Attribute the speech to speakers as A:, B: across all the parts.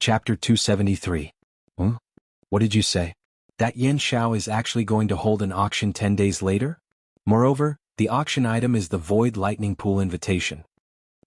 A: Chapter 273. What did you say? That Xianxia is actually going to hold an auction 10 days later? Moreover, the auction item is the Void Lightning Pool invitation.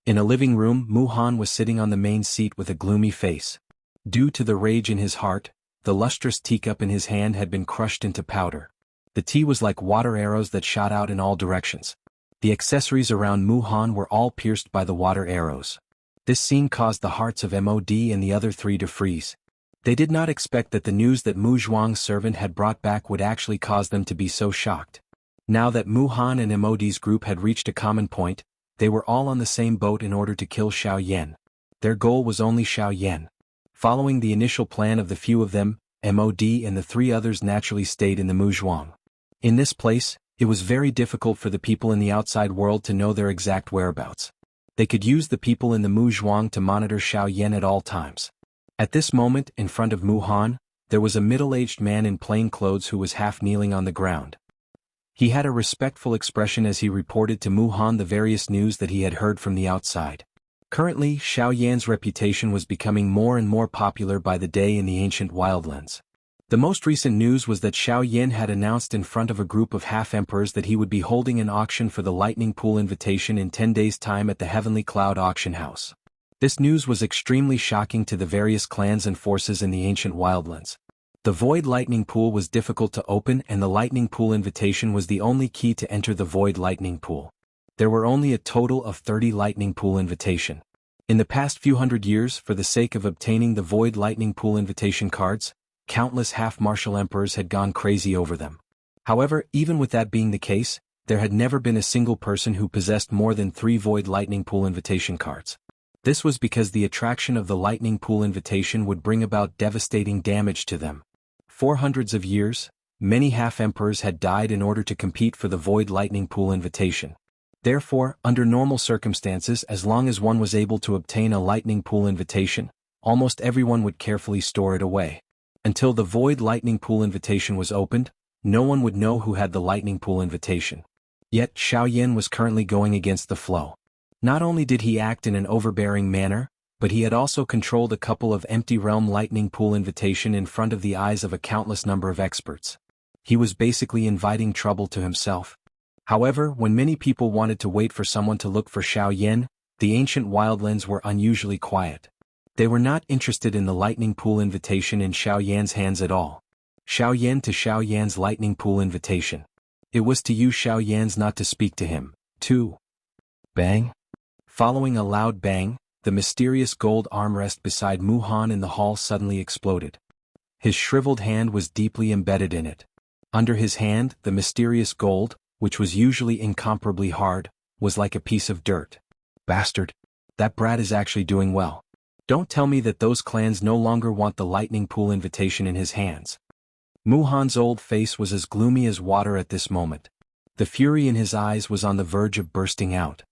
A: In a living room, Mu Han was sitting on the main seat with a gloomy face. Due to the rage in his heart, the lustrous teacup in his hand had been crushed into powder. The tea was like water arrows that shot out in all directions. The accessories around Mu Han were all pierced by the water arrows. This scene caused the hearts of Mod and the other three to freeze. They did not expect that the news that Mu Zhuang's servant had brought back would actually cause them to be so shocked. Now that Mu Han and Mod's group had reached a common point, they were all on the same boat in order to kill Xiao Yan. Their goal was only Xiao Yan. Following the initial plan of the few of them, Mod and the three others naturally stayed in the Mu Zhuang. In this place, it was very difficult for the people in the outside world to know their exact whereabouts. They could use the people in the Mu Zhuang to monitor Xiao Yan at all times. At this moment, in front of Mu Han, there was a middle-aged man in plain clothes who was half kneeling on the ground. He had a respectful expression as he reported to Mu Han the various news that he had heard from the outside. Currently, Xiao Yan's reputation was becoming more and more popular by the day in the ancient wildlands. The most recent news was that Xiao Yan had announced in front of a group of half-emperors that he would be holding an auction for the Lightning Pool invitation in 10 days' time at the Heavenly Cloud Auction House. This news was extremely shocking to the various clans and forces in the ancient wildlands. The Void Lightning Pool was difficult to open and the Lightning Pool invitation was the only key to enter the Void Lightning Pool. There were only a total of 30 Lightning Pool invitation. In the past few hundred years, for the sake of obtaining the Void Lightning Pool invitation cards, countless half-martial emperors had gone crazy over them. However, even with that being the case, there had never been a single person who possessed more than 3 Void Lightning Pool invitation cards. This was because the attraction of the Lightning Pool invitation would bring about devastating damage to them. For hundreds of years, many half-emperors had died in order to compete for the Void Lightning Pool invitation. Therefore, under normal circumstances, as long as one was able to obtain a Lightning Pool invitation, almost everyone would carefully store it away. Until the Void Lightning Pool invitation was opened, no one would know who had the Lightning Pool invitation. Yet Xiao Yan was currently going against the flow. Not only did he act in an overbearing manner, but he had also controlled a couple of empty realm Lightning Pool invitation in front of the eyes of a countless number of experts. He was basically inviting trouble to himself. However, when many people wanted to wait for someone to look for Xiao Yan, the ancient wildlands were unusually quiet. They were not interested in the Lightning Pool invitation in Xiao Yan's hands at all. Xiao Yan to Xiao Yan's Lightning Pool invitation. It was to use Xiao Yan's not to speak to him. 2. Bang. Following a loud bang, the mysterious gold armrest beside Mu Han in the hall suddenly exploded. His shriveled hand was deeply embedded in it. Under his hand, the mysterious gold, which was usually incomparably hard, was like a piece of dirt. Bastard. That brat is actually doing well. Don't tell me that those clans no longer want the Lightning Pool invitation in his hands. Mu Han's old face was as gloomy as water at this moment. The fury in his eyes was on the verge of bursting out.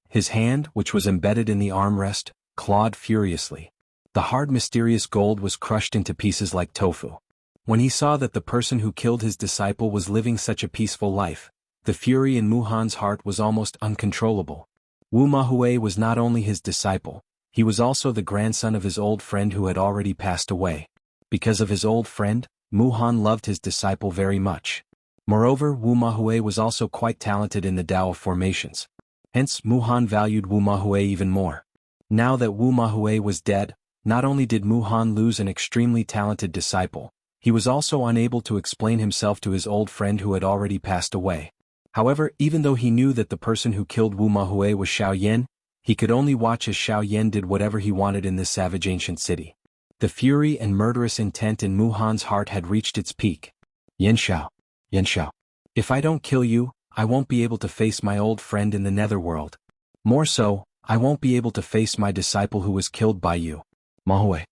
A: His hand, which was embedded in the armrest, clawed furiously. The hard mysterious gold was crushed into pieces like tofu. When he saw that the person who killed his disciple was living such a peaceful life, the fury in Mu Han's heart was almost uncontrollable. Wu Mahui was not only his disciple, he was also the grandson of his old friend who had already passed away. Because of his old friend, Mu Han loved his disciple very much. Moreover, Wu Mahui was also quite talented in the Tao of formations. Hence, Mu Han valued Wu Mahui even more. Now that Wu Mahui was dead, not only did Mu Han lose an extremely talented disciple, he was also unable to explain himself to his old friend who had already passed away. However, even though he knew that the person who killed Wu Mahui was Xiao Yan, he could only watch as Xiao Yan did whatever he wanted in this savage ancient city. The fury and murderous intent in Mu Han's heart had reached its peak. Xianxia. If I don't kill you, I won't be able to face my old friend in the netherworld. More so, I won't be able to face my disciple who was killed by you. Mahui.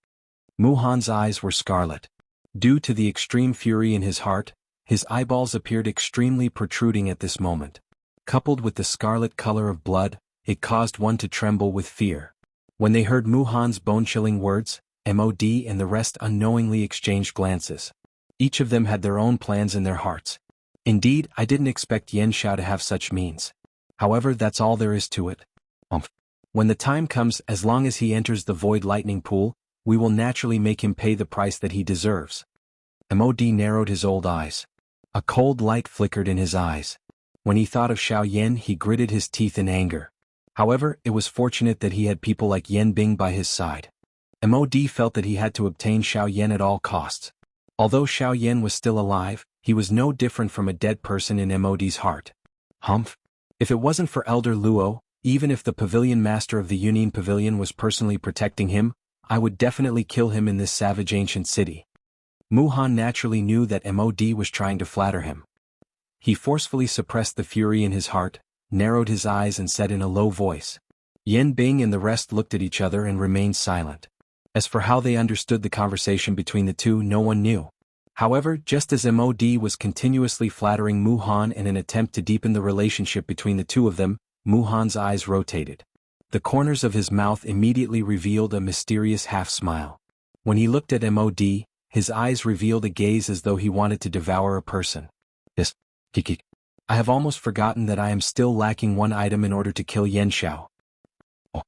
A: Mu Han's eyes were scarlet. Due to the extreme fury in his heart, his eyeballs appeared extremely protruding at this moment. Coupled with the scarlet color of blood, it caused one to tremble with fear. When they heard Mu Han's bone-chilling words, Mod and the rest unknowingly exchanged glances. Each of them had their own plans in their hearts. Indeed, I didn't expect Xianxia to have such means. However, that's all there is to it. When the time comes, as long as he enters the Void Lightning Pool, we will naturally make him pay the price that he deserves. Mod narrowed his old eyes. A cold light flickered in his eyes. When he thought of Xiao Yan, he gritted his teeth in anger. However, it was fortunate that he had people like Yan Bing by his side. Mod felt that he had to obtain Xiao Yan at all costs. Although Xiao Yan was still alive, he was no different from a dead person in Mod's heart. Humph! If it wasn't for Elder Luo, even if the pavilion master of the Union Pavilion was personally protecting him, I would definitely kill him in this savage ancient city. Mu Han naturally knew that Mod was trying to flatter him. He forcefully suppressed the fury in his heart, narrowed his eyes and said in a low voice. Yan Bing and the rest looked at each other and remained silent. As for how they understood the conversation between the two, no one knew. However, just as Mod was continuously flattering Mu Han in an attempt to deepen the relationship between the two of them, Mu Han's eyes rotated. The corners of his mouth immediately revealed a mysterious half-smile. When he looked at Mod, his eyes revealed a gaze as though he wanted to devour a person. Yes, Kiki. I have almost forgotten that I am still lacking one item in order to kill Yan Xiao. Oh.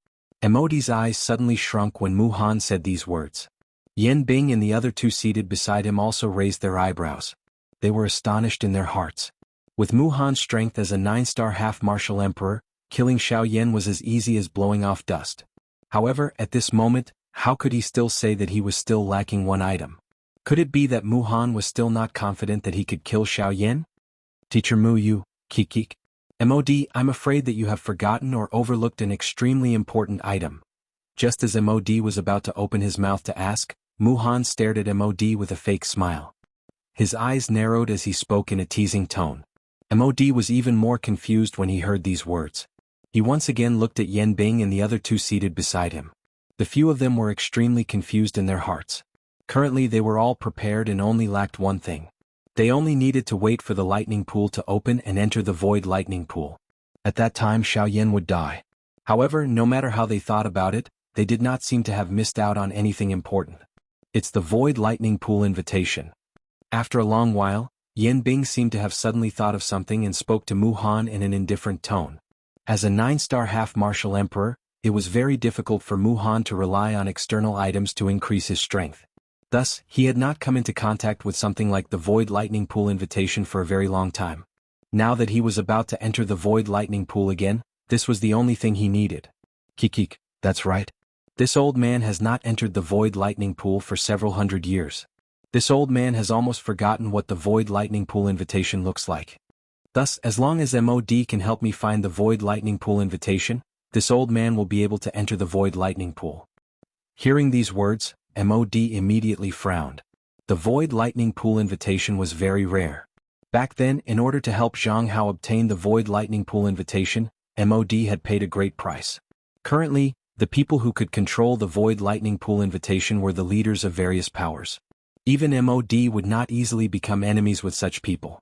A: Mod's eyes suddenly shrunk when Mu Han said these words. Yan Bing and the other two seated beside him also raised their eyebrows. They were astonished in their hearts. With Mu Han's strength as a 9-star half-martial emperor, killing Xiao Yan was as easy as blowing off dust. However, at this moment, how could he still say that he was still lacking one item? Could it be that Mu Han was still not confident that he could kill Xiao Yan? Teacher Mu Yu, Kikik. Mod, I'm afraid that you have forgotten or overlooked an extremely important item. Just as Mod was about to open his mouth to ask, Mu Han stared at Mod with a fake smile. His eyes narrowed as he spoke in a teasing tone. Mod was even more confused when he heard these words. He once again looked at Yan Bing and the other two seated beside him. The few of them were extremely confused in their hearts. Currently they were all prepared and only lacked one thing. They only needed to wait for the lightning pool to open and enter the void lightning pool. At that time Xiao Yan would die. However, no matter how they thought about it, they did not seem to have missed out on anything important. It's the void lightning pool invitation. After a long while, Yan Bing seemed to have suddenly thought of something and spoke to Mu Han in an indifferent tone. As a 9-star half-martial emperor, it was very difficult for Mu Han to rely on external items to increase his strength. Thus, he had not come into contact with something like the void lightning pool invitation for a very long time. Now that he was about to enter the void lightning pool again, this was the only thing he needed. Kikik, that's right. This old man has not entered the void lightning pool for several hundred years. This old man has almost forgotten what the void lightning pool invitation looks like. Thus, as long as Mod can help me find the void lightning pool invitation, this old man will be able to enter the void lightning pool. Hearing these words, Mod immediately frowned. The void lightning pool invitation was very rare. Back then, in order to help Jianghu obtain the void lightning pool invitation, Mod had paid a great price. Currently, the people who could control the void lightning pool invitation were the leaders of various powers. Even Mod would not easily become enemies with such people.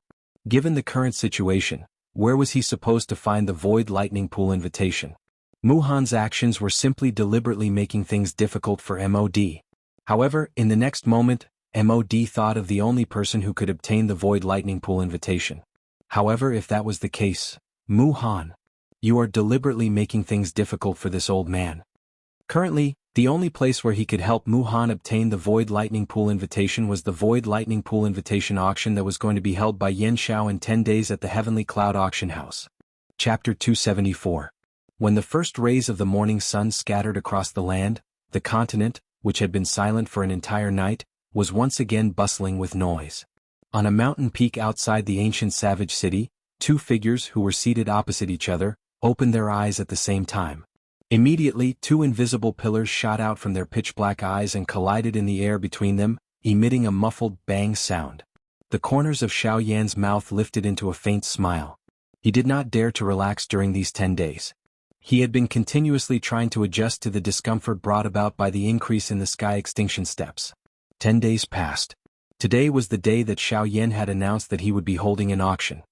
A: Given the current situation, where was he supposed to find the void lightning pool invitation? Mu Han's actions were simply deliberately making things difficult for Mod. However, in the next moment, Mod thought of the only person who could obtain the void lightning pool invitation. However, if that was the case, Mu Han, you are deliberately making things difficult for this old man. Currently, the only place where he could help Mu Han obtain the void lightning pool invitation was the void lightning pool invitation auction that was going to be held by Yan Xiao in 10 days at the Heavenly Cloud Auction House. Chapter 274. When the first rays of the morning sun scattered across the land, the continent, which had been silent for an entire night, was once again bustling with noise. On a mountain peak outside the ancient savage city, two figures who were seated opposite each other, opened their eyes at the same time. Immediately, two invisible pillars shot out from their pitch-black eyes and collided in the air between them, emitting a muffled bang sound. The corners of Xiao Yan's mouth lifted into a faint smile. He did not dare to relax during these 10 days. He had been continuously trying to adjust to the discomfort brought about by the increase in the sky extinction steps. 10 days passed. Today was the day that Xiao Yan had announced that he would be holding an auction.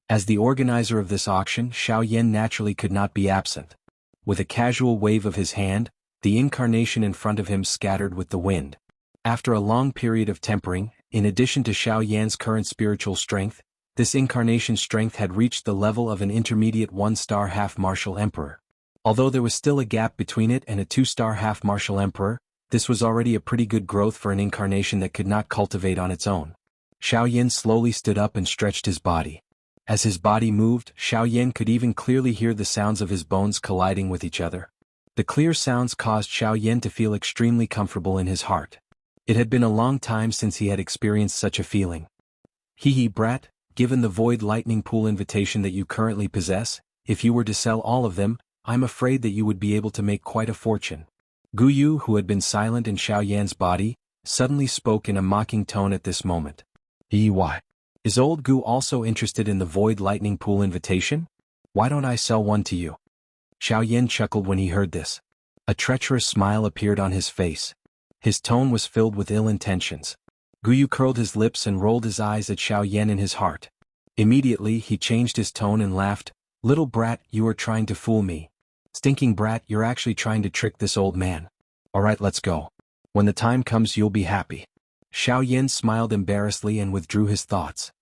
A: As the organizer of this auction, Xiao Yan naturally could not be absent. With a casual wave of his hand, the incarnation in front of him scattered with the wind. After a long period of tempering, in addition to Xiao Yan's current spiritual strength, this incarnation's strength had reached the level of an intermediate 1-star half-martial emperor. Although there was still a gap between it and a 2-star half-martial emperor, This was already a pretty good growth for an incarnation that could not cultivate on its own. Xiaoyan slowly stood up and stretched his body. As his body moved, Xiaoyan could even clearly hear the sounds of his bones colliding with each other. The clear sounds caused Xiaoyan to feel extremely comfortable in his heart. It had been a long time since he had experienced such a feeling. Hee brat, given the void lightning pool invitation that you currently possess, if you were to sell all of them, I'm afraid that you would be able to make quite a fortune. Guyu, who had been silent in Xiaoyan's body, suddenly spoke in a mocking tone at this moment. Why? Is old Gu also interested in the void lightning pool invitation? Why don't I sell one to you? Xiaoyan chuckled when he heard this. A treacherous smile appeared on his face. His tone was filled with ill intentions. Guyu curled his lips and rolled his eyes at Xiaoyan in his heart. Immediately he changed his tone and laughed. Little brat, you are trying to fool me. Stinking brat, you're actually trying to trick this old man. Alright, let's go. When the time comes you'll be happy. Xiaoyan smiled embarrassedly and withdrew his thoughts.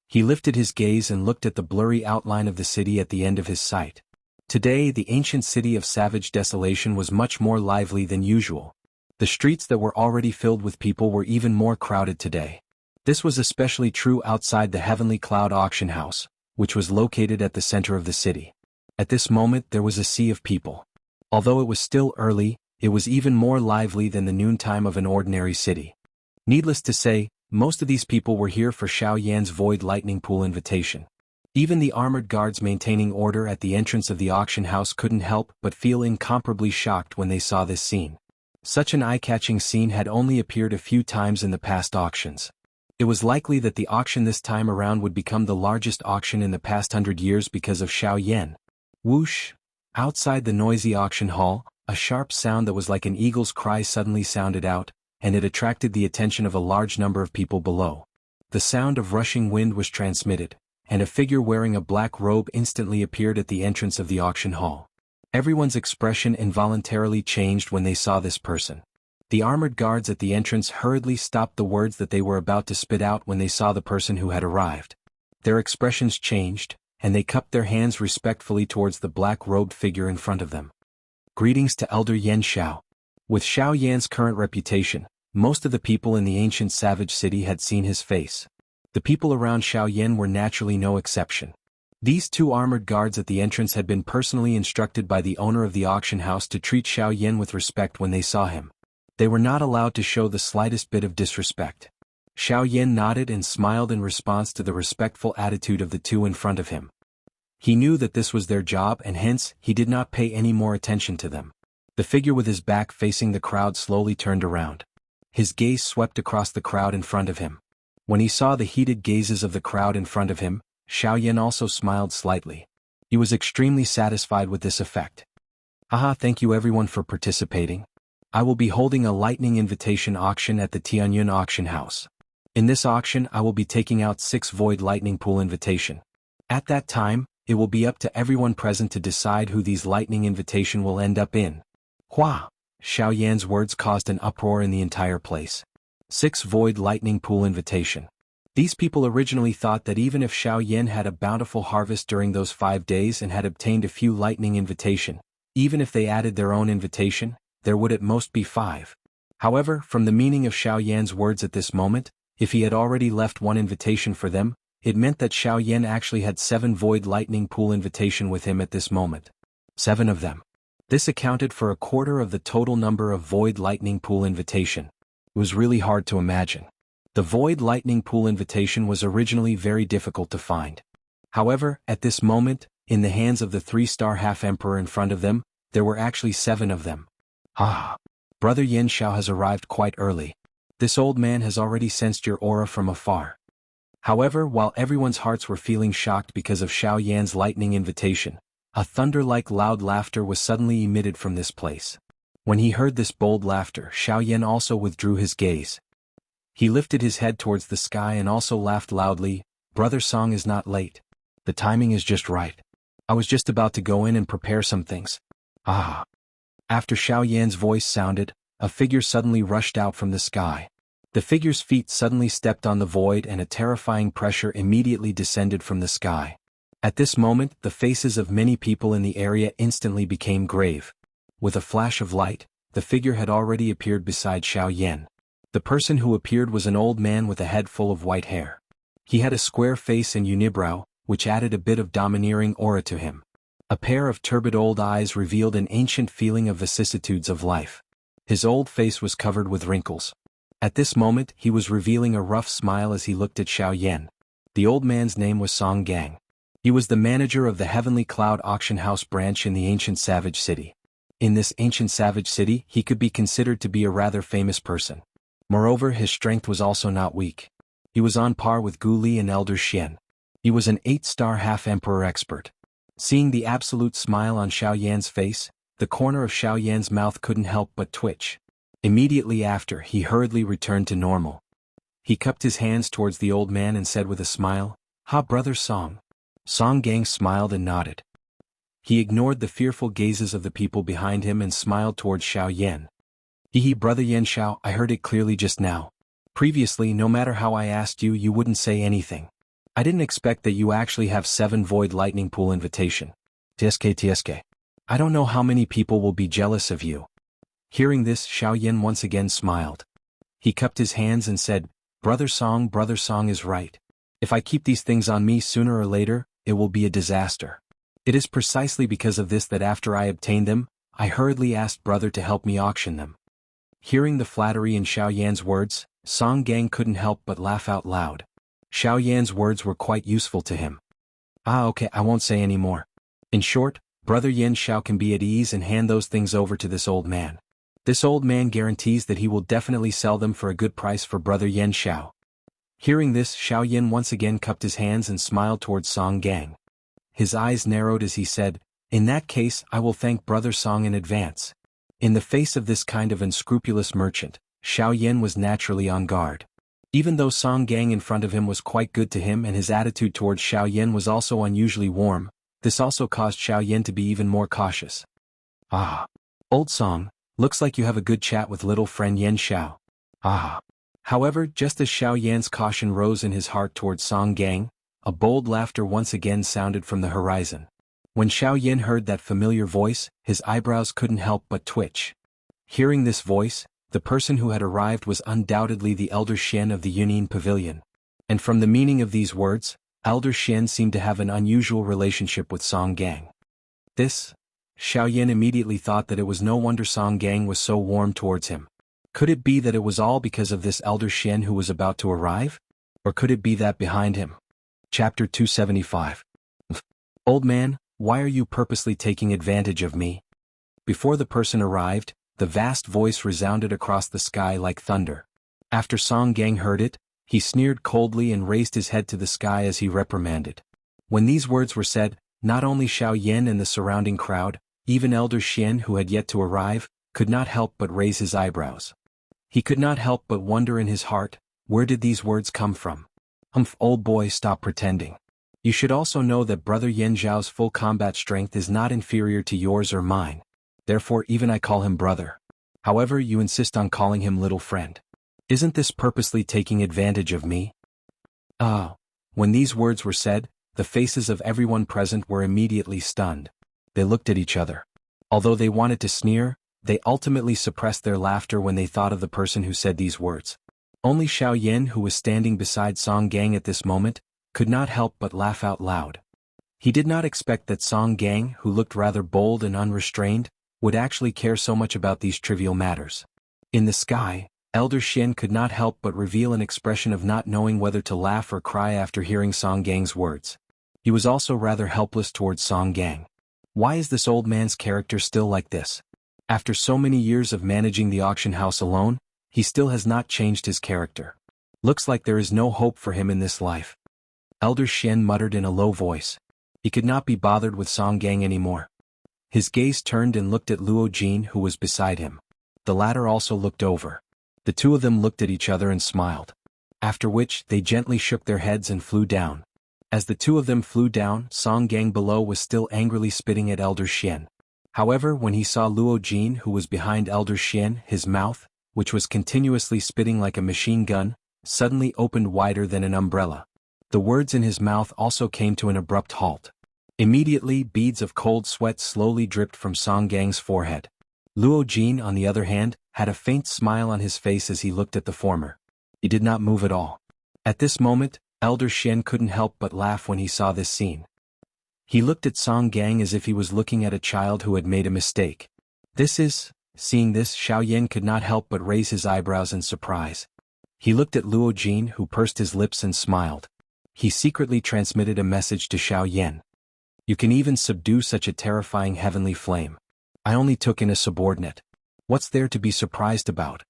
A: He lifted his gaze and looked at the blurry outline of the city at the end of his sight. Today the ancient city of savage desolation was much more lively than usual. The streets that were already filled with people were even more crowded today. This was especially true outside the Heavenly Cloud auction house, which was located at the center of the city. At this moment there was a sea of people. Although it was still early, it was even more lively than the noontime of an ordinary city. Needless to say, most of these people were here for Xiaoyan's void lightning pool invitation. Even the armored guards maintaining order at the entrance of the auction house couldn't help but feel incomparably shocked when they saw this scene. Such an eye-catching scene had only appeared a few times in the past auctions. It was likely that the auction this time around would become the largest auction in the past 100 years because of Xiaoyan. Whoosh! Outside the noisy auction hall, a sharp sound that was like an eagle's cry suddenly sounded out, and it attracted the attention of a large number of people below. The sound of rushing wind was transmitted, and a figure wearing a black robe instantly appeared at the entrance of the auction hall. Everyone's expression involuntarily changed when they saw this person. The armored guards at the entrance hurriedly stopped the words that they were about to spit out when they saw the person who had arrived. Their expressions changed, and they cupped their hands respectfully towards the black-robed figure in front of them. Greetings to Elder Yan Xiao. With Xiaoyan's current reputation, most of the people in the ancient savage city had seen his face. The people around Xiaoyan were naturally no exception. These two armored guards at the entrance had been personally instructed by the owner of the auction house to treat Xiaoyan with respect when they saw him. They were not allowed to show the slightest bit of disrespect. Xiaoyan nodded and smiled in response to the respectful attitude of the two in front of him. He knew that this was their job and hence he did not pay any more attention to them. The figure with his back facing the crowd slowly turned around. His gaze swept across the crowd in front of him. When he saw the heated gazes of the crowd in front of him, Xiaoyan also smiled slightly. He was extremely satisfied with this effect. Haha, thank you everyone for participating. I will be holding a lightning invitation auction at the Tianyun auction house. In this auction I will be taking out 6 void lightning pool invitation. At that time, it will be up to everyone present to decide who these lightning invitation will end up in. Hua! Xiaoyan's words caused an uproar in the entire place. 6 void lightning pool invitation. These people originally thought that even if Xiaoyan had a bountiful harvest during those 5 days and had obtained a few lightning invitation, even if they added their own invitation, there would at most be 5. However, from the meaning of Xiaoyan's words at this moment, if he had already left 1 invitation for them, it meant that Xiaoyan actually had 7 void lightning pool invitation with him at this moment. 7 of them. This accounted for a quarter of the total number of void lightning pool invitation. It was really hard to imagine. The void lightning pool invitation was originally very difficult to find. However, at this moment, in the hands of the 3-star half-emperor in front of them, there were actually 7 of them. Ah! Brother Yan Xiao has arrived quite early. This old man has already sensed your aura from afar. However, while everyone's hearts were feeling shocked because of Xiaoyan's lightning invitation, a thunder-like loud laughter was suddenly emitted from this place. When he heard this bold laughter, Xiaoyan also withdrew his gaze. He lifted his head towards the sky and also laughed loudly. Brother Song is not late. The timing is just right. I was just about to go in and prepare some things. Ah! After Xiaoyan's voice sounded, a figure suddenly rushed out from the sky. The figure's feet suddenly stepped on the void and a terrifying pressure immediately descended from the sky. At this moment, the faces of many people in the area instantly became grave. With a flash of light, the figure had already appeared beside Xiaoyan. The person who appeared was an old man with a head full of white hair. He had a square face and unibrow, which added a bit of domineering aura to him. A pair of turbid old eyes revealed an ancient feeling of vicissitudes of life. His old face was covered with wrinkles. At this moment he was revealing a rough smile as he looked at Xiaoyan. The old man's name was Song Gang. He was the manager of the Heavenly Cloud Auction House branch in the ancient Savage City. In this ancient Savage City he could be considered to be a rather famous person. Moreover, his strength was also not weak. He was on par with Gu Li and Elder Xian. He was an 8-star half-emperor expert. Seeing the absolute smile on Xiaoyan's face, the corner of Xiaoyan's mouth couldn't help but twitch. Immediately after, he hurriedly returned to normal. He cupped his hands towards the old man and said with a smile, "Ha, brother Song." Song Gang smiled and nodded. He ignored the fearful gazes of the people behind him and smiled towards Xiaoyan. "Hehe, brother Yan Xiao, I heard it clearly just now. Previously, no matter how I asked you, you wouldn't say anything. I didn't expect that you actually have 7 Void Lightning Pool invitation. TSK. I don't know how many people will be jealous of you." Hearing this, Xiaoyan once again smiled. He cupped his hands and said, Brother Song is right. If I keep these things on me sooner or later, it will be a disaster. It is precisely because of this that after I obtained them, I hurriedly asked brother to help me auction them." Hearing the flattery in Xiaoyan's words, Song Gang couldn't help but laugh out loud. Xiaoyan's words were quite useful to him. Okay, I won't say any more. In short, brother Yan Xiao can be at ease and hand those things over to this old man. This old man guarantees that he will definitely sell them for a good price for brother Yan Xiao. Hearing this, Xiaoyan once again cupped his hands and smiled towards Song Gang. His eyes narrowed as he said, "In that case, I will thank brother Song in advance." In the face of this kind of unscrupulous merchant, Xiaoyan was naturally on guard. Even though Song Gang in front of him was quite good to him and his attitude towards Xiaoyan was also unusually warm, this also caused Xiaoyan to be even more cautious. Old Song, looks like you have a good chat with little friend Yan Xiao. However, just as Xiaoyan's caution rose in his heart towards Song Gang, a bold laughter once again sounded from the horizon. When Xiaoyan heard that familiar voice, his eyebrows couldn't help but twitch. Hearing this voice, the person who had arrived was undoubtedly the Elder Xian of the Yunin Pavilion. And from the meaning of these words, Elder Xian seemed to have an unusual relationship with Song Gang. Xiaoyan immediately thought that it was no wonder Song Gang was so warm towards him. Could it be that it was all because of this Elder Xian who was about to arrive? Or could it be that behind him? Chapter 275. Old man, why are you purposely taking advantage of me? Before the person arrived, the vast voice resounded across the sky like thunder. After Song Gang heard it, he sneered coldly and raised his head to the sky as he reprimanded. When these words were said, not only Xiaoyan and the surrounding crowd, even Elder Xian who had yet to arrive, could not help but raise his eyebrows. He could not help but wonder in his heart, where did these words come from? Old boy, stop pretending. You should also know that brother Yan Zhao's full combat strength is not inferior to yours or mine. Therefore even I call him brother. However, you insist on calling him little friend. Isn't this purposely taking advantage of me? When these words were said, the faces of everyone present were immediately stunned. They looked at each other. Although they wanted to sneer, they ultimately suppressed their laughter when they thought of the person who said these words. Only Xiaoyan, who was standing beside Song Gang at this moment, could not help but laugh out loud. He did not expect that Song Gang, who looked rather bold and unrestrained, would actually care so much about these trivial matters. In the sky, Elder Xian could not help but reveal an expression of not knowing whether to laugh or cry after hearing Song Gang's words. He was also rather helpless towards Song Gang. Why is this old man's character still like this? After so many years of managing the auction house alone, he still has not changed his character. Looks like there is no hope for him in this life. Elder Xian muttered in a low voice. He could not be bothered with Song Gang anymore. His gaze turned and looked at Luo Jin, who was beside him. The latter also looked over. The two of them looked at each other and smiled. After which, they gently shook their heads and flew down. As the two of them flew down, Song Gang below was still angrily spitting at Elder Xian. However, when he saw Luo Jin, who was behind Elder Xian, his mouth, which was continuously spitting like a machine gun, suddenly opened wider than an umbrella. The words in his mouth also came to an abrupt halt. Immediately, beads of cold sweat slowly dripped from Song Gang's forehead. Luo Jin, on the other hand, had a faint smile on his face as he looked at the former. He did not move at all. At this moment, Elder Shen couldn't help but laugh when he saw this scene. He looked at Song Gang as if he was looking at a child who had made a mistake. Seeing this, Xiao Yan could not help but raise his eyebrows in surprise. He looked at Luo Jin, who pursed his lips and smiled. He secretly transmitted a message to Xiao Yan. You can even subdue such a terrifying heavenly flame. I only took in a subordinate. What's there to be surprised about?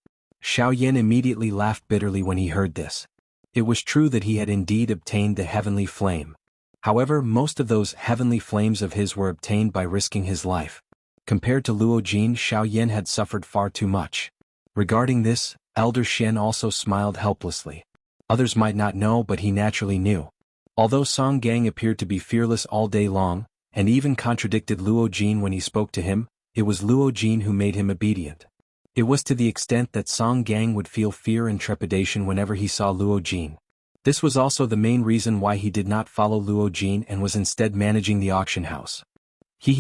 A: Xiao Yan immediately laughed bitterly when he heard this. It was true that he had indeed obtained the heavenly flame. However, most of those heavenly flames of his were obtained by risking his life. Compared to Luo Jin, Xiao Yan had suffered far too much. Regarding this, Elder Shen also smiled helplessly. Others might not know, but he naturally knew. Although Song Gang appeared to be fearless all day long, and even contradicted Luo Jin when he spoke to him, it was Luo Jin who made him obedient. It was to the extent that Song Gang would feel fear and trepidation whenever he saw Luo Jin. This was also the main reason why he did not follow Luo Jin and was instead managing the auction house.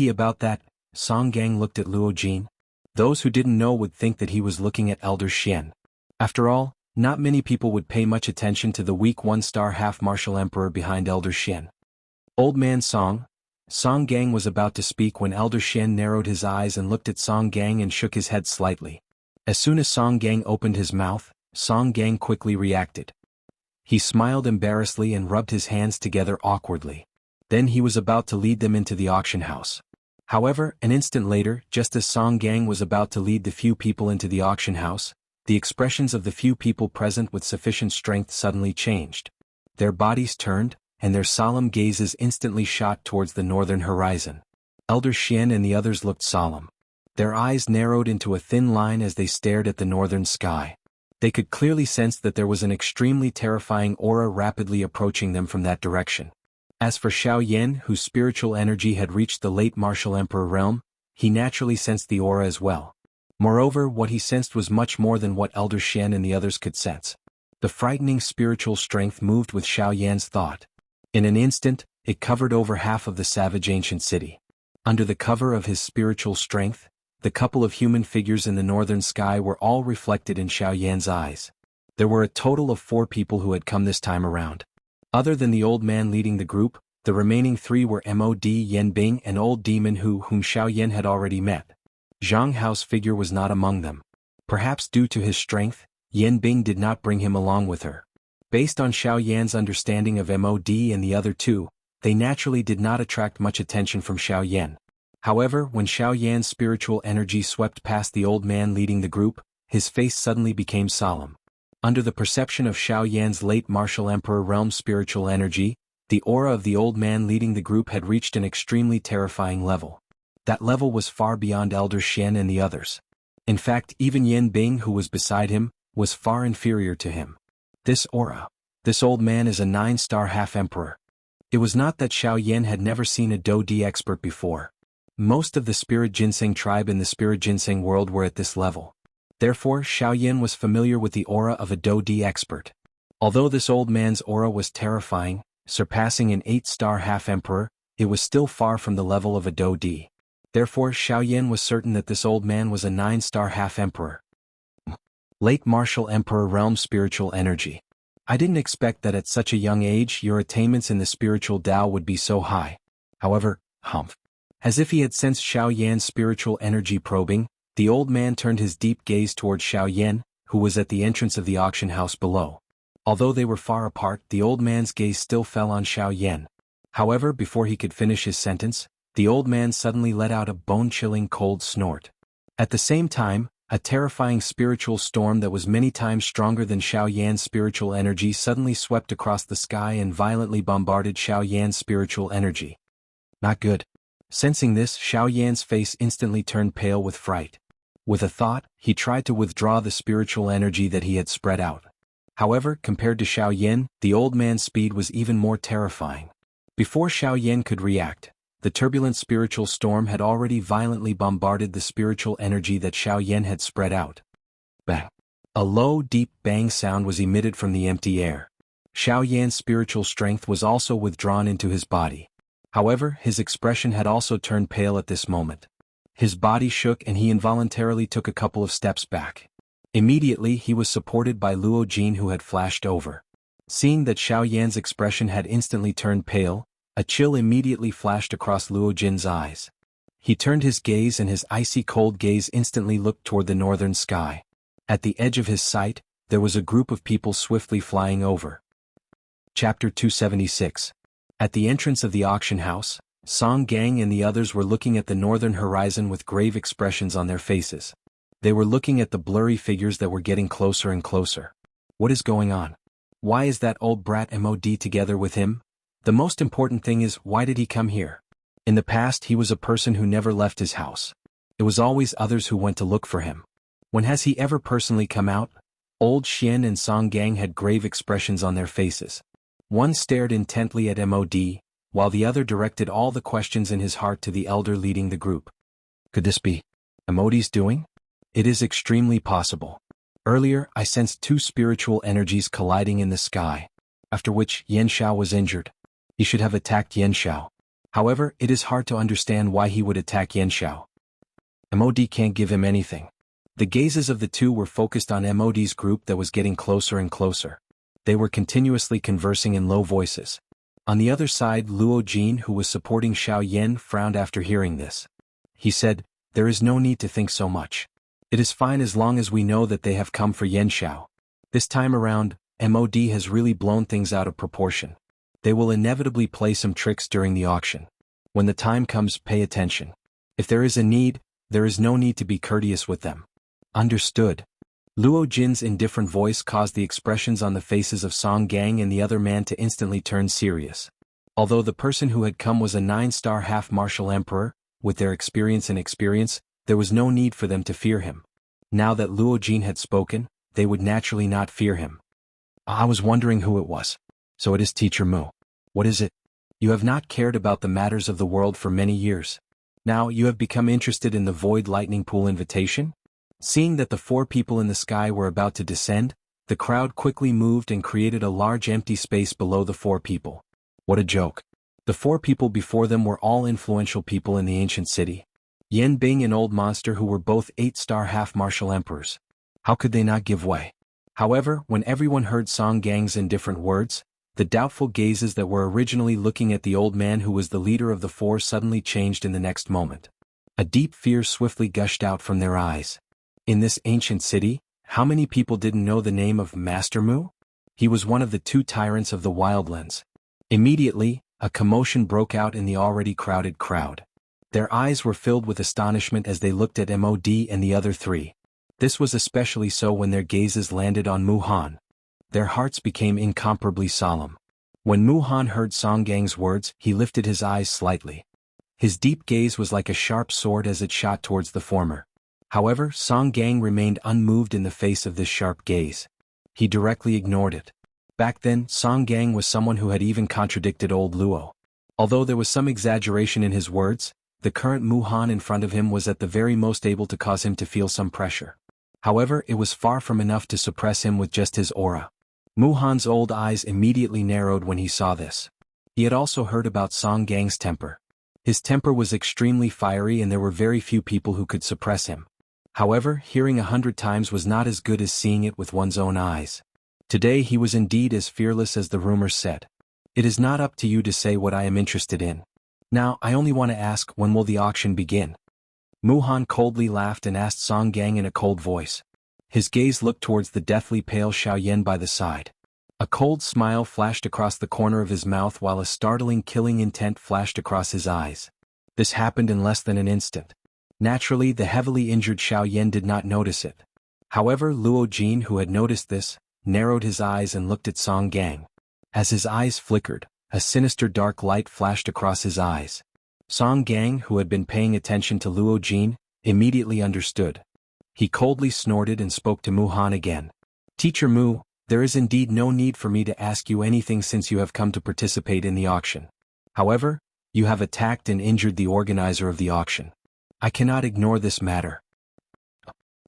A: About that, Song Gang looked at Luo Jin. Those who didn't know would think that he was looking at Elder Shen. After all, not many people would pay much attention to the weak one-star half-martial emperor behind Elder Shen. Old man Song Gang was about to speak when Elder Shen narrowed his eyes and looked at Song Gang and shook his head slightly. As soon as Song Gang opened his mouth, Song Gang quickly reacted. He smiled embarrassedly and rubbed his hands together awkwardly. Then he was about to lead them into the auction house. However, an instant later, just as Song Gang was about to lead the few people into the auction house, the expressions of the few people present with sufficient strength suddenly changed. Their bodies turned, and their solemn gazes instantly shot towards the northern horizon. Elder Shen and the others looked solemn. Their eyes narrowed into a thin line as they stared at the northern sky. They could clearly sense that there was an extremely terrifying aura rapidly approaching them from that direction. As for Xiao Yan, whose spiritual energy had reached the late martial emperor realm, he naturally sensed the aura as well. Moreover, what he sensed was much more than what Elder Shen and the others could sense. The frightening spiritual strength moved with Xiao Yan's thought. In an instant, it covered over half of the savage ancient city. Under the cover of his spiritual strength, the couple of human figures in the northern sky were all reflected in Xiao Yan's eyes. There were a total of 4 people who had come this time around. Other than the old man leading the group, the remaining 3 were Mod Yanbing and Old Demon whom Xiao Yan had already met. Jianghu's figure was not among them. Perhaps due to his strength, Yanbing did not bring him along with her. Based on Xiao Yan's understanding of Mod and the other 2, they naturally did not attract much attention from Xiao Yan. However, when Xiao Yan's spiritual energy swept past the old man leading the group, his face suddenly became solemn. Under the perception of Xiao Yan's late martial emperor realm spiritual energy, the aura of the old man leading the group had reached an extremely terrifying level. That level was far beyond Elder Shen and the others. In fact, even Yan Bing, who was beside him, was far inferior to him. This old man is a 9-star half-emperor. It was not that Xiao Yan had never seen a Do-Di expert before. Most of the Spirit Ginseng tribe in the Spirit Ginseng world were at this level. Therefore, Xiao Yan was familiar with the aura of a Do-Di expert. Although this old man's aura was terrifying, surpassing an 8-star half-emperor, it was still far from the level of a Do-Di. Therefore, Xiao Yan was certain that this old man was a 9-star half-emperor. Late martial emperor realm spiritual energy. I didn't expect that at such a young age your attainments in the spiritual Tao would be so high. However, as if he had sensed Xiao Yan's spiritual energy probing, the old man turned his deep gaze towards Xiao Yan, who was at the entrance of the auction house below. Although they were far apart, the old man's gaze still fell on Xiao Yan. However, before he could finish his sentence, the old man suddenly let out a bone-chilling cold snort. At the same time, a terrifying spiritual storm that was many times stronger than Xiao Yan's spiritual energy suddenly swept across the sky and violently bombarded Xiao Yan's spiritual energy. Not good. Sensing this, Xiao Yan's face instantly turned pale with fright. With a thought, he tried to withdraw the spiritual energy that he had spread out. However, compared to Xiao Yan, the old man's speed was even more terrifying. Before Xiao Yan could react, the turbulent spiritual storm had already violently bombarded the spiritual energy that Xiao Yan had spread out. Bang! A low, deep bang sound was emitted from the empty air. Xiao Yan's spiritual strength was also withdrawn into his body. However, his expression had also turned pale at this moment. His body shook and he involuntarily took a couple of steps back. Immediately he was supported by Luo Jin, who had flashed over. Seeing that Xiao Yan's expression had instantly turned pale, a chill immediately flashed across Luo Jin's eyes. He turned his gaze and his icy cold gaze instantly looked toward the northern sky. At the edge of his sight, there was a group of people swiftly flying over. Chapter 276. At the entrance of the auction house, Song Gang and the others were looking at the northern horizon with grave expressions on their faces. They were looking at the blurry figures that were getting closer and closer. What is going on? Why is that old brat MOD together with him? The most important thing is, why did he come here? In the past he was a person who never left his house. It was always others who went to look for him. When has he ever personally come out? Old Xian and Song Gang had grave expressions on their faces. One stared intently at MOD, while the other directed all the questions in his heart to the elder leading the group. Could this be MOD's doing? It is extremely possible. Earlier I sensed two spiritual energies colliding in the sky, after which Xianxia was injured. He should have attacked Xianxia. However, it is hard to understand why he would attack Xianxia. MOD can't give him anything. The gazes of the two were focused on MOD's group that was getting closer and closer. They were continuously conversing in low voices. On the other side, Luo Jin, who was supporting Xiao Yan, frowned after hearing this. He said, "There is no need to think so much. It is fine as long as we know that they have come for Xianxiao. This time around, MOD has really blown things out of proportion. They will inevitably play some tricks during the auction. When the time comes, pay attention. If there is a need, there is no need to be courteous with them." Understood. Luo Jin's indifferent voice caused the expressions on the faces of Song Gang and the other man to instantly turn serious. Although the person who had come was a 9-star half-martial emperor, with their experience, there was no need for them to fear him. Now that Luo Jin had spoken, they would naturally not fear him. I was wondering who it was. So it is Teacher Mu. What is it? You have not cared about the matters of the world for many years. Now you have become interested in the Void Lightning Pool invitation? Seeing that the 4 people in the sky were about to descend, the crowd quickly moved and created a large empty space below the 4 people. What a joke. The 4 people before them were all influential people in the ancient city. Yan Bing and Old Monster, who were both 8-star half-martial emperors. How could they not give way? However, when everyone heard Song Gang's indifferent words, the doubtful gazes that were originally looking at the old man who was the leader of the 4 suddenly changed in the next moment. A deep fear swiftly gushed out from their eyes. In this ancient city, how many people didn't know the name of Master Mu? He was one of the 2 tyrants of the Wildlands. Immediately, a commotion broke out in the already crowded crowd. Their eyes were filled with astonishment as they looked at MOD and the other 3. This was especially so when their gazes landed on Mu Han. Their hearts became incomparably solemn. When Mu Han heard Song Gang's words, he lifted his eyes slightly. His deep gaze was like a sharp sword as it shot towards the former. However, Song Gang remained unmoved in the face of this sharp gaze. He directly ignored it. Back then, Song Gang was someone who had even contradicted old Luo. Although there was some exaggeration in his words, the current Mu Han in front of him was at the very most able to cause him to feel some pressure. However, it was far from enough to suppress him with just his aura. Mu Han's old eyes immediately narrowed when he saw this. He had also heard about Song Gang's temper. His temper was extremely fiery and there were very few people who could suppress him. However, hearing 100 times was not as good as seeing it with one's own eyes. Today he was indeed as fearless as the rumors said. It is not up to you to say what I am interested in. Now, I only want to ask, when will the auction begin? Mu Han coldly laughed and asked Song Gang in a cold voice. His gaze looked towards the deathly pale Xiao Yan by the side. A cold smile flashed across the corner of his mouth while a startling killing intent flashed across his eyes. This happened in less than an instant. Naturally, the heavily injured Xiao Yan did not notice it. However, Luo Jin, who had noticed this, narrowed his eyes and looked at Song Gang. As his eyes flickered, a sinister dark light flashed across his eyes. Song Gang, who had been paying attention to Luo Jin, immediately understood. He coldly snorted and spoke to Mu Han again. Teacher Mu, there is indeed no need for me to ask you anything since you have come to participate in the auction. However, you have attacked and injured the organizer of the auction. I cannot ignore this matter.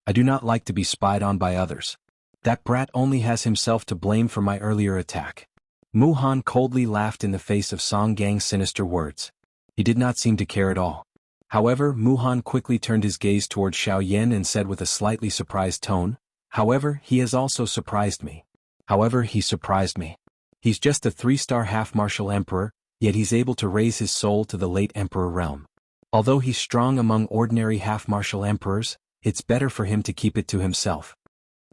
A: I do not like to be spied on by others. That brat only has himself to blame for my earlier attack. Mu Han coldly laughed in the face of Song Gang's sinister words. He did not seem to care at all. However, Muhan quickly turned his gaze toward Xiaoyan and said with a slightly surprised tone, "However, he has also surprised me. However, he surprised me. He's just a 3-star half-martial emperor, yet he's able to raise his soul to the late emperor realm. Although he's strong among ordinary half-martial emperors, it's better for him to keep it to himself."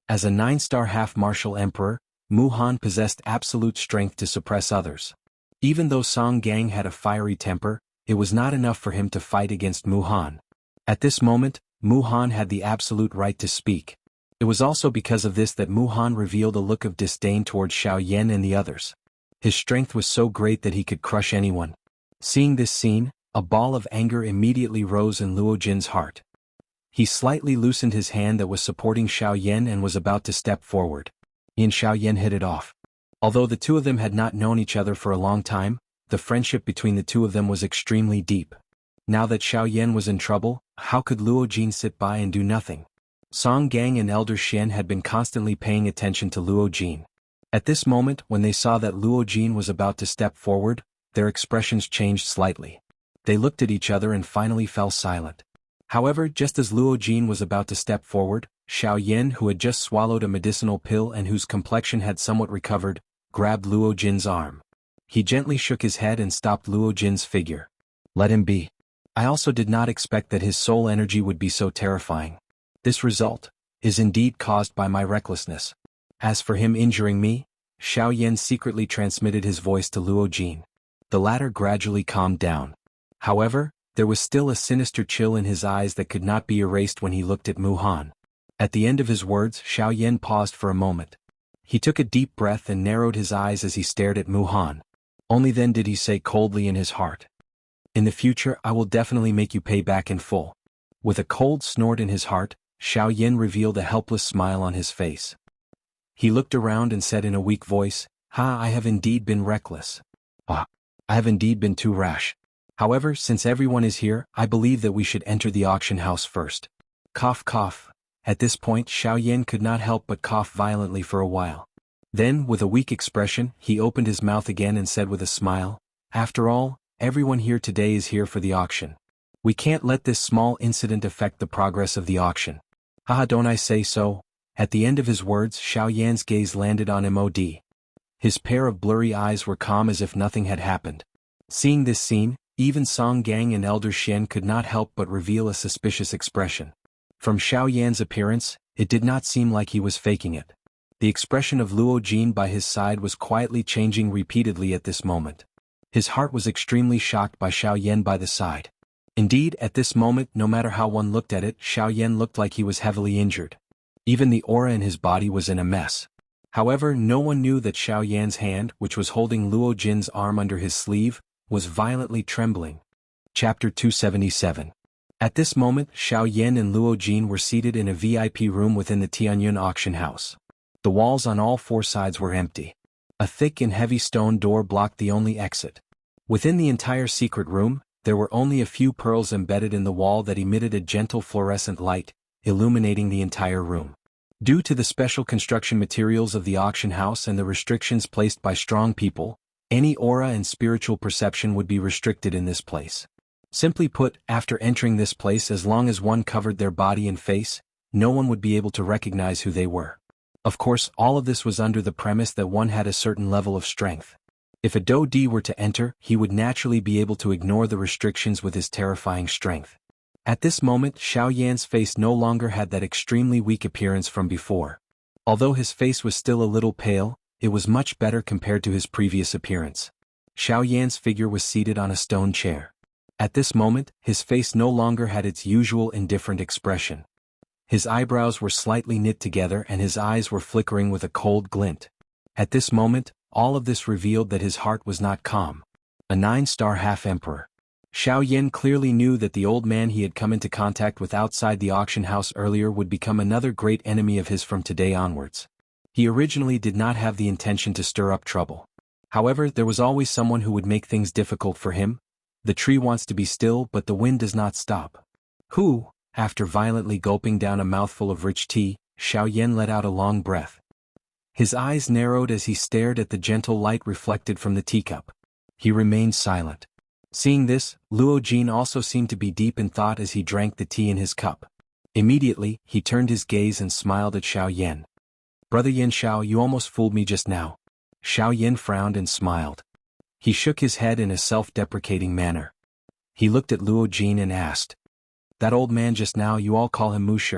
A: As a 9-star half-martial emperor, Muhan possessed absolute strength to suppress others. Even though Song Gang had a fiery temper, it was not enough for him to fight against Muhan. At this moment, Muhan had the absolute right to speak. It was also because of this that Muhan revealed a look of disdain towards Xiaoyan and the others. His strength was so great that he could crush anyone. Seeing this scene, a ball of anger immediately rose in Luo Jin's heart. He slightly loosened his hand that was supporting Xiaoyan and was about to step forward. He and Xiaoyan hit it off. Although the two of them had not known each other for a long time, the friendship between the two of them was extremely deep. Now that Xiaoyan was in trouble, how could Luo Jin sit by and do nothing? Song Gang and Elder Xian had been constantly paying attention to Luo Jin. At this moment, when they saw that Luo Jin was about to step forward, their expressions changed slightly. They looked at each other and finally fell silent. However, just as Luo Jin was about to step forward, Xiaoyan, who had just swallowed a medicinal pill and whose complexion had somewhat recovered, grabbed Luo Jin's arm. He gently shook his head and stopped Luo Jin's figure. "Let him be. I also did not expect that his soul energy would be so terrifying. This result is indeed caused by my recklessness. As for him injuring me," Xiaoyan secretly transmitted his voice to Luo Jin. The latter gradually calmed down. However, there was still a sinister chill in his eyes that could not be erased when he looked at Muhan. At the end of his words, Xiaoyan paused for a moment. He took a deep breath and narrowed his eyes as he stared at Muhan. Only then did he say coldly in his heart, "In the future I will definitely make you pay back in full." With a cold snort in his heart, Xiaoyan revealed a helpless smile on his face. He looked around and said in a weak voice, I have indeed been reckless. I have indeed been too rash. However, since everyone is here, I believe that we should enter the auction house first." Cough cough. At this point, Xiaoyan could not help but cough violently for a while. Then, with a weak expression, he opened his mouth again and said with a smile, "After all, everyone here today is here for the auction. We can't let this small incident affect the progress of the auction. Haha, don't I say so?" At the end of his words, Xiaoyan's gaze landed on Mod. His pair of blurry eyes were calm as if nothing had happened. Seeing this scene, even Song Gang and Elder Xian could not help but reveal a suspicious expression. From Xiaoyan's appearance, it did not seem like he was faking it. The expression of Luo Jin by his side was quietly changing repeatedly at this moment. His heart was extremely shocked by Xiaoyan by the side. Indeed, at this moment, no matter how one looked at it, Xiaoyan looked like he was heavily injured. Even the aura in his body was in a mess. However, no one knew that Xiaoyan's hand, which was holding Luo Jin's arm under his sleeve, was violently trembling. Chapter 277. At this moment, Xiaoyan and Luo Jin were seated in a VIP room within the Tianyun auction house. The walls on all four sides were empty. A thick and heavy stone door blocked the only exit. Within the entire secret room, there were only a few pearls embedded in the wall that emitted a gentle fluorescent light, illuminating the entire room. Due to the special construction materials of the auction house and the restrictions placed by strong people, any aura and spiritual perception would be restricted in this place. Simply put, after entering this place, as long as one covered their body and face, no one would be able to recognize who they were. Of course, all of this was under the premise that one had a certain level of strength. If a Do Di were to enter, he would naturally be able to ignore the restrictions with his terrifying strength. At this moment, Xiaoyan's face no longer had that extremely weak appearance from before. Although his face was still a little pale, it was much better compared to his previous appearance. Xiaoyan's figure was seated on a stone chair. At this moment, his face no longer had its usual indifferent expression. His eyebrows were slightly knit together and his eyes were flickering with a cold glint. At this moment, all of this revealed that his heart was not calm. A 9-star half-emperor. Xiaoyan clearly knew that the old man he had come into contact with outside the auction house earlier would become another great enemy of his from today onwards. He originally did not have the intention to stir up trouble. However, there was always someone who would make things difficult for him. The tree wants to be still, but the wind does not stop. Who? After violently gulping down a mouthful of rich tea, Xiaoyan let out a long breath. His eyes narrowed as he stared at the gentle light reflected from the teacup. He remained silent. Seeing this, Luo Jin also seemed to be deep in thought as he drank the tea in his cup. Immediately, he turned his gaze and smiled at Xiao Yan. "Brother Yin Xiao, you almost fooled me just now." Xiao Yan frowned and smiled. He shook his head in a self-deprecating manner. He looked at Luo Jin and asked, "That old man just now, you all call him Mu Shi.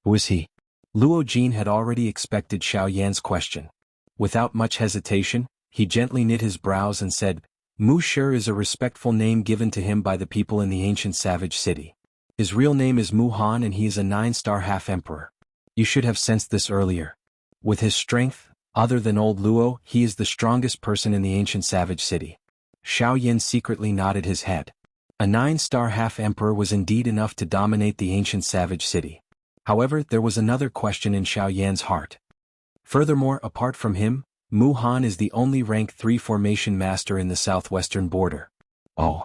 A: Who is he?" Luo Jin had already expected Xiao Yan's question. Without much hesitation, he gently knit his brows and said, "Mu Shi is a respectful name given to him by the people in the ancient savage city. His real name is Mu Han and he is a 9-star half-emperor. You should have sensed this earlier. With his strength, other than old Luo, he is the strongest person in the ancient savage city." Xiao Yan secretly nodded his head. A 9-star half-emperor was indeed enough to dominate the ancient savage city. However, there was another question in Xiao Yan's heart. Furthermore, apart from him, Mu Han is the only rank 3 formation master in the southwestern border. Oh.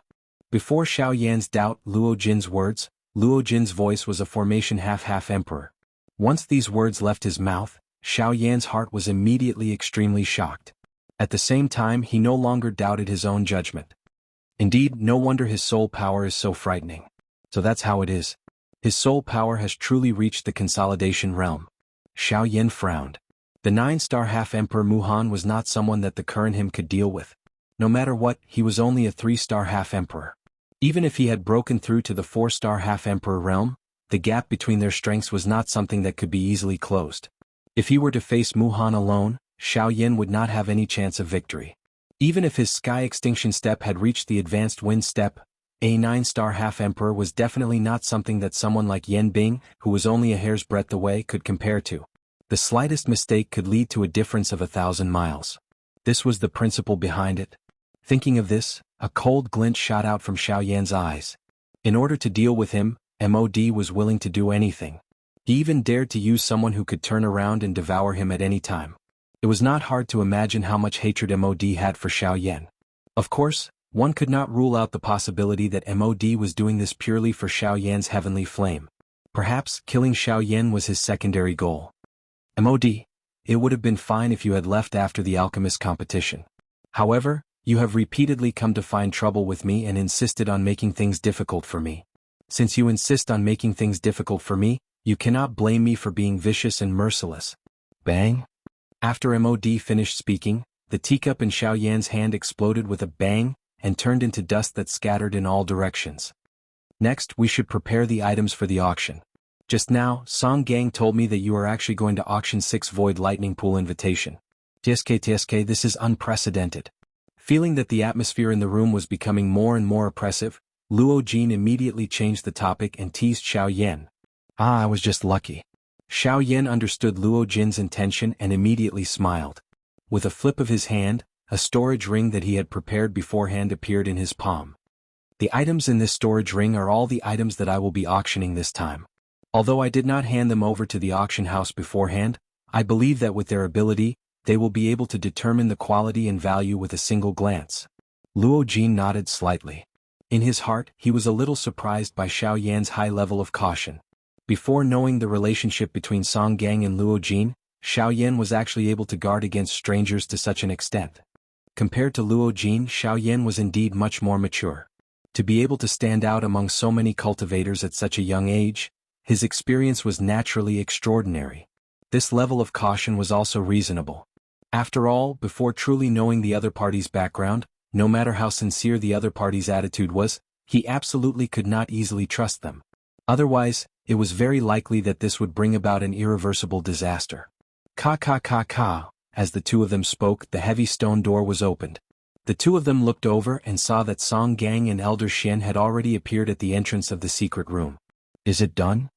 A: Before Xiao Yan's doubt Luo Jin's words, Luo Jin's voice was a formation half-emperor. Once these words left his mouth, Xiao Yan's heart was immediately extremely shocked. At the same time, he no longer doubted his own judgment. Indeed, no wonder his soul power is so frightening. So that's how it is. His soul power has truly reached the consolidation realm. Xiao Yan frowned. The 9-star half-emperor Mu Han was not someone that the current him could deal with. No matter what, he was only a 3-star half-emperor. Even if he had broken through to the 4-star half-emperor realm, the gap between their strengths was not something that could be easily closed. If he were to face Mu Han alone, Xiao Yan would not have any chance of victory. Even if his sky extinction step had reached the advanced wind step, a 9-star half-emperor was definitely not something that someone like Yan Bing, who was only a hair's breadth away, could compare to. The slightest mistake could lead to a difference of 1,000 miles. This was the principle behind it. Thinking of this, a cold glint shot out from Xiao Yan's eyes. In order to deal with him, MOD was willing to do anything. He even dared to use someone who could turn around and devour him at any time. It was not hard to imagine how much hatred MOD had for Xiao Yan. Of course, one could not rule out the possibility that MOD was doing this purely for Xiao Yan's heavenly flame. Perhaps killing Xiao Yan was his secondary goal. MOD, it would have been fine if you had left after the alchemist competition. However, you have repeatedly come to find trouble with me and insisted on making things difficult for me. Since you insist on making things difficult for me, you cannot blame me for being vicious and merciless. Bang! After MOD finished speaking, the teacup in Xiao Yan's hand exploded with a bang and turned into dust that scattered in all directions. Next, we should prepare the items for the auction. Just now, Song Gang told me that you are actually going to auction 6 Void Lightning Pool invitation. TSK, this is unprecedented. Feeling that the atmosphere in the room was becoming more and more oppressive, Luo Jin immediately changed the topic and teased Xiao Yan. "Ah, I was just lucky." Xiao Yan understood Luo Jin's intention and immediately smiled. With a flip of his hand, a storage ring that he had prepared beforehand appeared in his palm. "The items in this storage ring are all the items that I will be auctioning this time. Although I did not hand them over to the auction house beforehand, I believe that with their ability, they will be able to determine the quality and value with a single glance." Luo Jin nodded slightly. In his heart, he was a little surprised by Xiao Yan's high level of caution. Before knowing the relationship between Song Gang and Luo Jin, Xiao Yan was actually able to guard against strangers to such an extent. Compared to Luo Jin, Xiao Yan was indeed much more mature. To be able to stand out among so many cultivators at such a young age, his experience was naturally extraordinary. This level of caution was also reasonable. After all, before truly knowing the other party's background, no matter how sincere the other party's attitude was, he absolutely could not easily trust them. Otherwise, it was very likely that this would bring about an irreversible disaster. Ka. As the two of them spoke, the heavy stone door was opened. The two of them looked over and saw that Song Gang and Elder Xian had already appeared at the entrance of the secret room. "Is it done?"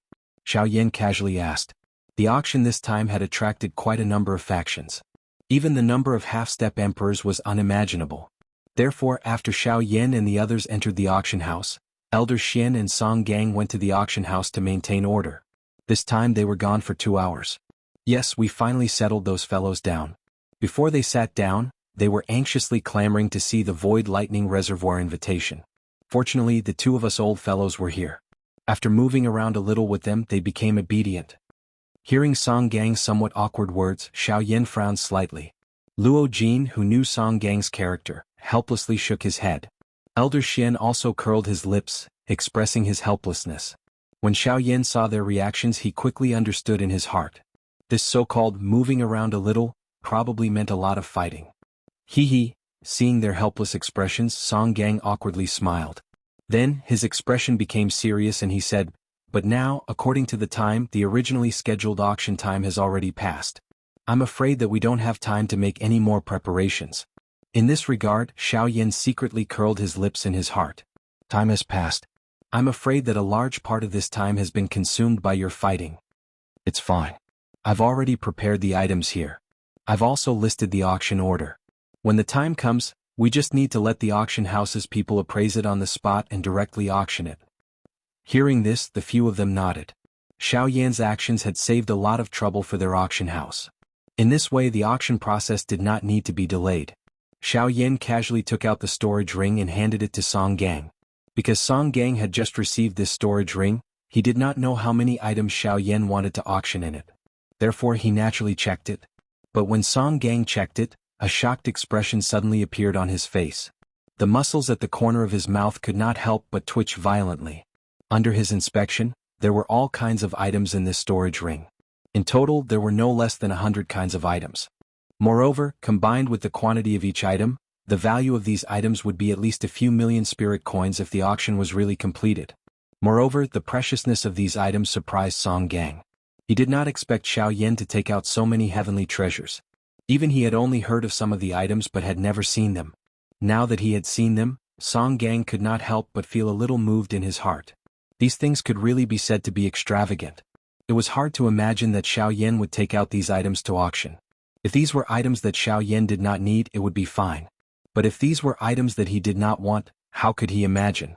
A: Xiao Yan casually asked. The auction this time had attracted quite a number of factions. Even the number of half-step emperors was unimaginable. Therefore, after Xiao Yan and the others entered the auction house, Elder Xian and Song Gang went to the auction house to maintain order. This time they were gone for 2 hours. Yes, we finally settled those fellows down. Before they sat down, they were anxiously clamoring to see the Void Lightning Reservoir invitation. Fortunately, the two of us old fellows were here. After moving around a little with them, they became obedient. Hearing Song Gang's somewhat awkward words, Xiao Yan frowned slightly. Luo Jin, who knew Song Gang's character, helplessly shook his head. Elder Xian also curled his lips, expressing his helplessness. When Xiaoyan saw their reactions, he quickly understood in his heart. This so-called moving around a little probably meant a lot of fighting. Hee. Seeing their helpless expressions, Song Gang awkwardly smiled. Then, his expression became serious and he said, "But now, according to the time, the originally scheduled auction time has already passed. I'm afraid that we don't have time to make any more preparations." In this regard, Xiaoyan secretly curled his lips in his heart. "Time has passed. I'm afraid that a large part of this time has been consumed by your fighting. It's fine. I've already prepared the items here. I've also listed the auction order. When the time comes, we just need to let the auction house's people appraise it on the spot and directly auction it." Hearing this, the few of them nodded. Xiaoyan's actions had saved a lot of trouble for their auction house. In this way, the auction process did not need to be delayed. Xiaoyan casually took out the storage ring and handed it to Song Gang. Because Song Gang had just received this storage ring, he did not know how many items Xiaoyan wanted to auction in it. Therefore, he naturally checked it. But when Song Gang checked it, a shocked expression suddenly appeared on his face. The muscles at the corner of his mouth could not help but twitch violently. Under his inspection, there were all kinds of items in this storage ring. In total, there were no less than 100 kinds of items. Moreover, combined with the quantity of each item, the value of these items would be at least a few million spirit coins if the auction was really completed. Moreover, the preciousness of these items surprised Song Gang. He did not expect Xiaoyan to take out so many heavenly treasures. Even he had only heard of some of the items but had never seen them. Now that he had seen them, Song Gang could not help but feel a little moved in his heart. These things could really be said to be extravagant. It was hard to imagine that Xiaoyan would take out these items to auction. If these were items that Xiaoyan did not need, it would be fine. But if these were items that he did not want, how could he imagine?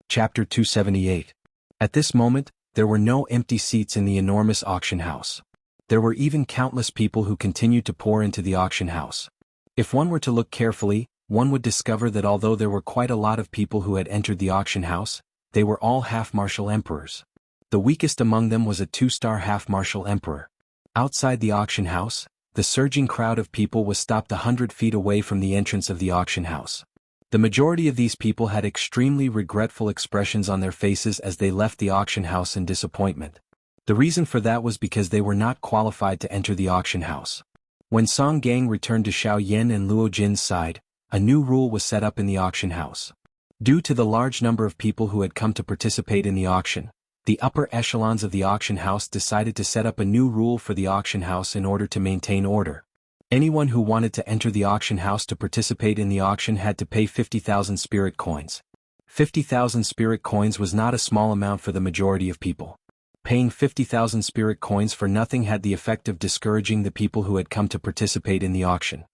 A: Chapter 278. At this moment, there were no empty seats in the enormous auction house. There were even countless people who continued to pour into the auction house. If one were to look carefully, one would discover that although there were quite a lot of people who had entered the auction house, they were all half-martial emperors. The weakest among them was a 2-star half-martial emperor. Outside the auction house, the surging crowd of people was stopped 100 feet away from the entrance of the auction house. The majority of these people had extremely regretful expressions on their faces as they left the auction house in disappointment. The reason for that was because they were not qualified to enter the auction house. When Song Gang returned to Xiaoyan and Luo Jin's side, a new rule was set up in the auction house. Due to the large number of people who had come to participate in the auction, the upper echelons of the auction house decided to set up a new rule for the auction house in order to maintain order. Anyone who wanted to enter the auction house to participate in the auction had to pay 50,000 spirit coins. 50,000 spirit coins was not a small amount for the majority of people. Paying 50,000 spirit coins for nothing had the effect of discouraging the people who had come to participate in the auction.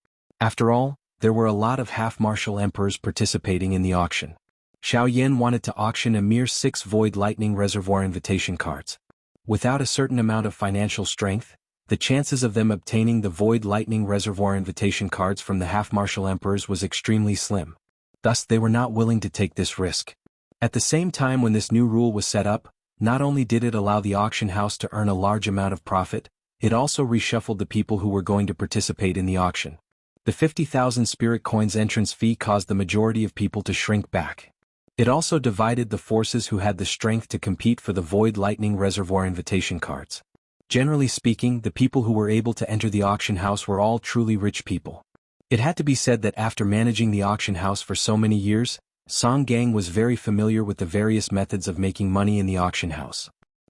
A: After all, there were a lot of half-martial emperors participating in the auction. Xiaoyan wanted to auction a mere 6 Void Lightning Reservoir invitation cards. Without a certain amount of financial strength, the chances of them obtaining the Void Lightning Reservoir invitation cards from the half-martial emperors was extremely slim. Thus they were not willing to take this risk. At the same time when this new rule was set up, not only did it allow the auction house to earn a large amount of profit, it also reshuffled the people who were going to participate in the auction. The 50,000 spirit coins entrance fee caused the majority of people to shrink back. It also divided the forces who had the strength to compete for the Void Lightning Reservoir invitation cards. Generally speaking, the people who were able to enter the auction house were all truly rich people. It had to be said that after managing the auction house for so many years, Song Gang was very familiar with the various methods of making money in the auction house.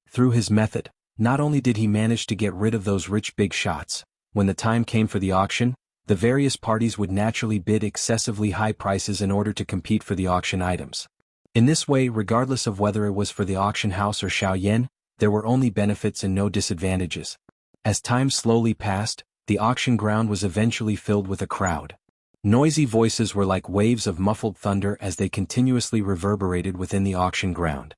A: Through his method, not only did he manage to get rid of those rich big shots, when the time came for the auction, the various parties would naturally bid excessively high prices in order to compete for the auction items. In this way, regardless of whether it was for the auction house or Xiaoyan, there were only benefits and no disadvantages. As time slowly passed, the auction ground was eventually filled with a crowd. Noisy voices were like waves of muffled thunder as they continuously reverberated within the auction ground.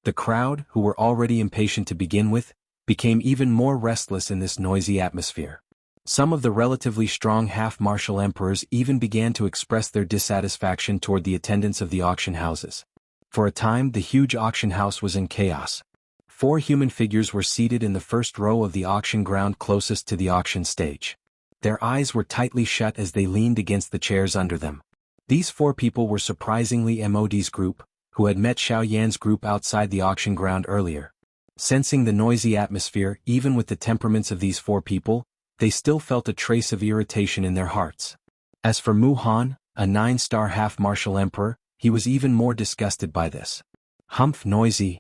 A: The crowd, who were already impatient to begin with, became even more restless in this noisy atmosphere. Some of the relatively strong half-martial emperors even began to express their dissatisfaction toward the attendance of the auction houses. For a time, the huge auction house was in chaos. 4 human figures were seated in the first row of the auction ground closest to the auction stage. Their eyes were tightly shut as they leaned against the chairs under them. These 4 people were surprisingly MOD's group, who had met Xiao Yan's group outside the auction ground earlier. Sensing the noisy atmosphere, even with the temperaments of these 4 people, they still felt a trace of irritation in their hearts. As for Mu Han, a 9-star half-martial emperor, he was even more disgusted by this. Humph, noisy.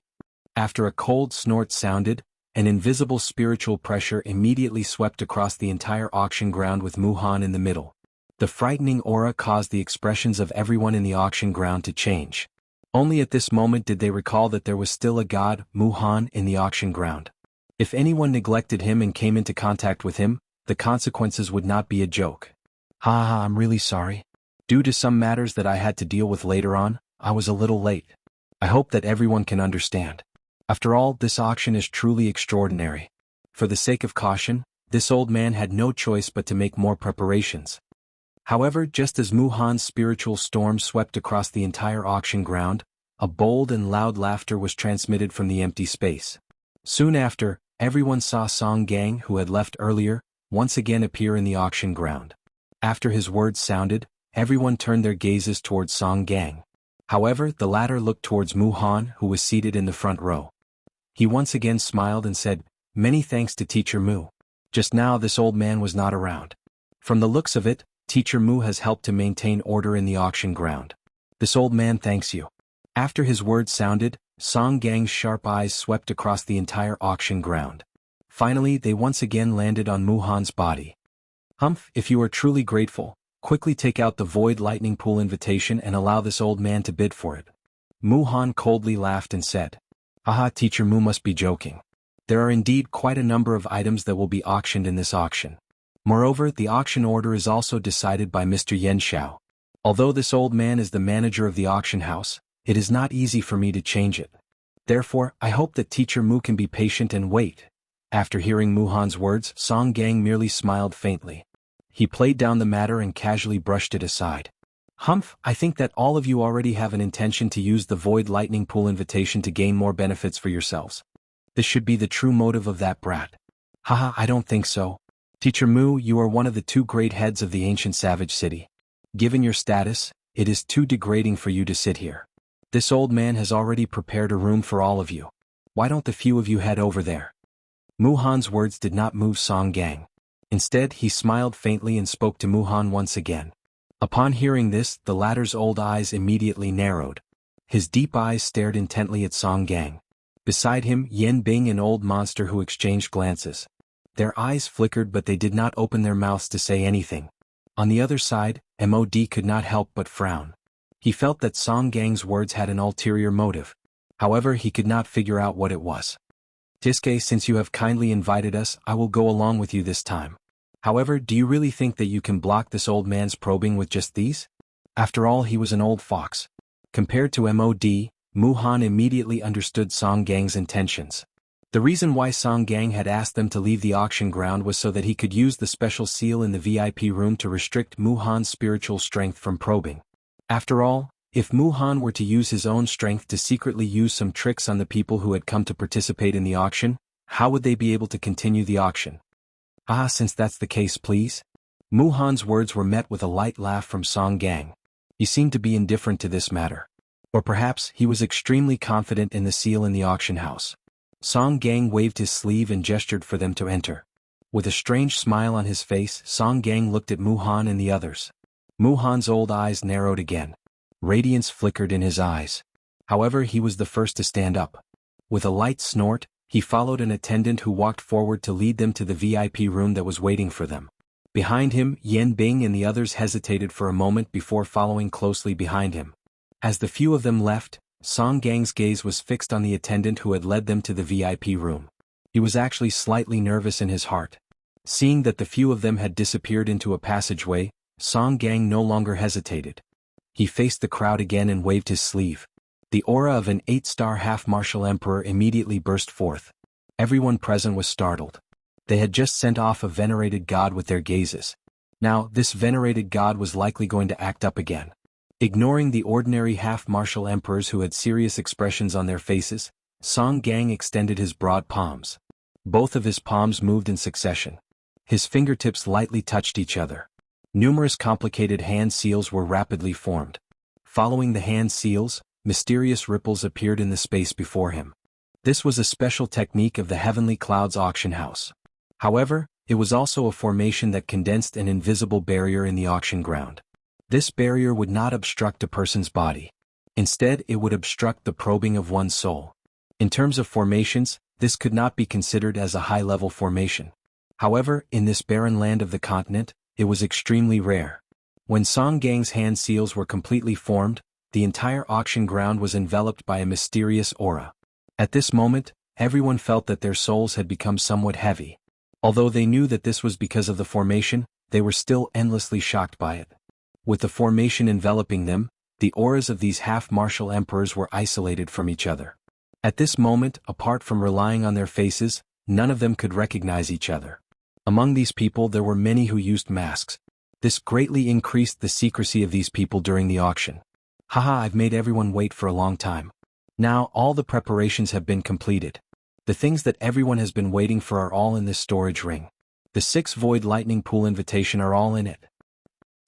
A: After a cold snort sounded, an invisible spiritual pressure immediately swept across the entire auction ground with Mu Han in the middle. The frightening aura caused the expressions of everyone in the auction ground to change. Only at this moment did they recall that there was still a god, Mu Han, in the auction ground. If anyone neglected him and came into contact with him, the consequences would not be a joke. Ha, I'm really sorry. Due to some matters that I had to deal with later on, I was a little late. I hope that everyone can understand. After all, this auction is truly extraordinary. For the sake of caution, this old man had no choice but to make more preparations. However, just as Mu Han's spiritual storm swept across the entire auction ground, a bold and loud laughter was transmitted from the empty space. Soon after, everyone saw Song Gang, who had left earlier, once again appear in the auction ground. After his words sounded, everyone turned their gazes towards Song Gang. However, the latter looked towards Mu Han, who was seated in the front row. He once again smiled and said, "Many thanks to Teacher Mu. Just now this old man was not around. From the looks of it, Teacher Mu has helped to maintain order in the auction ground. This old man thanks you." After his words sounded, Song Gang's sharp eyes swept across the entire auction ground. Finally, they once again landed on Mu Han's body. Humph, if you are truly grateful, quickly take out the Void Lightning Pool invitation and allow this old man to bid for it. Mu Han coldly laughed and said, "Aha, Teacher Mu must be joking. There are indeed quite a number of items that will be auctioned in this auction. Moreover, the auction order is also decided by Mr. Xianxia. Although this old man is the manager of the auction house, it is not easy for me to change it. Therefore, I hope that Teacher Mu can be patient and wait." After hearing Mu Han's words, Song Gang merely smiled faintly. He played down the matter and casually brushed it aside. "Humph, I think that all of you already have an intention to use the Void Lightning Pool invitation to gain more benefits for yourselves. This should be the true motive of that brat. Haha, I don't think so. Teacher Mu, you are one of the 2 great heads of the ancient savage city. Given your status, it is too degrading for you to sit here. This old man has already prepared a room for all of you. Why don't the few of you head over there?" Mu Han's words did not move Song Gang. Instead, he smiled faintly and spoke to Mu Han once again. Upon hearing this, the latter's old eyes immediately narrowed. His deep eyes stared intently at Song Gang. Beside him, Yan Bing, an old monster, who exchanged glances. Their eyes flickered, but they did not open their mouths to say anything. On the other side, MOD could not help but frown. He felt that Song Gang's words had an ulterior motive. However, he could not figure out what it was. "Tiske, since you have kindly invited us, I will go along with you this time. However, do you really think that you can block this old man's probing with just these? After all, he was an old fox." Compared to MOD, Mu Han immediately understood Song Gang's intentions. The reason why Song Gang had asked them to leave the auction ground was so that he could use the special seal in the VIP room to restrict Mu Han's spiritual strength from probing. After all, if Mu Han were to use his own strength to secretly use some tricks on the people who had come to participate in the auction, how would they be able to continue the auction? "Ah, since that's the case, please." Mu Han's words were met with a light laugh from Song Gang. He seemed to be indifferent to this matter. Or perhaps he was extremely confident in the seal in the auction house. Song Gang waved his sleeve and gestured for them to enter. With a strange smile on his face, Song Gang looked at Mu Han and the others. Mu Han's old eyes narrowed again. Radiance flickered in his eyes. However, he was the first to stand up. With a light snort, he followed an attendant who walked forward to lead them to the VIP room that was waiting for them. Behind him, Yan Bing and the others hesitated for a moment before following closely behind him. As the few of them left, Song Gang's gaze was fixed on the attendant who had led them to the VIP room. He was actually slightly nervous in his heart. Seeing that the few of them had disappeared into a passageway, Song Gang no longer hesitated. He faced the crowd again and waved his sleeve. The aura of an 8-star half-martial emperor immediately burst forth. Everyone present was startled. They had just sent off a venerated god with their gazes. Now, this venerated god was likely going to act up again. Ignoring the ordinary half-martial emperors who had serious expressions on their faces, Song Gang extended his broad palms. Both of his palms moved in succession. His fingertips lightly touched each other. Numerous complicated hand seals were rapidly formed. Following the hand seals, mysterious ripples appeared in the space before him. This was a special technique of the Heavenly Clouds auction house. However, it was also a formation that condensed an invisible barrier in the auction ground. This barrier would not obstruct a person's body. Instead, it would obstruct the probing of one's soul. In terms of formations, this could not be considered as a high-level formation. However, in this barren land of the continent, it was extremely rare. When Song Gang's hand seals were completely formed, the entire auction ground was enveloped by a mysterious aura. At this moment, everyone felt that their souls had become somewhat heavy. Although they knew that this was because of the formation, they were still endlessly shocked by it. With the formation enveloping them, the auras of these half-martial emperors were isolated from each other. At this moment, apart from relying on their faces, none of them could recognize each other. Among these people there were many who used masks. This greatly increased the secrecy of these people during the auction. Haha, I've made everyone wait for a long time. Now all the preparations have been completed. The things that everyone has been waiting for are all in this storage ring. The 6 Void Lightning Pool invitation are all in it.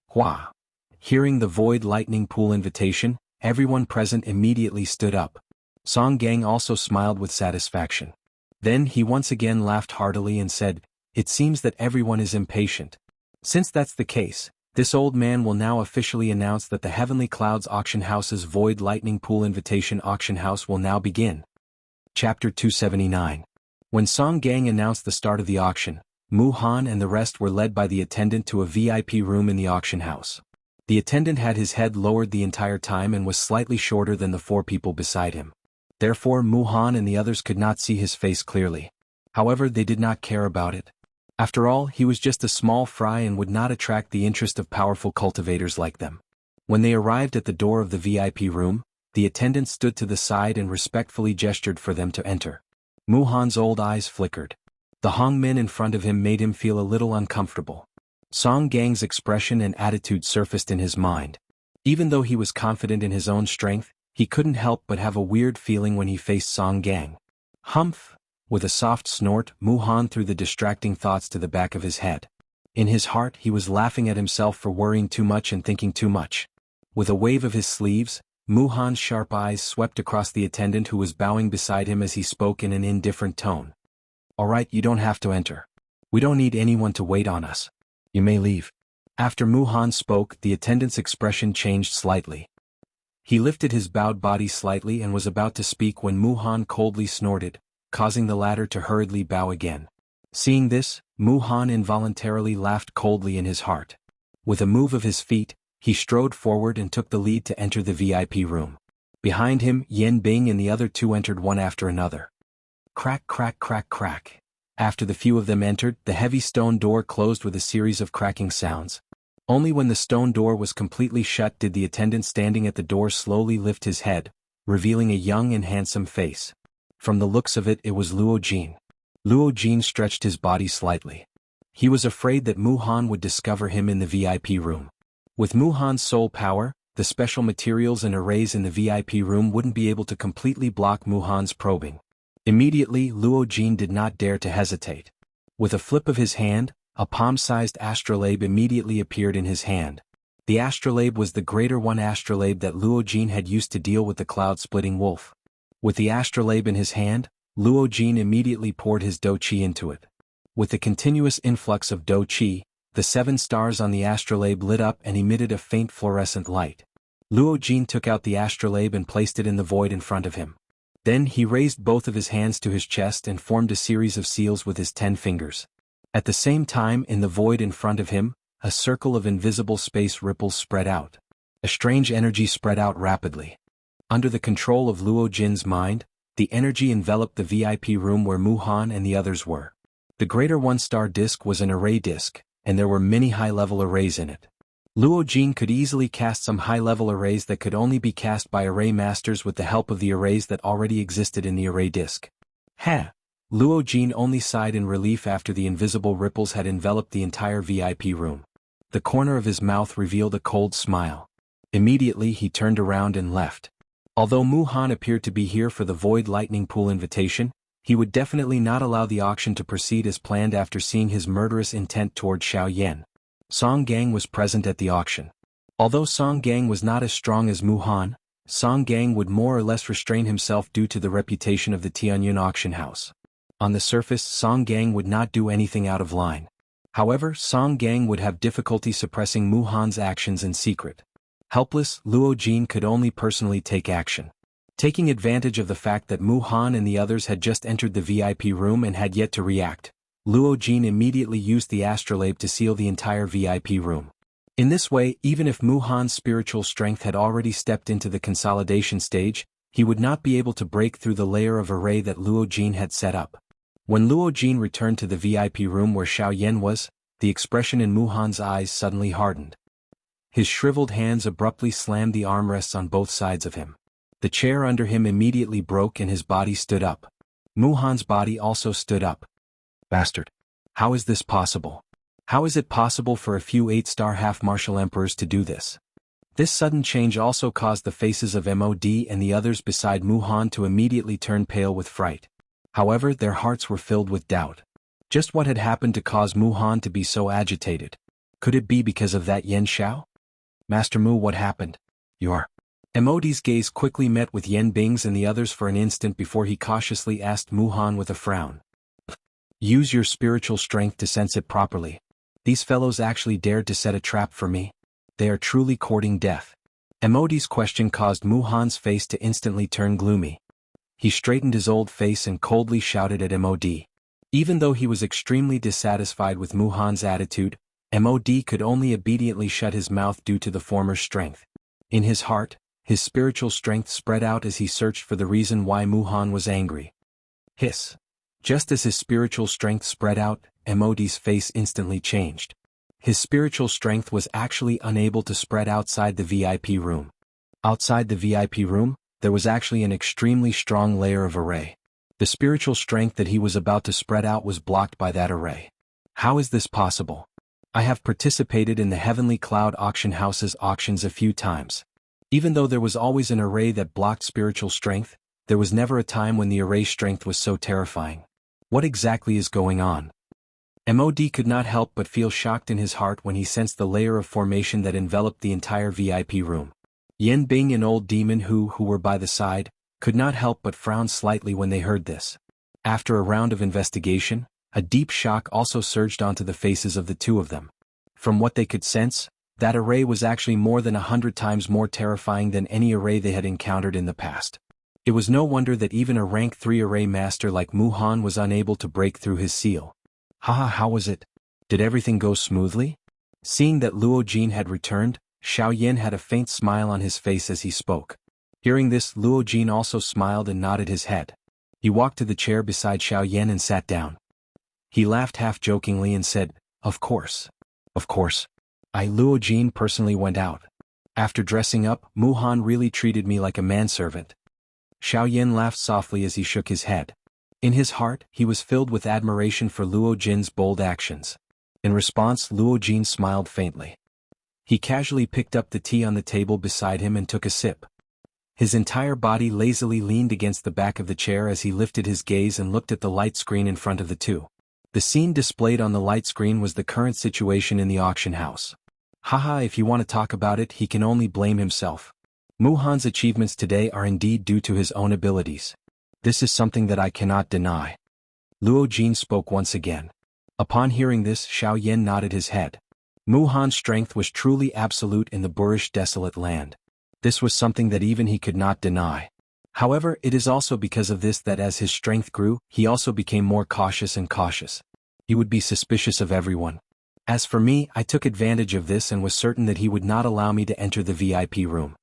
A: Hua! Hearing the Void Lightning Pool invitation, everyone present immediately stood up. Song Gang also smiled with satisfaction. Then he once again laughed heartily and said, "It seems that everyone is impatient. Since that's the case, this old man will now officially announce that the Heavenly Clouds Auction House's Void Lightning Pool Invitation Auction House will now begin." Chapter 279. When Song Gang announced the start of the auction, Mu Han and the rest were led by the attendant to a VIP room in the auction house. The attendant had his head lowered the entire time and was slightly shorter than the 4 people beside him. Therefore Mu Han and the others could not see his face clearly. However, they did not care about it. After all, he was just a small fry and would not attract the interest of powerful cultivators like them. When they arrived at the door of the VIP room, the attendant stood to the side and respectfully gestured for them to enter. Mu Han's old eyes flickered. The Hongmen in front of him made him feel a little uncomfortable. Song Gang's expression and attitude surfaced in his mind. Even though he was confident in his own strength, he couldn't help but have a weird feeling when he faced Song Gang. Humph! With a soft snort, Mu Han threw the distracting thoughts to the back of his head. In his heart, he was laughing at himself for worrying too much and thinking too much. With a wave of his sleeves, Mu Han's sharp eyes swept across the attendant who was bowing beside him as he spoke in an indifferent tone. "Alright, you don't have to enter. We don't need anyone to wait on us. You may leave." After Mu Han spoke, the attendant's expression changed slightly. He lifted his bowed body slightly and was about to speak when Mu Han coldly snorted, causing the latter to hurriedly bow again. Seeing this, Mu Han involuntarily laughed coldly in his heart. With a move of his feet, he strode forward and took the lead to enter the VIP room. Behind him, Yen Bing and the other 2 entered one after another. Crack, crack, crack, crack. After the few of them entered, the heavy stone door closed with a series of cracking sounds. Only when the stone door was completely shut did the attendant standing at the door slowly lift his head, revealing a young and handsome face. From the looks of it, it was Luo Jin. Luo Jin stretched his body slightly. He was afraid that Mu Han would discover him in the VIP room. With Mu Han's soul power, the special materials and arrays in the VIP room wouldn't be able to completely block Mu Han's probing. Immediately, Luo Jin did not dare to hesitate. With a flip of his hand, a palm-sized astrolabe immediately appeared in his hand. The astrolabe was the greater one astrolabe that Luo Jin had used to deal with the cloud-splitting wolf. With the astrolabe in his hand, Luo Jin immediately poured his Do Qi into it. With the continuous influx of Do Qi, the 7 stars on the astrolabe lit up and emitted a faint fluorescent light. Luo Jin took out the astrolabe and placed it in the void in front of him. Then he raised both of his hands to his chest and formed a series of seals with his 10 fingers. At the same time, in the void in front of him, a circle of invisible space ripples spread out. A strange energy spread out rapidly. Under the control of Luo Jin's mind, the energy enveloped the VIP room where Mu Han and the others were. The greater 1-star disc was an array disc, and there were many high-level arrays in it. Luo Jin could easily cast some high-level arrays that could only be cast by array masters with the help of the arrays that already existed in the array disc. Ha! Luo Jin only sighed in relief after the invisible ripples had enveloped the entire VIP room. The corner of his mouth revealed a cold smile. Immediately he turned around and left. Although Mu Han appeared to be here for the Void Lightning Pool invitation, he would definitely not allow the auction to proceed as planned after seeing his murderous intent toward Xiao Yan. Song Gang was present at the auction. Although Song Gang was not as strong as Mu Han, Song Gang would more or less restrain himself due to the reputation of the Tianyun auction house. On the surface, Song Gang would not do anything out of line. However, Song Gang would have difficulty suppressing Mu Han's actions in secret. Helpless, Luo Jin could only personally take action. Taking advantage of the fact that Mu Han and the others had just entered the VIP room and had yet to react, Luo Jin immediately used the astrolabe to seal the entire VIP room. In this way, even if Mu Han's spiritual strength had already stepped into the consolidation stage, he would not be able to break through the layer of array that Luo Jin had set up. When Luo Jin returned to the VIP room where Xiaoyan was, the expression in Mu Han's eyes suddenly hardened. His shriveled hands abruptly slammed the armrests on both sides of him. The chair under him immediately broke and his body stood up. Mu Han's body also stood up. Bastard. How is this possible? How is it possible for a few 8-star half-martial emperors to do this? This sudden change also caused the faces of MOD and the others beside Mu Han to immediately turn pale with fright. However, their hearts were filled with doubt. Just what had happened to cause Mu Han to be so agitated? Could it be because of that Yen Xiao? Master Mu, what happened? Your MOD's gaze quickly met with Yen Bing's and the others for an instant before he cautiously asked Mu Han with a frown. Use your spiritual strength to sense it properly. These fellows actually dared to set a trap for me. They are truly courting death. MOD's question caused Mu Han's face to instantly turn gloomy. He straightened his old face and coldly shouted at MOD. Even though he was extremely dissatisfied with Mu Han's attitude, MOD could only obediently shut his mouth due to the former's strength. In his heart, his spiritual strength spread out as he searched for the reason why Mu Han was angry. Hiss. Just as his spiritual strength spread out, MOD's face instantly changed. His spiritual strength was actually unable to spread outside the VIP room. Outside the VIP room, there was actually an extremely strong layer of array. The spiritual strength that he was about to spread out was blocked by that array. How is this possible? I have participated in the Heavenly Cloud Auction House's auctions a few times. Even though there was always an array that blocked spiritual strength, there was never a time when the array strength was so terrifying. What exactly is going on? MOD could not help but feel shocked in his heart when he sensed the layer of formation that enveloped the entire VIP room. Yen Bing and Old Demon who were by the side, could not help but frown slightly when they heard this. After a round of investigation, a deep shock also surged onto the faces of the two of them. From what they could sense, that array was actually more than 100 times more terrifying than any array they had encountered in the past. It was no wonder that even a rank 3 array master like Mu Han was unable to break through his seal. Haha, how was it? Did everything go smoothly? Seeing that Luo Jin had returned, Xiaoyan had a faint smile on his face as he spoke. Hearing this, Luo Jin also smiled and nodded his head. He walked to the chair beside Xiaoyan and sat down. He laughed half-jokingly and said, Of course. Of course. Luo Jin personally went out. After dressing up, Mu Han really treated me like a manservant. Xiaoyan laughed softly as he shook his head. In his heart, he was filled with admiration for Luo Jin's bold actions. In response, Luo Jin smiled faintly. He casually picked up the tea on the table beside him and took a sip. His entire body lazily leaned against the back of the chair as he lifted his gaze and looked at the light screen in front of the two. The scene displayed on the light screen was the current situation in the auction house. Haha, if you want to talk about it, he can only blame himself. Mu Han's achievements today are indeed due to his own abilities. This is something that I cannot deny. Luo Jin spoke once again. Upon hearing this, Xiaoyan nodded his head. Mu Han's strength was truly absolute in the boorish desolate land. This was something that even he could not deny. However, it is also because of this that as his strength grew, he also became more cautious and cautious. He would be suspicious of everyone. As for me, I took advantage of this and was certain that he would not allow me to enter the VIP room.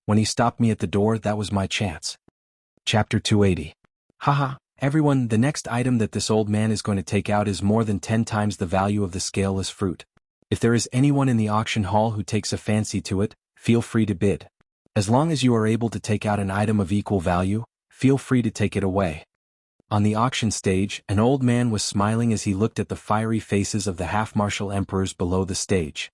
A: When he stopped me at the door, that was my chance. Chapter 280. Haha, everyone, the next item that this old man is going to take out is more than 10 times the value of the scaleless fruit. If there is anyone in the auction hall who takes a fancy to it, feel free to bid. As long as you are able to take out an item of equal value, feel free to take it away. On the auction stage, an old man was smiling as he looked at the fiery faces of the half-martial emperors below the stage.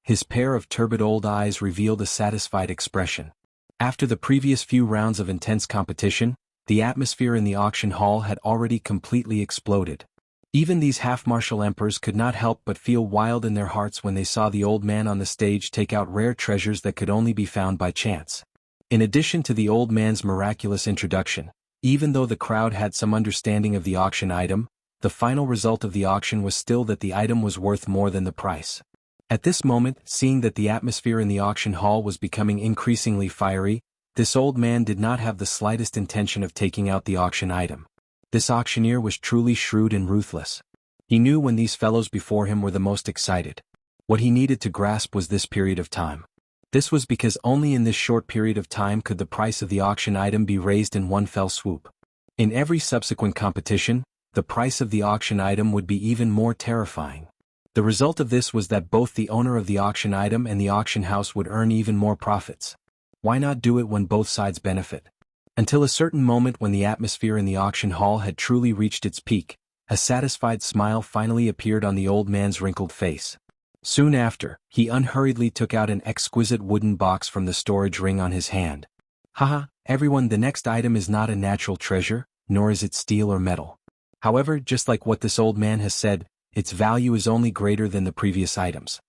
A: His pair of turbid old eyes revealed a satisfied expression. After the previous few rounds of intense competition, the atmosphere in the auction hall had already completely exploded. Even these half-martial emperors could not help but feel wild in their hearts when they saw the old man on the stage take out rare treasures that could only be found by chance. In addition to the old man's miraculous introduction, even though the crowd had some understanding of the auction item, the final result of the auction was still that the item was worth more than the price. At this moment, seeing that the atmosphere in the auction hall was becoming increasingly fiery, this old man did not have the slightest intention of taking out the auction item. This auctioneer was truly shrewd and ruthless. He knew when these fellows before him were the most excited. What he needed to grasp was this period of time. This was because only in this short period of time could the price of the auction item be raised in one fell swoop. In every subsequent competition, the price of the auction item would be even more terrifying. The result of this was that both the owner of the auction item and the auction house would earn even more profits. Why not do it when both sides benefit? Until a certain moment when the atmosphere in the auction hall had truly reached its peak, a satisfied smile finally appeared on the old man's wrinkled face. Soon after, he unhurriedly took out an exquisite wooden box from the storage ring on his hand. Haha, everyone, the next item is not a natural treasure, nor is it steel or metal. However, just like what this old man has said, its value is only greater than the previous items.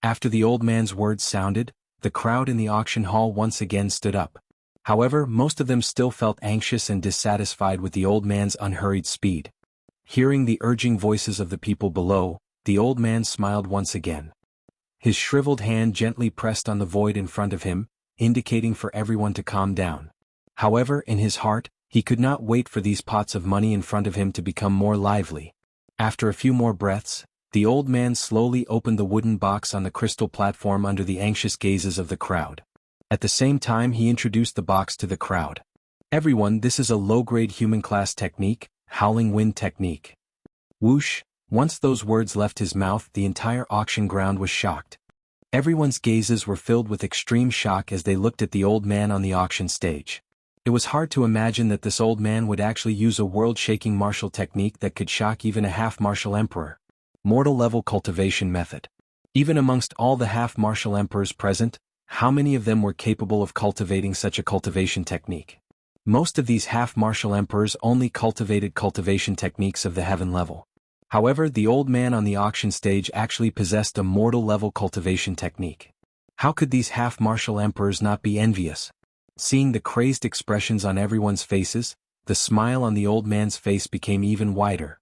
A: After the old man's words sounded, the crowd in the auction hall once again stood up. However, most of them still felt anxious and dissatisfied with the old man's unhurried speed. Hearing the urging voices of the people below, the old man smiled once again. His shriveled hand gently pressed on the void in front of him, indicating for everyone to calm down. However, in his heart, he could not wait for these pots of money in front of him to become more lively. After a few more breaths, the old man slowly opened the wooden box on the crystal platform under the anxious gazes of the crowd. At the same time, he introduced the box to the crowd. Everyone, this is a low-grade human class technique, howling wind technique. Whoosh! Once those words left his mouth, the entire auction ground was shocked. Everyone's gazes were filled with extreme shock as they looked at the old man on the auction stage. It was hard to imagine that this old man would actually use a world-shaking martial technique that could shock even a half-martial emperor. Mortal-level cultivation method. Even amongst all the half-martial emperors present, how many of them were capable of cultivating such a cultivation technique? Most of these half-martial emperors only cultivated cultivation techniques of the heaven level. However, the old man on the auction stage actually possessed a mortal-level cultivation technique. How could these half-martial emperors not be envious? Seeing the crazed expressions on everyone's faces, the smile on the old man's face became even wider.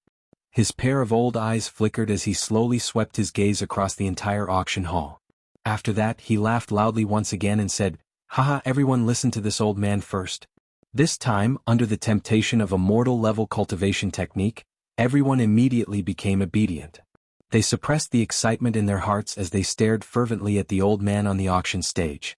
A: His pair of old eyes flickered as he slowly swept his gaze across the entire auction hall. After that, he laughed loudly once again and said, "Haha, everyone listen to this old man first." This time, under the temptation of a mortal-level cultivation technique, everyone immediately became obedient. They suppressed the excitement in their hearts as they stared fervently at the old man on the auction stage.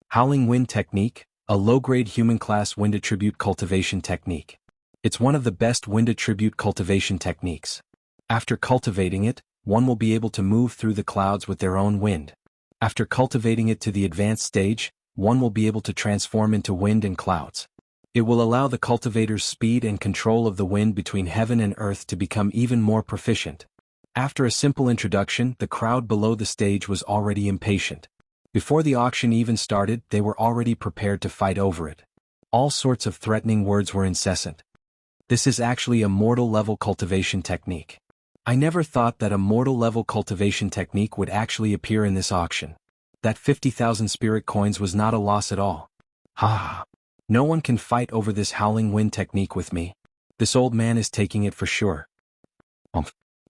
A: Howling Wind Technique, a low-grade human-class wind attribute cultivation technique. It's one of the best wind attribute cultivation techniques. After cultivating it, one will be able to move through the clouds with their own wind. After cultivating it to the advanced stage, one will be able to transform into wind and clouds. It will allow the cultivator's speed and control of the wind between heaven and earth to become even more proficient. After a simple introduction, the crowd below the stage was already impatient. Before the auction even started, they were already prepared to fight over it. All sorts of threatening words were incessant. This is actually a mortal-level cultivation technique. I never thought that a mortal-level cultivation technique would actually appear in this auction. That 50,000 spirit coins was not a loss at all. Ha! No one can fight over this howling wind technique with me. This old man is taking it for sure.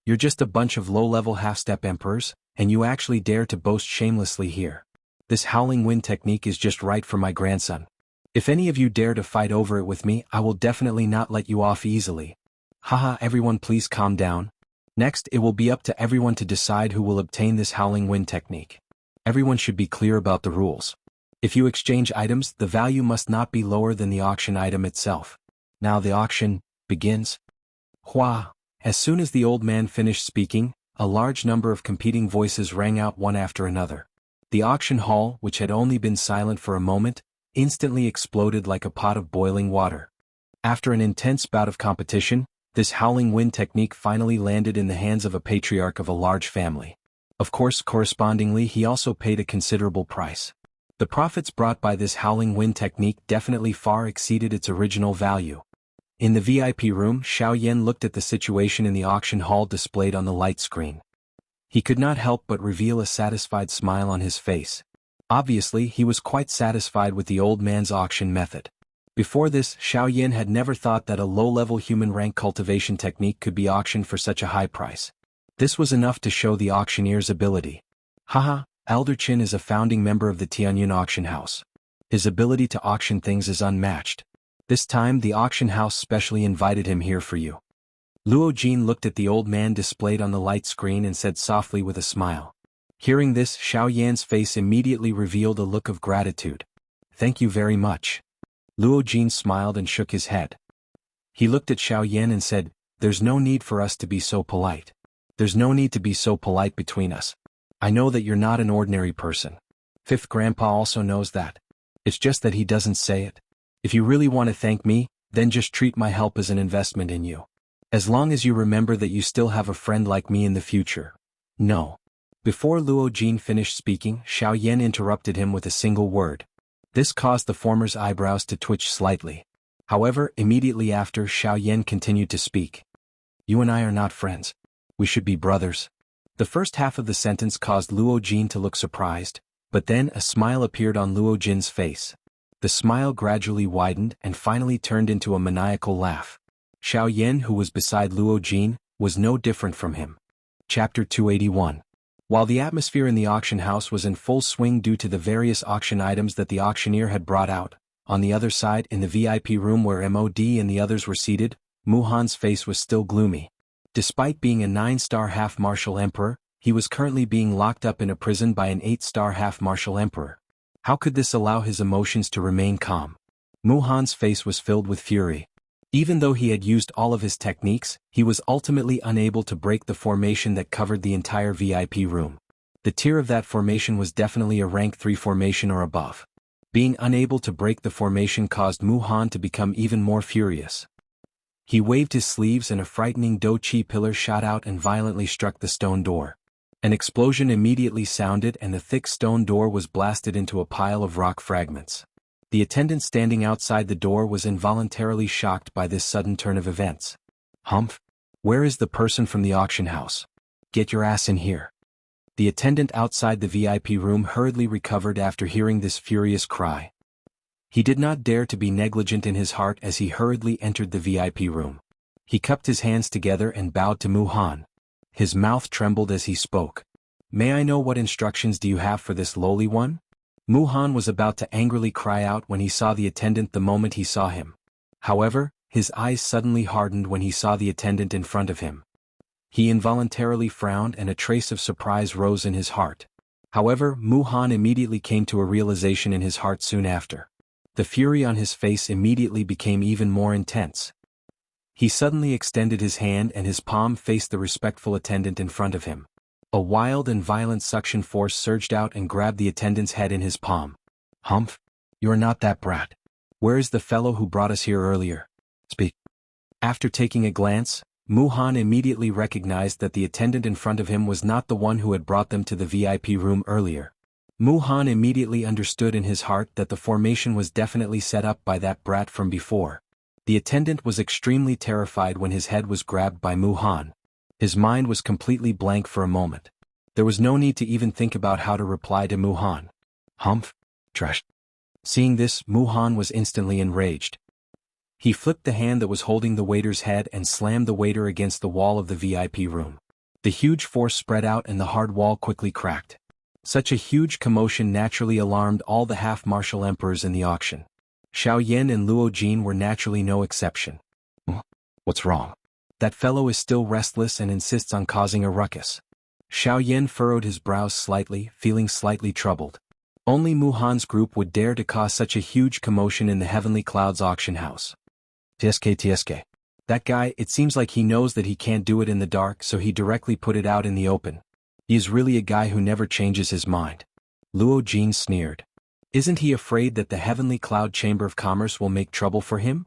A: You're just a bunch of low-level half-step emperors, and you actually dare to boast shamelessly here. This howling wind technique is just right for my grandson. If any of you dare to fight over it with me, I will definitely not let you off easily. Haha, everyone please calm down. Next, it will be up to everyone to decide who will obtain this howling wind technique. Everyone should be clear about the rules. If you exchange items, the value must not be lower than the auction item itself. Now the auction begins. Hua! As soon as the old man finished speaking, a large number of competing voices rang out one after another. The auction hall, which had only been silent for a moment, instantly exploded like a pot of boiling water. After an intense bout of competition, this howling wind technique finally landed in the hands of a patriarch of a large family. Of course, correspondingly, he also paid a considerable price. The profits brought by this howling wind technique definitely far exceeded its original value. In the VIP room, Xiaoyan looked at the situation in the auction hall displayed on the light screen. He could not help but reveal a satisfied smile on his face. Obviously, he was quite satisfied with the old man's auction method. Before this, Xiaoyan had never thought that a low-level human-rank cultivation technique could be auctioned for such a high price. This was enough to show the auctioneer's ability. Haha, Elder Qin is a founding member of the Tianyun auction house. His ability to auction things is unmatched. This time the auction house specially invited him here for you. Luo Jin looked at the old man displayed on the light screen and said softly with a smile. Hearing this, Xiaoyan's face immediately revealed a look of gratitude. Thank you very much. Luo Jin smiled and shook his head. He looked at Xiaoyan and said, there's no need for us to be so polite. There's no need to be so polite between us. I know that you're not an ordinary person. Fifth Grandpa also knows that. It's just that he doesn't say it. If you really want to thank me, then just treat my help as an investment in you. As long as you remember that you still have a friend like me in the future. No. Before Luo Jin finished speaking, Xiaoyan interrupted him with a single word. This caused the former's eyebrows to twitch slightly. However, immediately after, Xiaoyan continued to speak. You and I are not friends. We should be brothers. The first half of the sentence caused Luo Jin to look surprised, but then a smile appeared on Luo Jin's face. The smile gradually widened and finally turned into a maniacal laugh. Xiaoyan, who was beside Luo Jin, was no different from him. Chapter 281. While the atmosphere in the auction house was in full swing due to the various auction items that the auctioneer had brought out, on the other side in the VIP room where MOD and the others were seated, Muhan's face was still gloomy. Despite being a 9-star half-martial emperor, he was currently being locked up in a prison by an 8-star half-martial emperor. How could this allow his emotions to remain calm? Muhan's face was filled with fury. Even though he had used all of his techniques, he was ultimately unable to break the formation that covered the entire VIP room. The tier of that formation was definitely a rank 3 formation or above. Being unable to break the formation caused Muhan to become even more furious. He waved his sleeves and a frightening Do Chi pillar shot out and violently struck the stone door. An explosion immediately sounded and the thick stone door was blasted into a pile of rock fragments. The attendant standing outside the door was involuntarily shocked by this sudden turn of events. Humph! Where is the person from the auction house? Get your ass in here. The attendant outside the VIP room hurriedly recovered after hearing this furious cry. He did not dare to be negligent in his heart as he hurriedly entered the VIP room. He cupped his hands together and bowed to Muhan. His mouth trembled as he spoke. May I know what instructions do you have for this lowly one? Muhan was about to angrily cry out when he saw the attendant the moment he saw him. However, his eyes suddenly hardened when he saw the attendant in front of him. He involuntarily frowned and a trace of surprise rose in his heart. However, Muhan immediately came to a realization in his heart soon after. The fury on his face immediately became even more intense. He suddenly extended his hand and his palm faced the respectful attendant in front of him. A wild and violent suction force surged out and grabbed the attendant's head in his palm. Humph! You are not that brat. Where is the fellow who brought us here earlier? Speak. After taking a glance, Muhan immediately recognized that the attendant in front of him was not the one who had brought them to the VIP room earlier. Muhan immediately understood in his heart that the formation was definitely set up by that brat from before. The attendant was extremely terrified when his head was grabbed by Muhan. His mind was completely blank for a moment. There was no need to even think about how to reply to Muhan. Humph! Trash! Seeing this, Muhan was instantly enraged. He flipped the hand that was holding the waiter's head and slammed the waiter against the wall of the VIP room. The huge force spread out and the hard wall quickly cracked. Such a huge commotion naturally alarmed all the half-martial emperors in the auction. Xiaoyan and Luo Jin were naturally no exception. What's wrong? That fellow is still restless and insists on causing a ruckus. Xiaoyan furrowed his brows slightly, feeling slightly troubled. Only Muhan's group would dare to cause such a huge commotion in the Heavenly Clouds auction house. TSK. That guy, it seems like he knows that he can't do it in the dark, so he directly put it out in the open. He is really a guy who never changes his mind. Luo Jin sneered. Isn't he afraid that the Heavenly Cloud Chamber of Commerce will make trouble for him?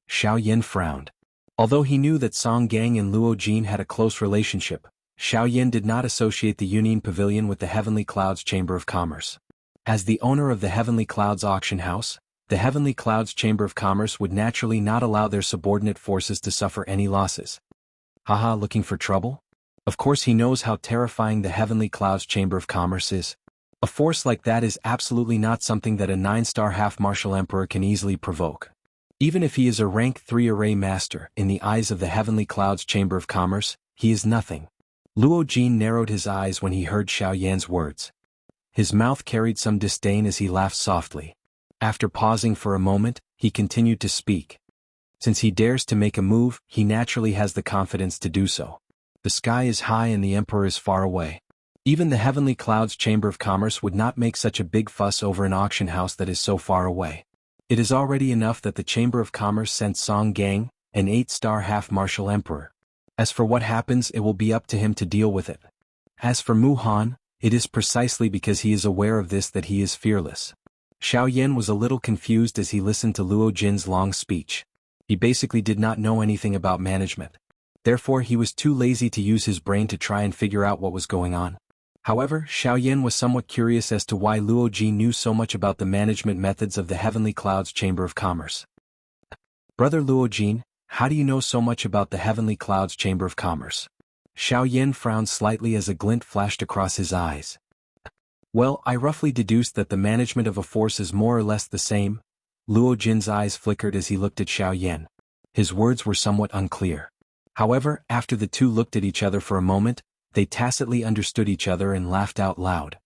A: Xiaoyan frowned. Although he knew that Song Gang and Luo Jin had a close relationship, Xiaoyan did not associate the Union Pavilion with the Heavenly Clouds Chamber of Commerce. As the owner of the Heavenly Clouds auction house, the Heavenly Cloud's Chamber of Commerce would naturally not allow their subordinate forces to suffer any losses. Haha, looking for trouble? Of course he knows how terrifying the Heavenly Cloud's Chamber of Commerce is. A force like that is absolutely not something that a 9-star half-martial emperor can easily provoke. Even if he is a rank 3 array master, in the eyes of the Heavenly Cloud's Chamber of Commerce, he is nothing. Luo Jin narrowed his eyes when he heard Xiao Yan's words. His mouth carried some disdain as he laughed softly. After pausing for a moment, he continued to speak. Since he dares to make a move, he naturally has the confidence to do so. The sky is high and the emperor is far away. Even the Heavenly Cloud's Chamber of Commerce would not make such a big fuss over an auction house that is so far away. It is already enough that the Chamber of Commerce sent Song Gang, an 8-star half-martial emperor. As for what happens, it will be up to him to deal with it. As for Mu Han, it is precisely because he is aware of this that he is fearless. Xiao Yan was a little confused as he listened to Luo Jin's long speech. He basically did not know anything about management. Therefore he was too lazy to use his brain to try and figure out what was going on. However, Xiao Yan was somewhat curious as to why Luo Jin knew so much about the management methods of the Heavenly Cloud's Chamber of Commerce. Brother Luo Jin, how do you know so much about the Heavenly Cloud's Chamber of Commerce? Xiao Yan frowned slightly as a glint flashed across his eyes. Well, I roughly deduced that the management of a force is more or less the same. Luo Jin's eyes flickered as he looked at Xiao Yan. His words were somewhat unclear. However, after the two looked at each other for a moment, they tacitly understood each other and laughed out loud.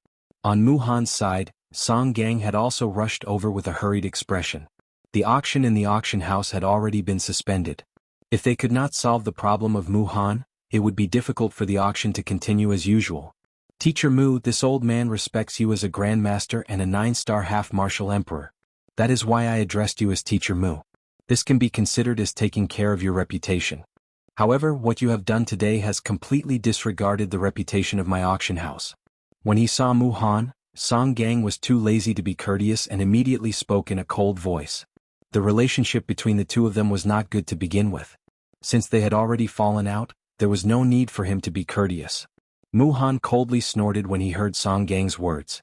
A: On Mu Han's side, Song Gang had also rushed over with a hurried expression. The auction in the auction house had already been suspended. If they could not solve the problem of Mu Han, it would be difficult for the auction to continue as usual. Teacher Mu, this old man respects you as a grandmaster and a 9-star half-martial emperor. That is why I addressed you as Teacher Mu. This can be considered as taking care of your reputation. However, what you have done today has completely disregarded the reputation of my auction house. When he saw Mu Han, Song Gang was too lazy to be courteous and immediately spoke in a cold voice. The relationship between the two of them was not good to begin with. Since they had already fallen out, there was no need for him to be courteous. Mu Han coldly snorted when he heard Song Gang's words.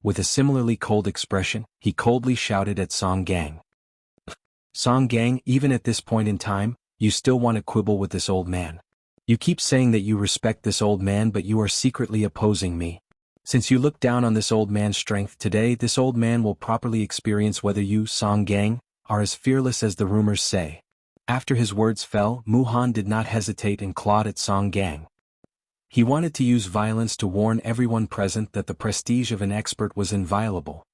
A: With a similarly cold expression, he coldly shouted at Song Gang. Song Gang, even at this point in time, you still want to quibble with this old man. You keep saying that you respect this old man, but you are secretly opposing me. Since you look down on this old man's strength today, this old man will properly experience whether you, Song Gang, are as fearless as the rumors say. After his words fell, Mu Han did not hesitate and clawed at Song Gang. He wanted to use violence to warn everyone present that the prestige of an expert was inviolable.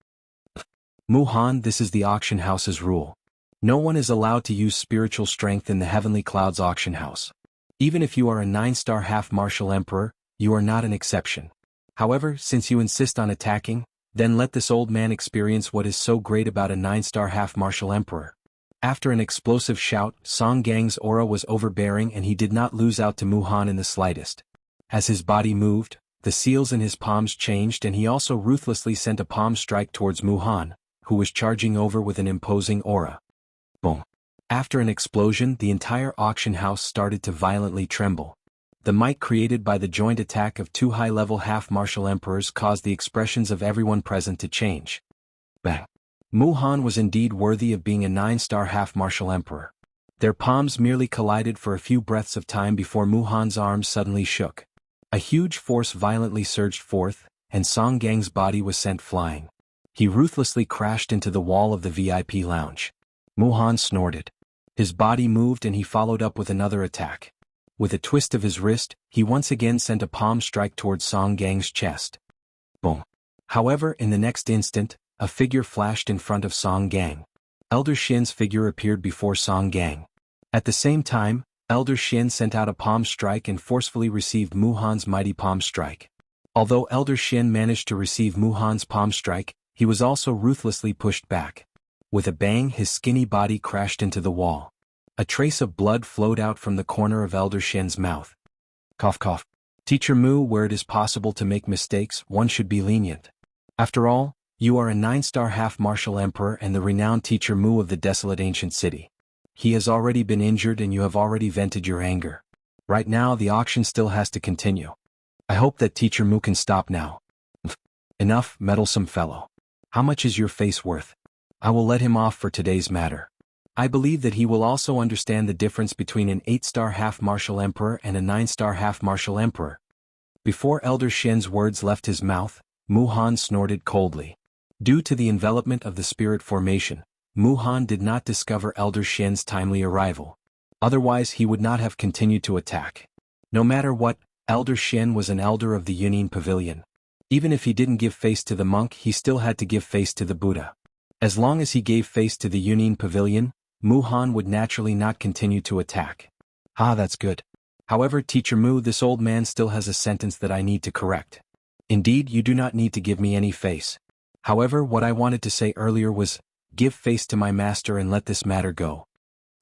A: Mu Han, this is the auction house's rule. No one is allowed to use spiritual strength in the Heavenly Cloud's auction house. Even if you are a 9-star half-martial emperor, you are not an exception. However, since you insist on attacking, then let this old man experience what is so great about a 9-star half-martial emperor. After an explosive shout, Song Gang's aura was overbearing and he did not lose out to Mu Han in the slightest. As his body moved, the seals in his palms changed and he also ruthlessly sent a palm strike towards Mu Han, who was charging over with an imposing aura. Boom. After an explosion, the entire auction house started to violently tremble. The might created by the joint attack of two high-level half-martial emperors caused the expressions of everyone present to change. Bang. Mu Han was indeed worthy of being a 9-star half-martial emperor. Their palms merely collided for a few breaths of time before Mu Han's arms suddenly shook. A huge force violently surged forth, and Song Gang's body was sent flying. He ruthlessly crashed into the wall of the VIP lounge. Mu Han snorted. His body moved and he followed up with another attack. With a twist of his wrist, he once again sent a palm strike towards Song Gang's chest. Boom. However, in the next instant, a figure flashed in front of Song Gang. Elder Xian's figure appeared before Song Gang. At the same time, Elder Xian sent out a palm strike and forcefully received Mu Han's mighty palm strike. Although Elder Xian managed to receive Mu Han's palm strike, he was also ruthlessly pushed back. With a bang, his skinny body crashed into the wall. A trace of blood flowed out from the corner of Elder Xian's mouth. Cough cough. Teacher Mu, where it is possible to make mistakes, one should be lenient. After all, you are a 9-star half-martial emperor and the renowned Teacher Mu of the desolate ancient city. He has already been injured and you have already vented your anger. Right now the auction still has to continue. I hope that Teacher Mu can stop now. Enough, meddlesome fellow. How much is your face worth? I will let him off for today's matter. I believe that he will also understand the difference between an 8-star half-martial emperor and a 9-star half-martial emperor. Before Elder Xian's words left his mouth, Mu Han snorted coldly. Due to the envelopment of the spirit formation, Mu Han did not discover Elder Xian's timely arrival. Otherwise he would not have continued to attack. No matter what, Elder Xian was an elder of the Yunin Pavilion. Even if he didn't give face to the monk, he still had to give face to the Buddha. As long as he gave face to the Yunin Pavilion, Mu Han would naturally not continue to attack. That's good. However, Teacher Mu, this old man still has a sentence that I need to correct. Indeed, you do not need to give me any face. However, what I wanted to say earlier was, give face to my master and let this matter go.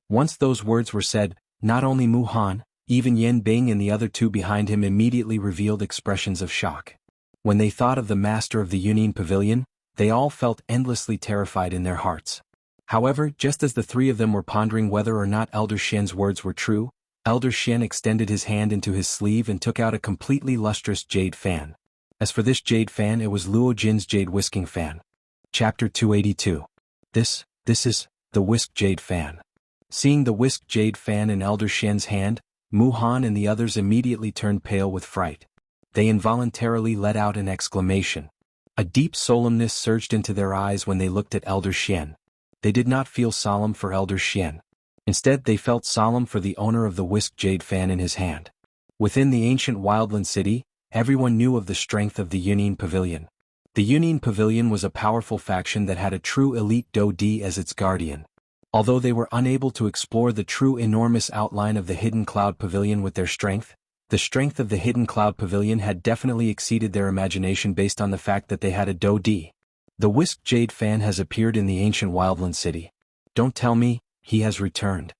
A: Once those words were said, not only Mu Han, even Yan Bing and the other two behind him immediately revealed expressions of shock. When they thought of the master of the Yunin Pavilion, they all felt endlessly terrified in their hearts. However, just as the three of them were pondering whether or not Elder Xian's words were true, Elder Xian extended his hand into his sleeve and took out a completely lustrous jade fan. As for this jade fan, it was Luo Jin's jade whisking fan. Chapter 282. This is the whisk jade fan. Seeing the whisk jade fan in Elder Xian's hand, Mu Han and the others immediately turned pale with fright. They involuntarily let out an exclamation. A deep solemnness surged into their eyes when they looked at Elder Xian. They did not feel solemn for Elder Xian. Instead, they felt solemn for the owner of the whisk jade fan in his hand. Within the ancient Wildland city, everyone knew of the strength of the Yunin Pavilion. The Yunin Pavilion was a powerful faction that had a true elite Do Di as its guardian. Although they were unable to explore the true enormous outline of the Hidden Cloud Pavilion with their strength, the strength of the Hidden Cloud Pavilion had definitely exceeded their imagination based on the fact that they had a Do Di. The whisk jade fan has appeared in the ancient Wildland city. Don't tell me, he has returned.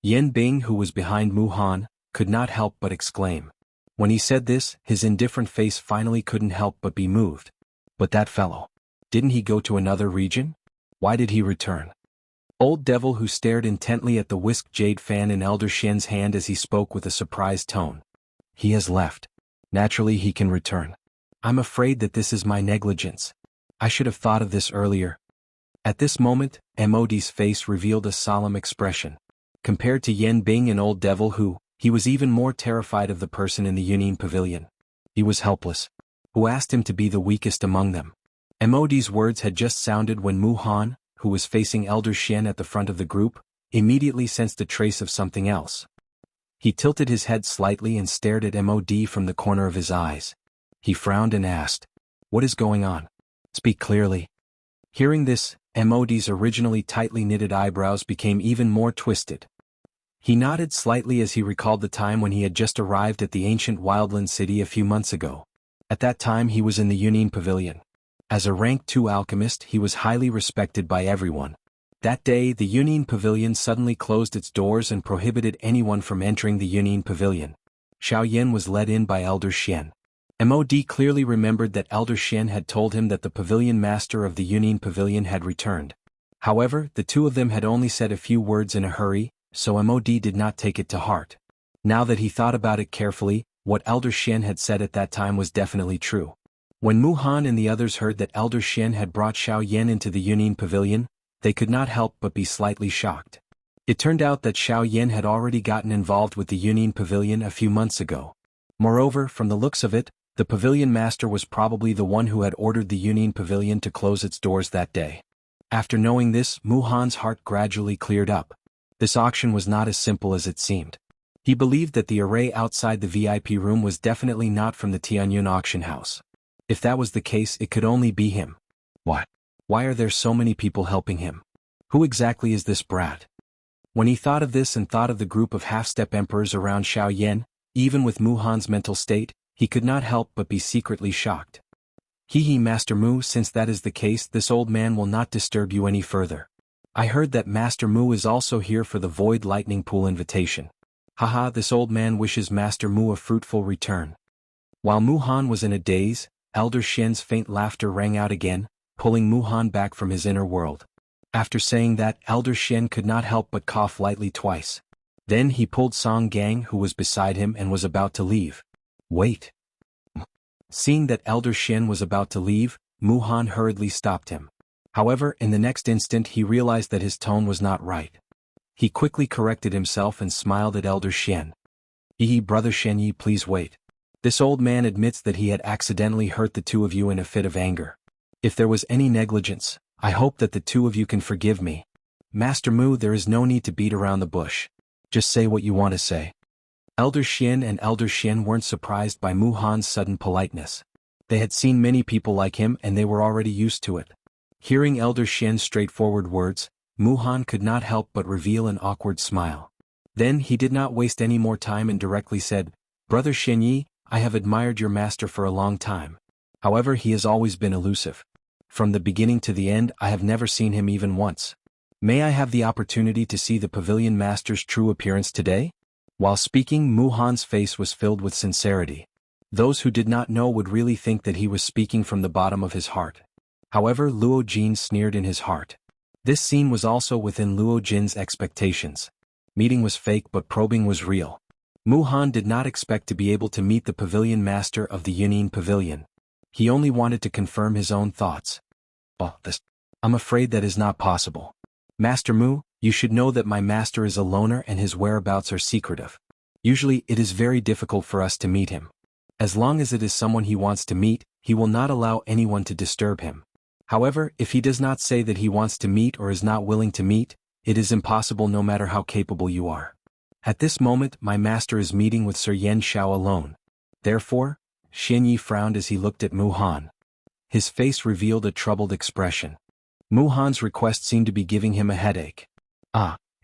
A: Yan Bing, who was behind Mu Han, could not help but exclaim. When he said this, his indifferent face finally couldn't help but be moved. But that fellow. Didn't he go to another region? Why did he return? Old Devil, who stared intently at the whisk jade fan in Elder Xian's hand as he spoke with a surprised tone. He has left. Naturally he can return. I'm afraid that this is my negligence. I should have thought of this earlier. At this moment, Mod's face revealed a solemn expression. Compared to Yan Bing and Old Devil, he was even more terrified of the person in the Yunin Pavilion. He was helpless. Who asked him to be the weakest among them? Mod's words had just sounded when Mu Han, who was facing Elder Xian at the front of the group, immediately sensed a trace of something else. He tilted his head slightly and stared at Mod from the corner of his eyes. He frowned and asked, "What is going on? Speak clearly." Hearing this, Mod's originally tightly knitted eyebrows became even more twisted. He nodded slightly as he recalled the time when he had just arrived at the ancient Wildland city a few months ago. At that time he was in the Yunin Pavilion. As a rank 2 alchemist, he was highly respected by everyone. That day, the Yunin Pavilion suddenly closed its doors and prohibited anyone from entering the Yunin Pavilion. Xiaoyan was led in by Elder Xian. Mod clearly remembered that Elder Xian had told him that the pavilion master of the Yunin Pavilion had returned. However, the two of them had only said a few words in a hurry, so Mod did not take it to heart. Now that he thought about it carefully, what Elder Xian had said at that time was definitely true. When Mu Han and the others heard that Elder Xian had brought Xiaoyan into the Yunin Pavilion, they could not help but be slightly shocked. It turned out that Xiaoyan had already gotten involved with the Yunin Pavilion a few months ago. Moreover, from the looks of it, the pavilion master was probably the one who had ordered the Yunin Pavilion to close its doors that day. After knowing this, Mu Han's heart gradually cleared up. This auction was not as simple as it seemed. He believed that the array outside the VIP room was definitely not from the Tianyun auction house. If that was the case, it could only be him. What? Why are there so many people helping him? Who exactly is this brat? When he thought of this and thought of the group of half-step emperors around Xiaoyan, even with Mu Han's mental state, he could not help but be secretly shocked. Master Mu, since that is the case, this old man will not disturb you any further. I heard that Master Mu is also here for the Void Lightning Pool invitation. Haha, this old man wishes Master Mu a fruitful return. While Mu Han was in a daze, Elder Xian's faint laughter rang out again, pulling Mu Han back from his inner world. After saying that, Elder Xian could not help but cough lightly twice. Then he pulled Song Gang, who was beside him, and was about to leave. Wait. Seeing that Elder Xian was about to leave, Mu Han hurriedly stopped him. However, in the next instant he realized that his tone was not right. He quickly corrected himself and smiled at Elder Xian. Brother Xianyi, please wait. This old man admits that he had accidentally hurt the two of you in a fit of anger. If there was any negligence, I hope that the two of you can forgive me. Master Mu, there is no need to beat around the bush. Just say what you want to say. Elder Xian and Elder Xian weren't surprised by Mu Han's sudden politeness. They had seen many people like him and they were already used to it. Hearing Elder Xian's straightforward words, Mu Han could not help but reveal an awkward smile. Then he did not waste any more time and directly said, Brother Xianyi, I have admired your master for a long time. However, he has always been elusive. From the beginning to the end, I have never seen him even once. May I have the opportunity to see the pavilion master's true appearance today? While speaking, Mu Han's face was filled with sincerity. Those who did not know would really think that he was speaking from the bottom of his heart. However, Luo Jin sneered in his heart. This scene was also within Luo Jin's expectations. Meeting was fake but probing was real. Mu Han did not expect to be able to meet the pavilion master of the Yunin Pavilion. He only wanted to confirm his own thoughts. I'm afraid that is not possible. Master Mu, you should know that my master is a loner and his whereabouts are secretive. Usually it is very difficult for us to meet him. As long as it is someone he wants to meet, he will not allow anyone to disturb him. However, if he does not say that he wants to meet or is not willing to meet, it is impossible no matter how capable you are. At this moment, my master is meeting with Sir Xianxia alone. Therefore, Xianyi frowned as he looked at Mu Han. His face revealed a troubled expression. Mu Han's request seemed to be giving him a headache.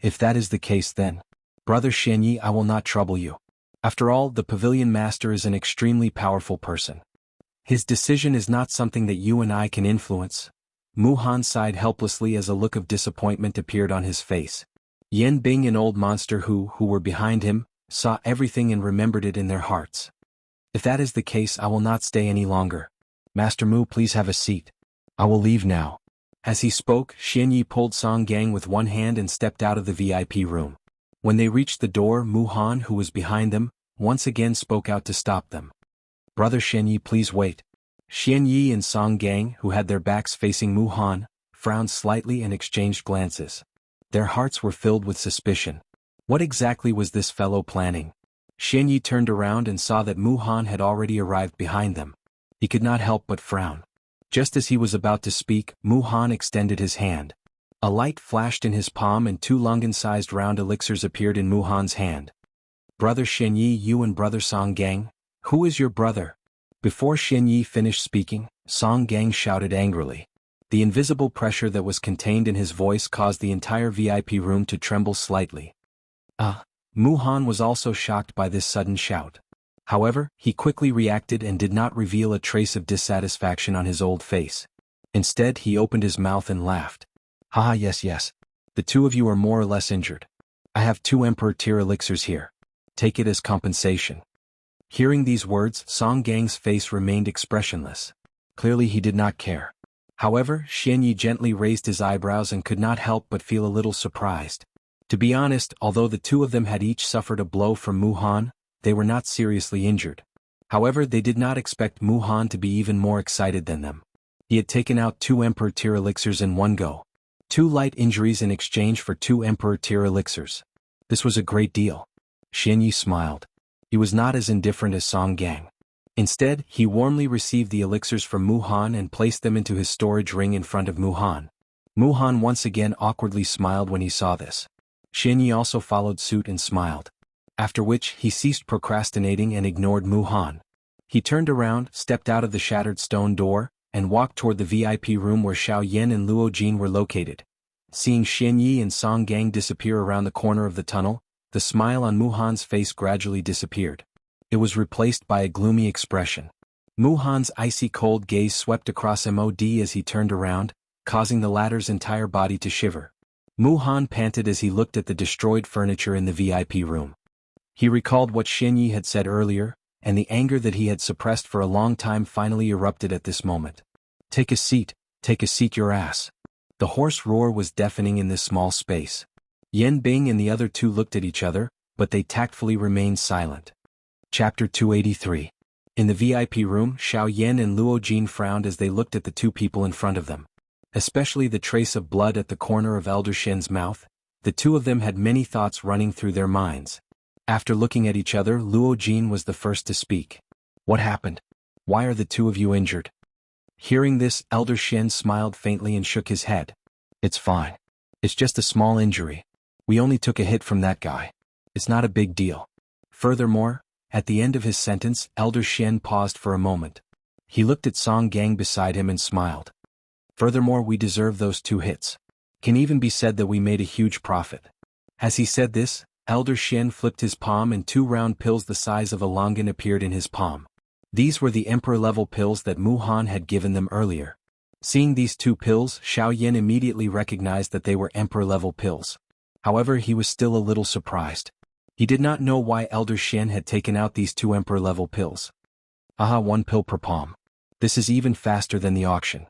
A: If that is the case then. Brother Xianyi, I will not trouble you. After all, the pavilion master is an extremely powerful person. His decision is not something that you and I can influence. Mu Han sighed helplessly as a look of disappointment appeared on his face. Yan Bing and Old Monster who were behind him, saw everything and remembered it in their hearts. If that is the case, I will not stay any longer. Master Mu, please have a seat. I will leave now. As he spoke, Xianyi pulled Song Gang with one hand and stepped out of the VIP room. When they reached the door, Mu Han, who was behind them, once again spoke out to stop them. Brother Xianyi, please wait. Xianyi and Song Gang, who had their backs facing Mu Han, frowned slightly and exchanged glances. Their hearts were filled with suspicion. What exactly was this fellow planning? Xianyi turned around and saw that Mu Han had already arrived behind them. He could not help but frown. Just as he was about to speak, Mu Han extended his hand. A light flashed in his palm and two Longan-sized round elixirs appeared in Mu Han's hand. Brother Xianyi, you and Brother Song Gang? Who is your brother? Before Xianyi finished speaking, Song Gang shouted angrily. The invisible pressure that was contained in his voice caused the entire VIP room to tremble slightly. Mu Han was also shocked by this sudden shout. However, he quickly reacted and did not reveal a trace of dissatisfaction on his old face. Instead, he opened his mouth and laughed. Yes. The two of you are more or less injured. I have 2 Emperor tier elixirs here. Take it as compensation. Hearing these words, Song Gang's face remained expressionless. Clearly he did not care. However, Xianyi gently raised his eyebrows and could not help but feel a little surprised. To be honest, although the two of them had each suffered a blow from Mu Han, they were not seriously injured. However, they did not expect Mu Han to be even more excited than them. He had taken out 2 Emperor tier elixirs in one go. 2 light injuries in exchange for 2 Emperor tier elixirs. This was a great deal. Xianyi smiled. He was not as indifferent as Song Gang. Instead, he warmly received the elixirs from Mu Han and placed them into his storage ring in front of Mu Han. Mu Han once again awkwardly smiled when he saw this. Xianyi also followed suit and smiled. After which, he ceased procrastinating and ignored Mu Han. He turned around, stepped out of the shattered stone door, and walked toward the VIP room where Xiao Yan and Luo Jin were located. Seeing Xianyi and Song Gang disappear around the corner of the tunnel, the smile on Mu Han's face gradually disappeared. It was replaced by a gloomy expression. Mu Han's icy cold gaze swept across Mod as he turned around, causing the latter's entire body to shiver. Mu Han panted as he looked at the destroyed furniture in the VIP room. He recalled what Xianyi had said earlier, and the anger that he had suppressed for a long time finally erupted at this moment. Take a seat, your ass. The hoarse roar was deafening in this small space. Yan Bing and the other two looked at each other, but they tactfully remained silent. Chapter 283. In the VIP room, Xiao Yan and Luo Jin frowned as they looked at the two people in front of them. especially the trace of blood at the corner of Elder Shen's mouth. The two of them had many thoughts running through their minds. After looking at each other, Luo Jin was the first to speak. What happened? Why are the two of you injured? Hearing this, Elder Shen smiled faintly and shook his head. It's fine. It's just a small injury. We only took a hit from that guy. It's not a big deal. Furthermore, at the end of his sentence, Elder Shen paused for a moment. He looked at Song Gang beside him and smiled. Furthermore, we deserve those 2 hits. Can even be said that we made a huge profit. As he said this, Elder Shen flipped his palm and 2 round pills the size of a longan appeared in his palm. These were the emperor-level pills that Mu Han had given them earlier. Seeing these 2 pills, Xiao Yan immediately recognized that they were emperor-level pills. However, he was still a little surprised. He did not know why Elder Shen had taken out these 2 emperor-level pills. Aha, 1 pill per palm. This is even faster than the auction.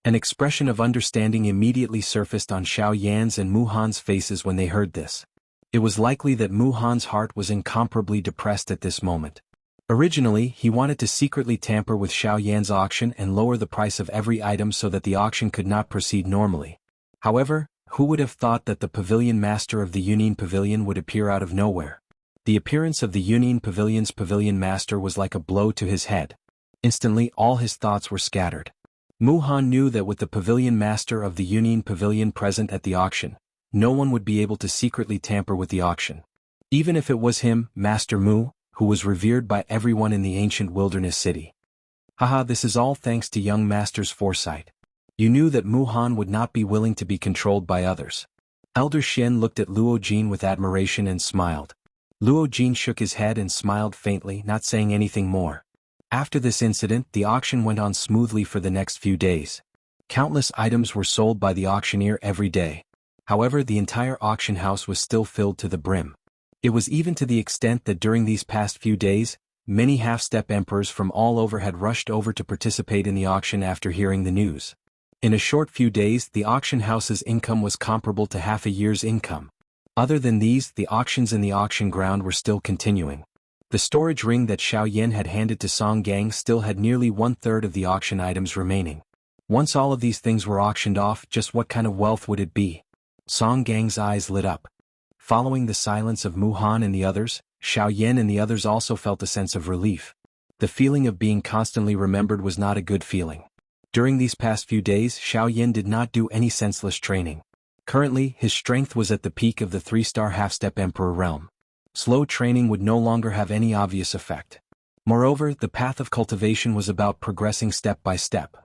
A: An expression of understanding immediately surfaced on Xiao Yan's and Mu Han's faces when they heard this. It was likely that Mu Han's heart was incomparably depressed at this moment. Originally, he wanted to secretly tamper with Xiao Yan's auction and lower the price of every item so that the auction could not proceed normally. However, who would have thought that the pavilion master of the Yunin Pavilion would appear out of nowhere? The appearance of the Yunin Pavilion's pavilion master was like a blow to his head. Instantly, all his thoughts were scattered. Mu Han knew that with the pavilion master of the Yunin Pavilion present at the auction, no one would be able to secretly tamper with the auction. Even if it was him, Master Mu, who was revered by everyone in the ancient wilderness city. Haha, this is all thanks to young Master's foresight. You knew that Mu Han would not be willing to be controlled by others. Elder Shen looked at Luo Jin with admiration and smiled. Luo Jin shook his head and smiled faintly, not saying anything more. After this incident, the auction went on smoothly for the next few days. Countless items were sold by the auctioneer every day. However, the entire auction house was still filled to the brim. It was even to the extent that during these past few days, many half-step emperors from all over had rushed over to participate in the auction after hearing the news. In a short few days, the auction house's income was comparable to half a year's income. Other than these, the auctions in the auction ground were still continuing. The storage ring that Xiao Yan had handed to Song Gang still had nearly 1/3 of the auction items remaining. Once all of these things were auctioned off, just what kind of wealth would it be? Song Gang's eyes lit up. Following the silence of Mu Han and the others, Xiao Yan and the others also felt a sense of relief. The feeling of being constantly remembered was not a good feeling. During these past few days, Xiao Yan did not do any senseless training. Currently, his strength was at the peak of the 3-star half-step emperor realm. Slow training would no longer have any obvious effect. Moreover, the path of cultivation was about progressing step by step.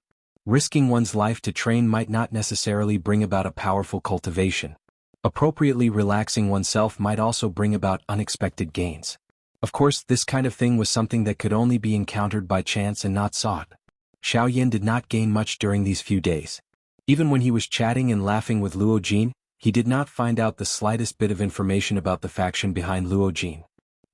A: Risking one's life to train might not necessarily bring about a powerful cultivation. Appropriately relaxing oneself might also bring about unexpected gains. Of course, this kind of thing was something that could only be encountered by chance and not sought. Xiao Yan did not gain much during these few days. Even when he was chatting and laughing with Luo Jin, he did not find out the slightest bit of information about the faction behind Luo Jin.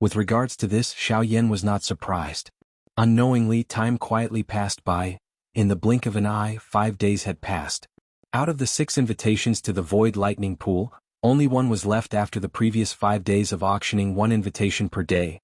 A: With regards to this, Xiao Yan was not surprised. Unknowingly, time quietly passed by. In the blink of an eye, 5 days had passed. Out of the 6 invitations to the Void Lightning Pool, only one was left after the previous 5 days of auctioning 1 invitation per day.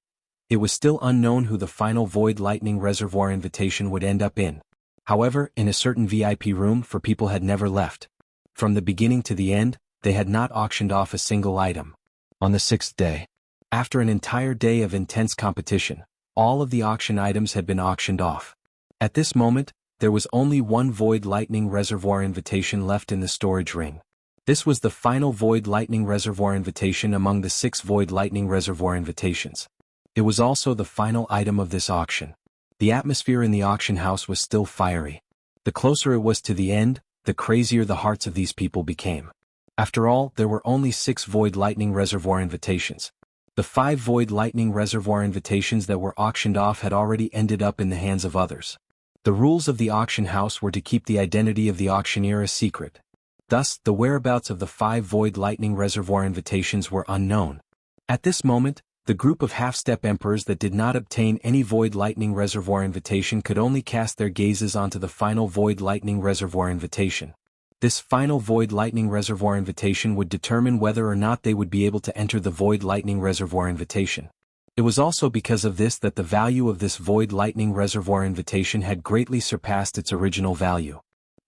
A: It was still unknown who the final Void Lightning Reservoir invitation would end up in. However, in a certain VIP room, for people had never left. From the beginning to the end, they had not auctioned off a single item. On the 6th day, after an entire day of intense competition, all of the auction items had been auctioned off. At this moment, there was only 1 Void Lightning Reservoir invitation left in the storage ring. This was the final Void Lightning Reservoir invitation among the 6 Void Lightning Reservoir invitations. It was also the final item of this auction. The atmosphere in the auction house was still fiery. The closer it was to the end, the crazier the hearts of these people became. After all, there were only 6 Void Lightning Reservoir invitations. The 5 Void Lightning Reservoir invitations that were auctioned off had already ended up in the hands of others. The rules of the auction house were to keep the identity of the auctioneer a secret. Thus, the whereabouts of the 5 Void Lightning Reservoir invitations were unknown. At this moment, the group of half-step emperors that did not obtain any Void Lightning Reservoir invitation could only cast their gazes onto the final Void Lightning Reservoir invitation. This final Void Lightning Reservoir invitation would determine whether or not they would be able to enter the Void Lightning Reservoir invitation. It was also because of this that the value of this Void Lightning Reservoir invitation had greatly surpassed its original value.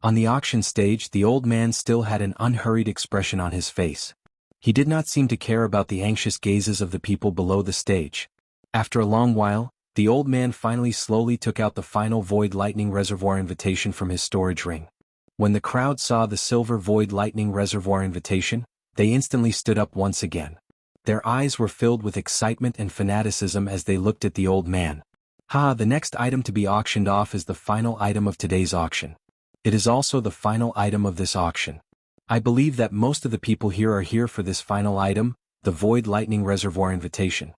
A: On the auction stage, the old man still had an unhurried expression on his face. He did not seem to care about the anxious gazes of the people below the stage. After a long while, the old man finally slowly took out the final Void Lightning Reservoir invitation from his storage ring. When the crowd saw the silver Void Lightning Reservoir invitation, they instantly stood up once again. Their eyes were filled with excitement and fanaticism as they looked at the old man. The next item to be auctioned off is the final item of today's auction. It is also the final item of this auction. I believe that most of the people here are here for this final item, the Void Lightning Reservoir invitation.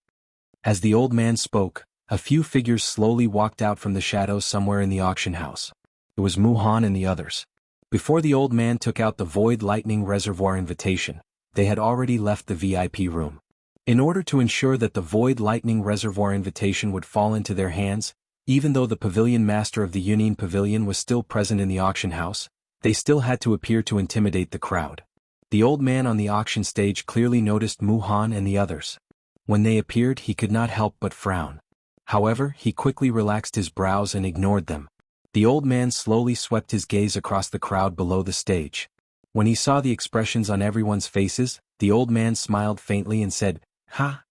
A: As the old man spoke, a few figures slowly walked out from the shadows somewhere in the auction house. It was Muhan and the others. Before the old man took out the Void Lightning Reservoir invitation, they had already left the VIP room. In order to ensure that the Void Lightning Reservoir invitation would fall into their hands, even though the pavilion master of the Union Pavilion was still present in the auction house, they still had to appear to intimidate the crowd. The old man on the auction stage clearly noticed Muhan and the others. When they appeared, he could not help but frown. However, he quickly relaxed his brows and ignored them. The old man slowly swept his gaze across the crowd below the stage. When he saw the expressions on everyone's faces, the old man smiled faintly and said,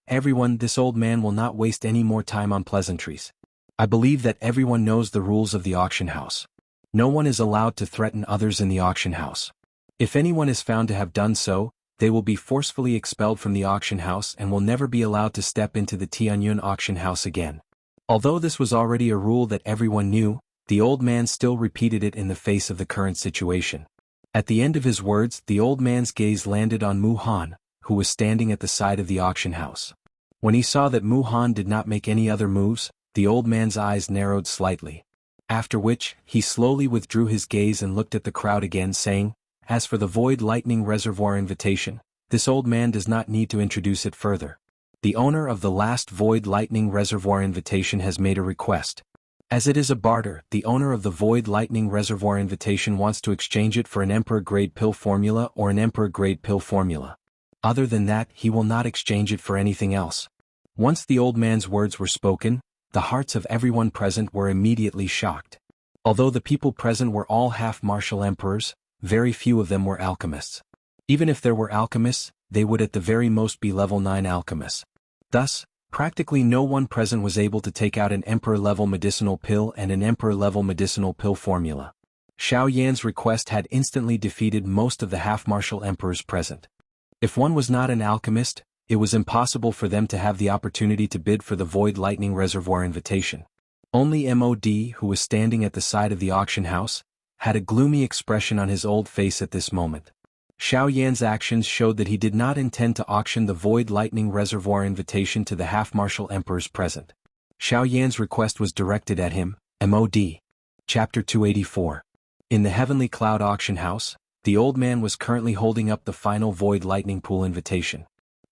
A: Everyone, this old man will not waste any more time on pleasantries. I believe that everyone knows the rules of the auction house. No one is allowed to threaten others in the auction house. If anyone is found to have done so, they will be forcefully expelled from the auction house and will never be allowed to step into the Tianyun auction house again. Although this was already a rule that everyone knew, the old man still repeated it in the face of the current situation. At the end of his words, the old man's gaze landed on Muhan, who was standing at the side of the auction house. When he saw that Muhan did not make any other moves, the old man's eyes narrowed slightly. After which, he slowly withdrew his gaze and looked at the crowd again, saying, As for the Void Lightning Reservoir invitation, this old man does not need to introduce it further. The owner of the last Void Lightning Reservoir invitation has made a request. As it is a barter, the owner of the Void Lightning Reservoir invitation wants to exchange it for an Emperor-grade pill formula or an Emperor-grade pill formula. Other than that, he will not exchange it for anything else. Once the old man's words were spoken, the hearts of everyone present were immediately shocked. Although the people present were all half-martial emperors, very few of them were alchemists. Even if there were alchemists, they would at the very most be level 9 alchemists. Thus, practically no one present was able to take out an emperor-level medicinal pill and an emperor-level medicinal pill formula. Xiao Yan's request had instantly defeated most of the half-martial emperors present. If one was not an alchemist, it was impossible for them to have the opportunity to bid for the Void Lightning Reservoir invitation. Only MOD, who was standing at the side of the auction house, had a gloomy expression on his old face at this moment. Xiao Yan's actions showed that he did not intend to auction the Void Lightning Reservoir invitation to the half-martial emperors present. Xiao Yan's request was directed at him, MOD. Chapter 284. In the Heavenly Cloud auction house, the old man was currently holding up the final Void Lightning Pool invitation.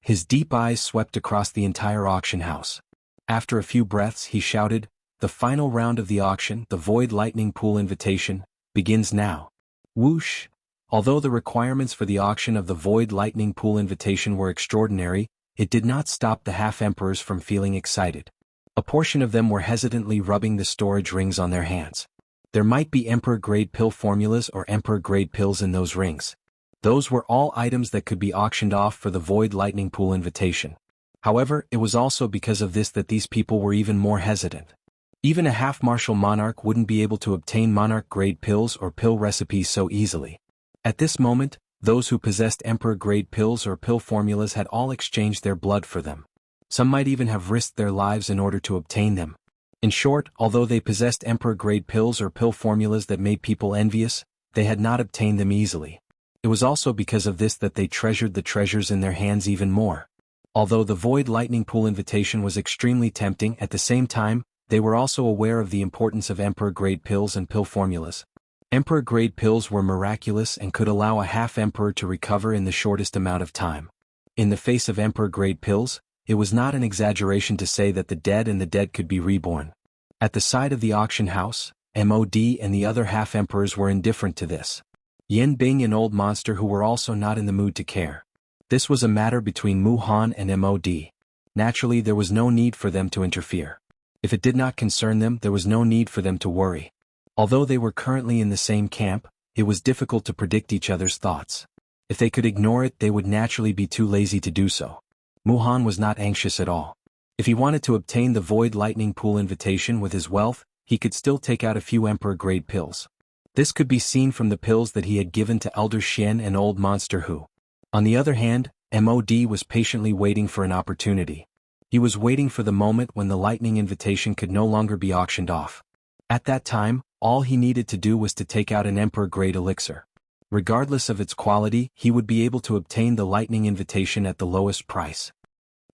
A: His deep eyes swept across the entire auction house. After a few breaths, he shouted, The final round of the auction, the Void Lightning Pool invitation, begins now. Whoosh! Although the requirements for the auction of the Void Lightning Pool invitation were extraordinary, it did not stop the half-emperors from feeling excited. A portion of them were hesitantly rubbing the storage rings on their hands. There might be Emperor-grade pill formulas or Emperor-grade pills in those rings. Those were all items that could be auctioned off for the Void Lightning Pool invitation. However, it was also because of this that these people were even more hesitant. Even a half-martial monarch wouldn't be able to obtain monarch-grade pills or pill recipes so easily. At this moment, those who possessed Emperor-grade pills or pill formulas had all exchanged their blood for them. Some might even have risked their lives in order to obtain them. In short, although they possessed Emperor-grade pills or pill formulas that made people envious, they had not obtained them easily. It was also because of this that they treasured the treasures in their hands even more. Although the Void Lightning Pool invitation was extremely tempting, at the same time, they were also aware of the importance of Emperor-grade pills and pill formulas. Emperor-grade pills were miraculous and could allow a half-emperor to recover in the shortest amount of time. In the face of Emperor-grade pills, it was not an exaggeration to say that the dead could be reborn. At the side of the auction house, MOD and the other half-emperors were indifferent to this. Yen Bing, an old monster who were also not in the mood to care. This was a matter between Muhan and MOD. Naturally, there was no need for them to interfere. If it did not concern them, there was no need for them to worry. Although they were currently in the same camp, it was difficult to predict each other's thoughts. If they could ignore it, they would naturally be too lazy to do so. Muhan was not anxious at all. If he wanted to obtain the Void Lightning Pool invitation with his wealth, he could still take out a few Emperor-grade pills. This could be seen from the pills that he had given to Elder Xian and Old Monster Hu. On the other hand, MOD was patiently waiting for an opportunity. He was waiting for the moment when the lightning invitation could no longer be auctioned off. At that time, all he needed to do was to take out an Emperor-grade elixir. Regardless of its quality, he would be able to obtain the lightning invitation at the lowest price.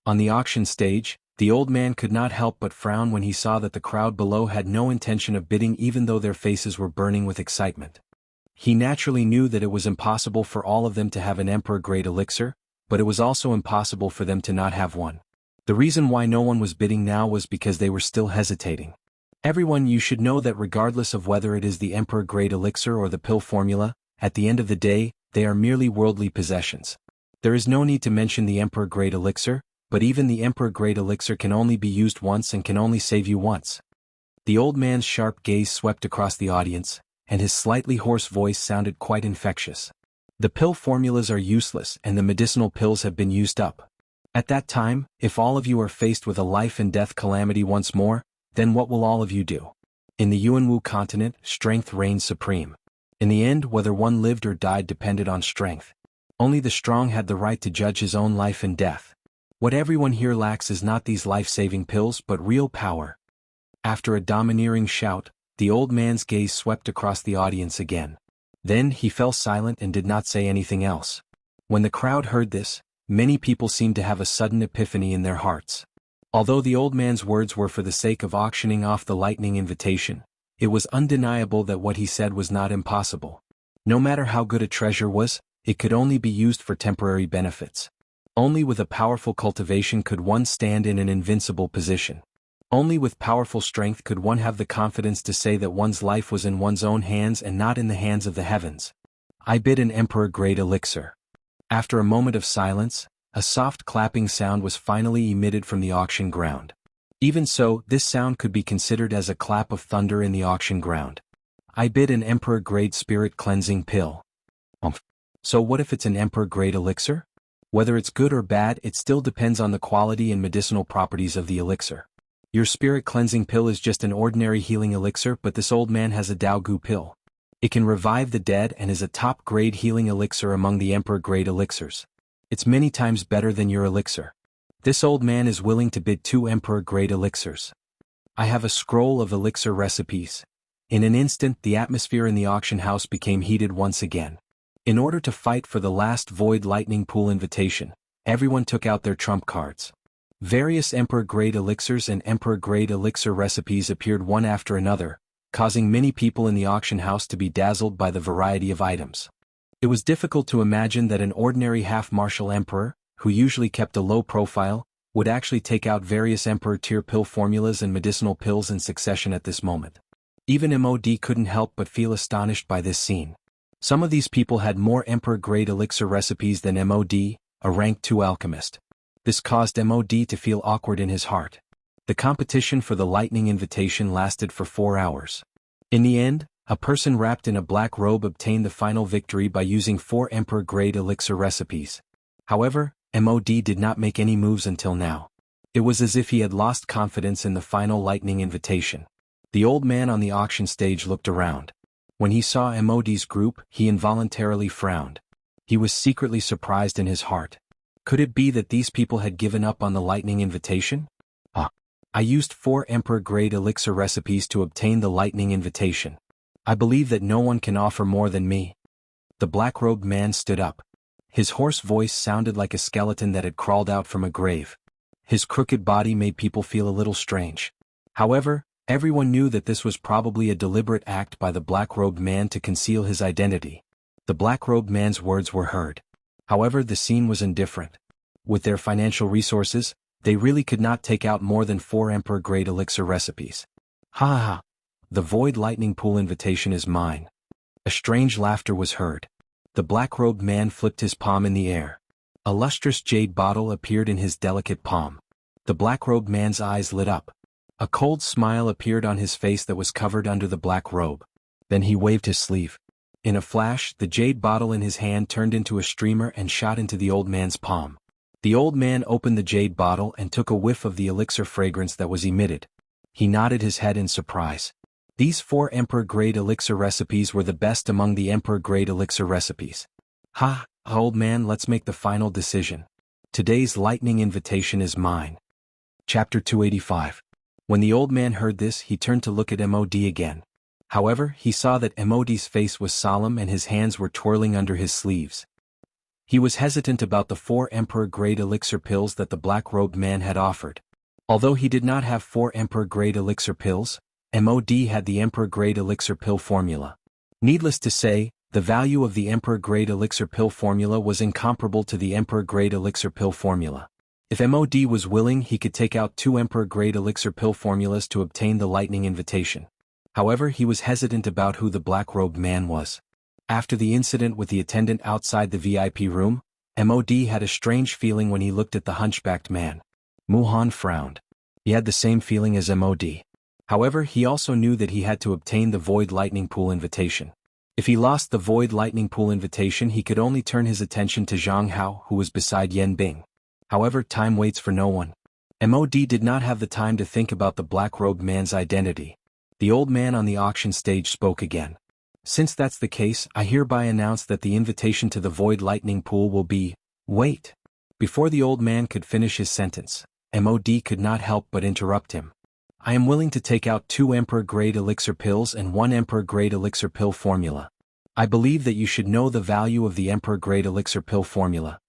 A: On the auction stage, the old man could not help but frown when he saw that the crowd below had no intention of bidding even though their faces were burning with excitement. He naturally knew that it was impossible for all of them to have an Emperor-grade elixir, but it was also impossible for them to not have one. The reason why no one was bidding now was because they were still hesitating. Everyone, you should know that regardless of whether it is the Emperor-grade elixir or the pill formula, at the end of the day, they are merely worldly possessions. There is no need to mention the Emperor-grade elixir, but even the Emperor-grade elixir can only be used once and can only save you once. The old man's sharp gaze swept across the audience, and his slightly hoarse voice sounded quite infectious. The pill formulas are useless and the medicinal pills have been used up. At that time, if all of you are faced with a life and death calamity once more, then what will all of you do? In the Yuanwu continent, strength reigned supreme. In the end, whether one lived or died depended on strength. Only the strong had the right to judge his own life and death. What everyone here lacks is not these life-saving pills but real power. After a domineering shout, the old man's gaze swept across the audience again. Then he fell silent and did not say anything else. When the crowd heard this, many people seemed to have a sudden epiphany in their hearts. Although the old man's words were for the sake of auctioning off the lightning invitation, it was undeniable that what he said was not impossible. No matter how good a treasure was, it could only be used for temporary benefits. Only with a powerful cultivation could one stand in an invincible position. Only with powerful strength could one have the confidence to say that one's life was in one's own hands and not in the hands of the heavens. I bid an Emperor-grade elixir. After a moment of silence, a soft clapping sound was finally emitted from the auction ground. Even so, this sound could be considered as a clap of thunder in the auction ground. I bid an Emperor-grade spirit cleansing pill. So what if it's an Emperor-grade elixir? Whether it's good or bad, it still depends on the quality and medicinal properties of the elixir. Your spirit cleansing pill is just an ordinary healing elixir, but this old man has a Daogu pill. It can revive the dead and is a top-grade healing elixir among the Emperor-grade elixirs. It's many times better than your elixir. This old man is willing to bid 2 Emperor-grade elixirs. I have a scroll of elixir recipes. In an instant, the atmosphere in the auction house became heated once again. In order to fight for the last Void Lightning Pool invitation, everyone took out their trump cards. Various Emperor-grade elixirs and Emperor-grade elixir recipes appeared one after another, causing many people in the auction house to be dazzled by the variety of items. It was difficult to imagine that an ordinary half-martial emperor, who usually kept a low profile, would actually take out various Emperor-tier pill formulas and medicinal pills in succession at this moment. Even MOD couldn't help but feel astonished by this scene. Some of these people had more Emperor-grade elixir recipes than MOD, a rank 2 alchemist. This caused MOD to feel awkward in his heart. The competition for the lightning invitation lasted for 4 hours. In the end, a person wrapped in a black robe obtained the final victory by using 4 Emperor-grade elixir recipes. However, MOD did not make any moves until now. It was as if he had lost confidence in the final lightning invitation. The old man on the auction stage looked around. When he saw MOD's group, he involuntarily frowned. He was secretly surprised in his heart. Could it be that these people had given up on the lightning invitation? I used 4 Emperor-grade elixir recipes to obtain the lightning invitation. I believe that no one can offer more than me. The black-robed man stood up. His hoarse voice sounded like a skeleton that had crawled out from a grave. His crooked body made people feel a little strange. However, everyone knew that this was probably a deliberate act by the black-robed man to conceal his identity. The black-robed man's words were heard. However, the scene was indifferent. With their financial resources, they really could not take out more than 4 Emperor-grade elixir recipes. Ha ha ha! The Void Lightning Pool invitation is mine. A strange laughter was heard. The black-robed man flipped his palm in the air. A lustrous jade bottle appeared in his delicate palm. The black-robed man's eyes lit up. A cold smile appeared on his face that was covered under the black robe. Then he waved his sleeve. In a flash, the jade bottle in his hand turned into a streamer and shot into the old man's palm. The old man opened the jade bottle and took a whiff of the elixir fragrance that was emitted. He nodded his head in surprise. These 4 Emperor-grade elixir recipes were the best among the Emperor-grade elixir recipes. Ha, old man, let's make the final decision. Today's lightning invitation is mine. Chapter 285. When the old man heard this, he turned to look at MOD again. However, he saw that MOD's face was solemn and his hands were twirling under his sleeves. He was hesitant about the 4 Emperor-grade elixir pills that the black-robed man had offered. Although he did not have 4 Emperor-grade elixir pills, MOD had the Emperor-grade elixir pill formula. Needless to say, the value of the Emperor-grade elixir pill formula was incomparable to the Emperor-grade elixir pill formula. If MOD was willing, he could take out 2 Emperor-grade elixir pill formulas to obtain the lightning invitation. However, he was hesitant about who the black-robed man was. After the incident with the attendant outside the VIP room, MOD had a strange feeling when he looked at the hunchbacked man. Muhan frowned. He had the same feeling as MOD. However, he also knew that he had to obtain the Void Lightning Pool invitation. If he lost the Void Lightning Pool invitation, he could only turn his attention to Jianghu, who was beside Yan Bing. However, time waits for no one. MOD did not have the time to think about the black-robed man's identity. The old man on the auction stage spoke again. Since that's the case, I hereby announce that the invitation to the Void Lightning Pool will be... Wait! Before the old man could finish his sentence, MOD could not help but interrupt him. I am willing to take out 2 Emperor-grade elixir pills and 1 Emperor-grade elixir pill formula. I believe that you should know the value of the Emperor-grade elixir pill formula.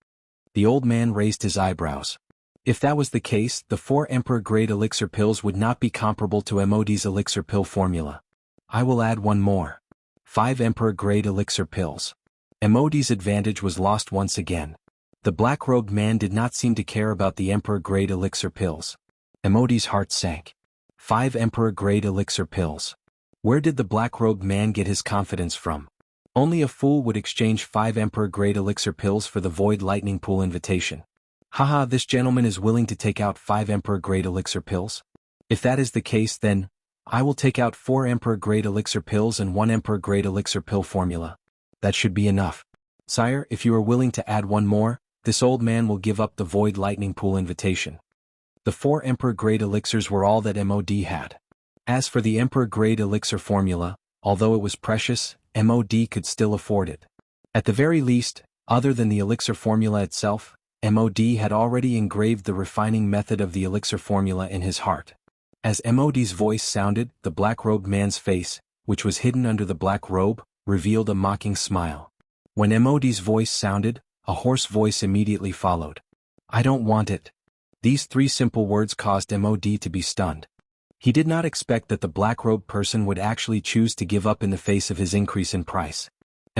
A: The old man raised his eyebrows. If that was the case, the 4 Emperor-grade elixir pills would not be comparable to MOD's elixir pill formula. I will add 1 more. 5 Emperor-grade elixir pills. MOD's advantage was lost once again. The black-robed man did not seem to care about the Emperor-grade elixir pills. MOD's heart sank. 5 Emperor-grade elixir pills. Where did the black-robed man get his confidence from? Only a fool would exchange 5 Emperor-grade elixir pills for the Void Lightning Pool invitation. Haha, this gentleman is willing to take out 5 Emperor-grade elixir pills? If that is the case, then I will take out 4 Emperor-grade elixir pills and 1 Emperor-grade elixir pill formula. That should be enough. Sire, if you are willing to add 1 more, this old man will give up the Void Lightning Pool invitation. The 4 Emperor-grade elixirs were all that MOD had. As for the Emperor-grade elixir formula, although it was precious, MOD could still afford it. At the very least, other than the elixir formula itself, MOD had already engraved the refining method of the elixir formula in his heart. As MOD's voice sounded, the black-robed man's face, which was hidden under the black robe, revealed a mocking smile. When MOD's voice sounded, a hoarse voice immediately followed. I don't want it. These 3 simple words caused MOD to be stunned. He did not expect that the black-robed person would actually choose to give up in the face of his increase in price.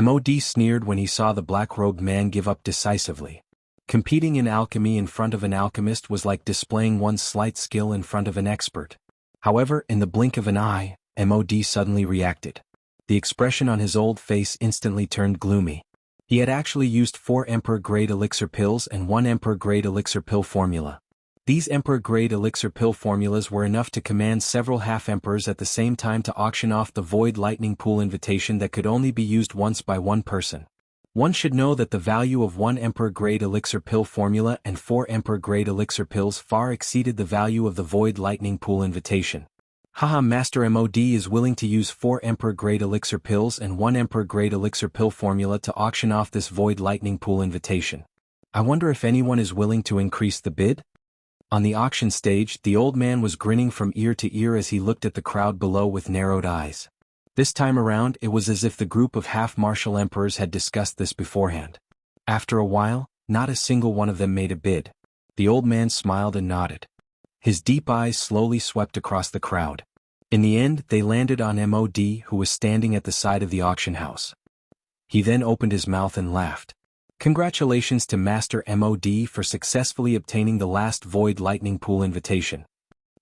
A: MOD sneered when he saw the black-robed man give up decisively. Competing in alchemy in front of an alchemist was like displaying one's slight skill in front of an expert. However, in the blink of an eye, MOD suddenly reacted. The expression on his old face instantly turned gloomy. He had actually used 4 Emperor-grade elixir pills and 1 Emperor-grade elixir pill formula. These Emperor-grade elixir pill formulas were enough to command several half-emperors at the same time to auction off the Void Lightning Pool invitation that could only be used once by 1 person. One should know that the value of 1 Emperor-grade elixir pill formula and 4 Emperor-grade elixir pills far exceeded the value of the Void Lightning Pool invitation. Haha, Master MOD is willing to use 4 Emperor-grade elixir pills and 1 Emperor-grade elixir pill formula to auction off this Void Lightning Pool invitation. I wonder if anyone is willing to increase the bid? On the auction stage, the old man was grinning from ear to ear as he looked at the crowd below with narrowed eyes. This time around, it was as if the group of half-martial emperors had discussed this beforehand. After a while, not a single one of them made a bid. The old man smiled and nodded. His deep eyes slowly swept across the crowd. In the end, they landed on MOD, who was standing at the side of the auction house. He then opened his mouth and laughed. Congratulations to Master MOD for successfully obtaining the last Void Lightning Pool invitation.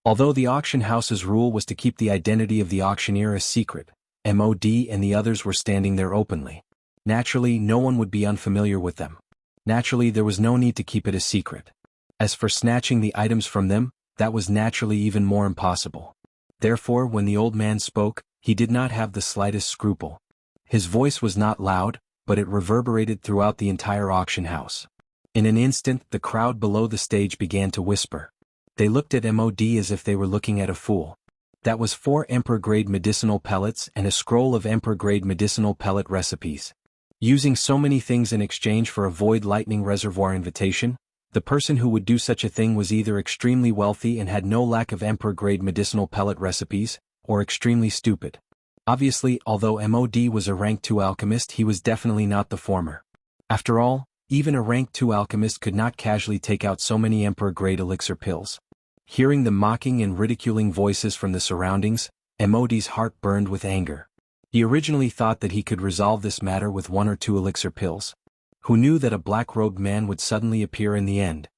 A: Although the auction house's rule was to keep the identity of the auctioneer a secret, MOD and the others were standing there openly. Naturally, no one would be unfamiliar with them. Naturally, there was no need to keep it a secret. As for snatching the items from them, that was naturally even more impossible. Therefore, when the old man spoke, he did not have the slightest scruple. His voice was not loud, but it reverberated throughout the entire auction house. In an instant, the crowd below the stage began to whisper. They looked at MOD as if they were looking at a fool. That was 4 Emperor-grade medicinal pellets and a scroll of Emperor-grade medicinal pellet recipes. Using so many things in exchange for a void lightning reservoir invitation, the person who would do such a thing was either extremely wealthy and had no lack of Emperor-grade medicinal pellet recipes, or extremely stupid. Obviously, although MOD was a rank 2 alchemist, he was definitely not the former. After all, even a rank 2 alchemist could not casually take out so many Emperor-grade elixir pills. Hearing the mocking and ridiculing voices from the surroundings, MOD's heart burned with anger. He originally thought that he could resolve this matter with 1 or 2 elixir pills. Who knew that a black-robed man would suddenly appear in the end?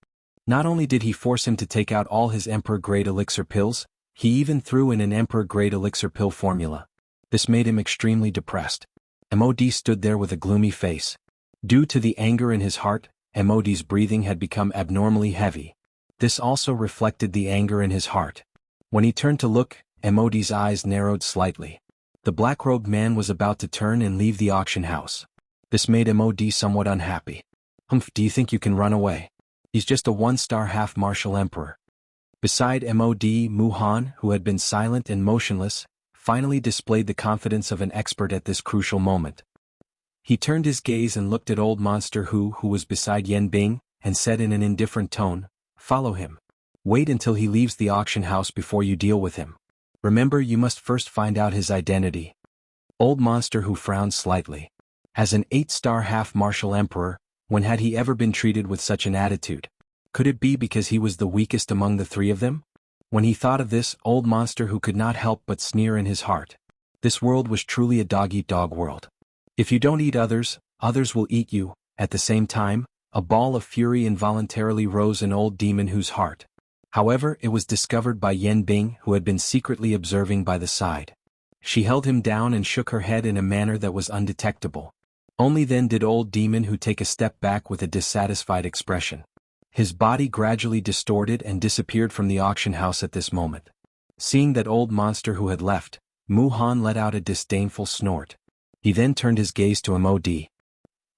A: Not only did he force him to take out all his Emperor-grade elixir pills, he even threw in an Emperor-grade elixir pill formula. This made him extremely depressed. MOD stood there with a gloomy face. Due to the anger in his heart, MOD's breathing had become abnormally heavy. This also reflected the anger in his heart. When he turned to look, MOD's eyes narrowed slightly. The black-robed man was about to turn and leave the auction house. This made MOD somewhat unhappy. Do you think you can run away? He's just a 1-star half-martial emperor. Beside MOD, Muhan, who had been silent and motionless, finally displayed the confidence of an expert at this crucial moment. He turned his gaze and looked at Old Monster who was beside Yan Bing, and said in an indifferent tone, "Follow him. Wait until he leaves the auction house before you deal with him. Remember, you must first find out his identity." Old Monster who frowned slightly. As an 8-star half-martial emperor, when had he ever been treated with such an attitude? Could it be because he was the weakest among the 3 of them? When he thought of this, Old Monster who could not help but sneer in his heart. This world was truly a dog-eat-dog world. If you don't eat others, others will eat you. At the same time, a ball of fury involuntarily rose in Old Demon Who's heart. However, it was discovered by Yan Bing, who had been secretly observing by the side. She held him down and shook her head in a manner that was undetectable. Only then did Old Demon Who take a step back with a dissatisfied expression. His body gradually distorted and disappeared from the auction house at this moment. Seeing that Old Monster who had left, Muhan let out a disdainful snort. He then turned his gaze to MOD.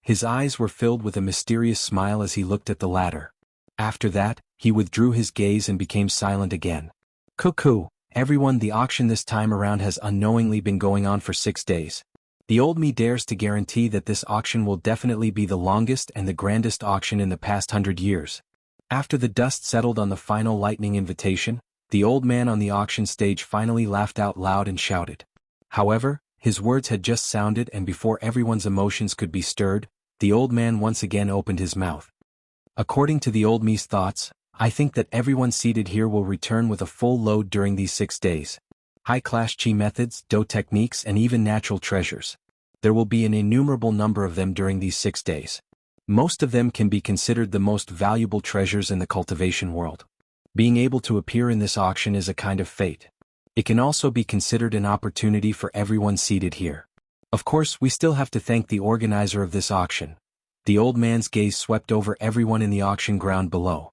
A: His eyes were filled with a mysterious smile as he looked at the latter. After that, he withdrew his gaze and became silent again. Cuckoo, everyone, the auction this time around has unknowingly been going on for 6 days. The old me dares to guarantee that this auction will definitely be the longest and the grandest auction in the past 100 years. After the dust settled on the final lightning invitation, the old man on the auction stage finally laughed out loud and shouted. However, his words had just sounded, and before everyone's emotions could be stirred, the old man once again opened his mouth. According to the old me's thoughts, I think that everyone seated here will return with a full load during these 6 days. High-class chi methods, do techniques, and even natural treasures. There will be an innumerable number of them during these 6 days. Most of them can be considered the most valuable treasures in the cultivation world. Being able to appear in this auction is a kind of fate. It can also be considered an opportunity for everyone seated here. Of course, we still have to thank the organizer of this auction. The old man's gaze swept over everyone in the auction ground below.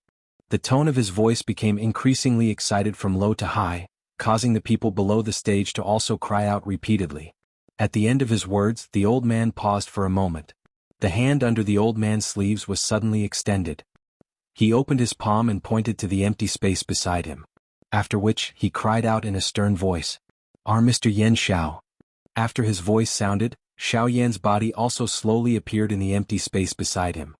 A: The tone of his voice became increasingly excited from low to high, causing the people below the stage to also cry out repeatedly. At the end of his words, the old man paused for a moment. The hand under the old man's sleeves was suddenly extended. He opened his palm and pointed to the empty space beside him. After which, he cried out in a stern voice, "Our Mr. Yan Xiao." After his voice sounded, Xiao Yan's body also slowly appeared in the empty space beside him.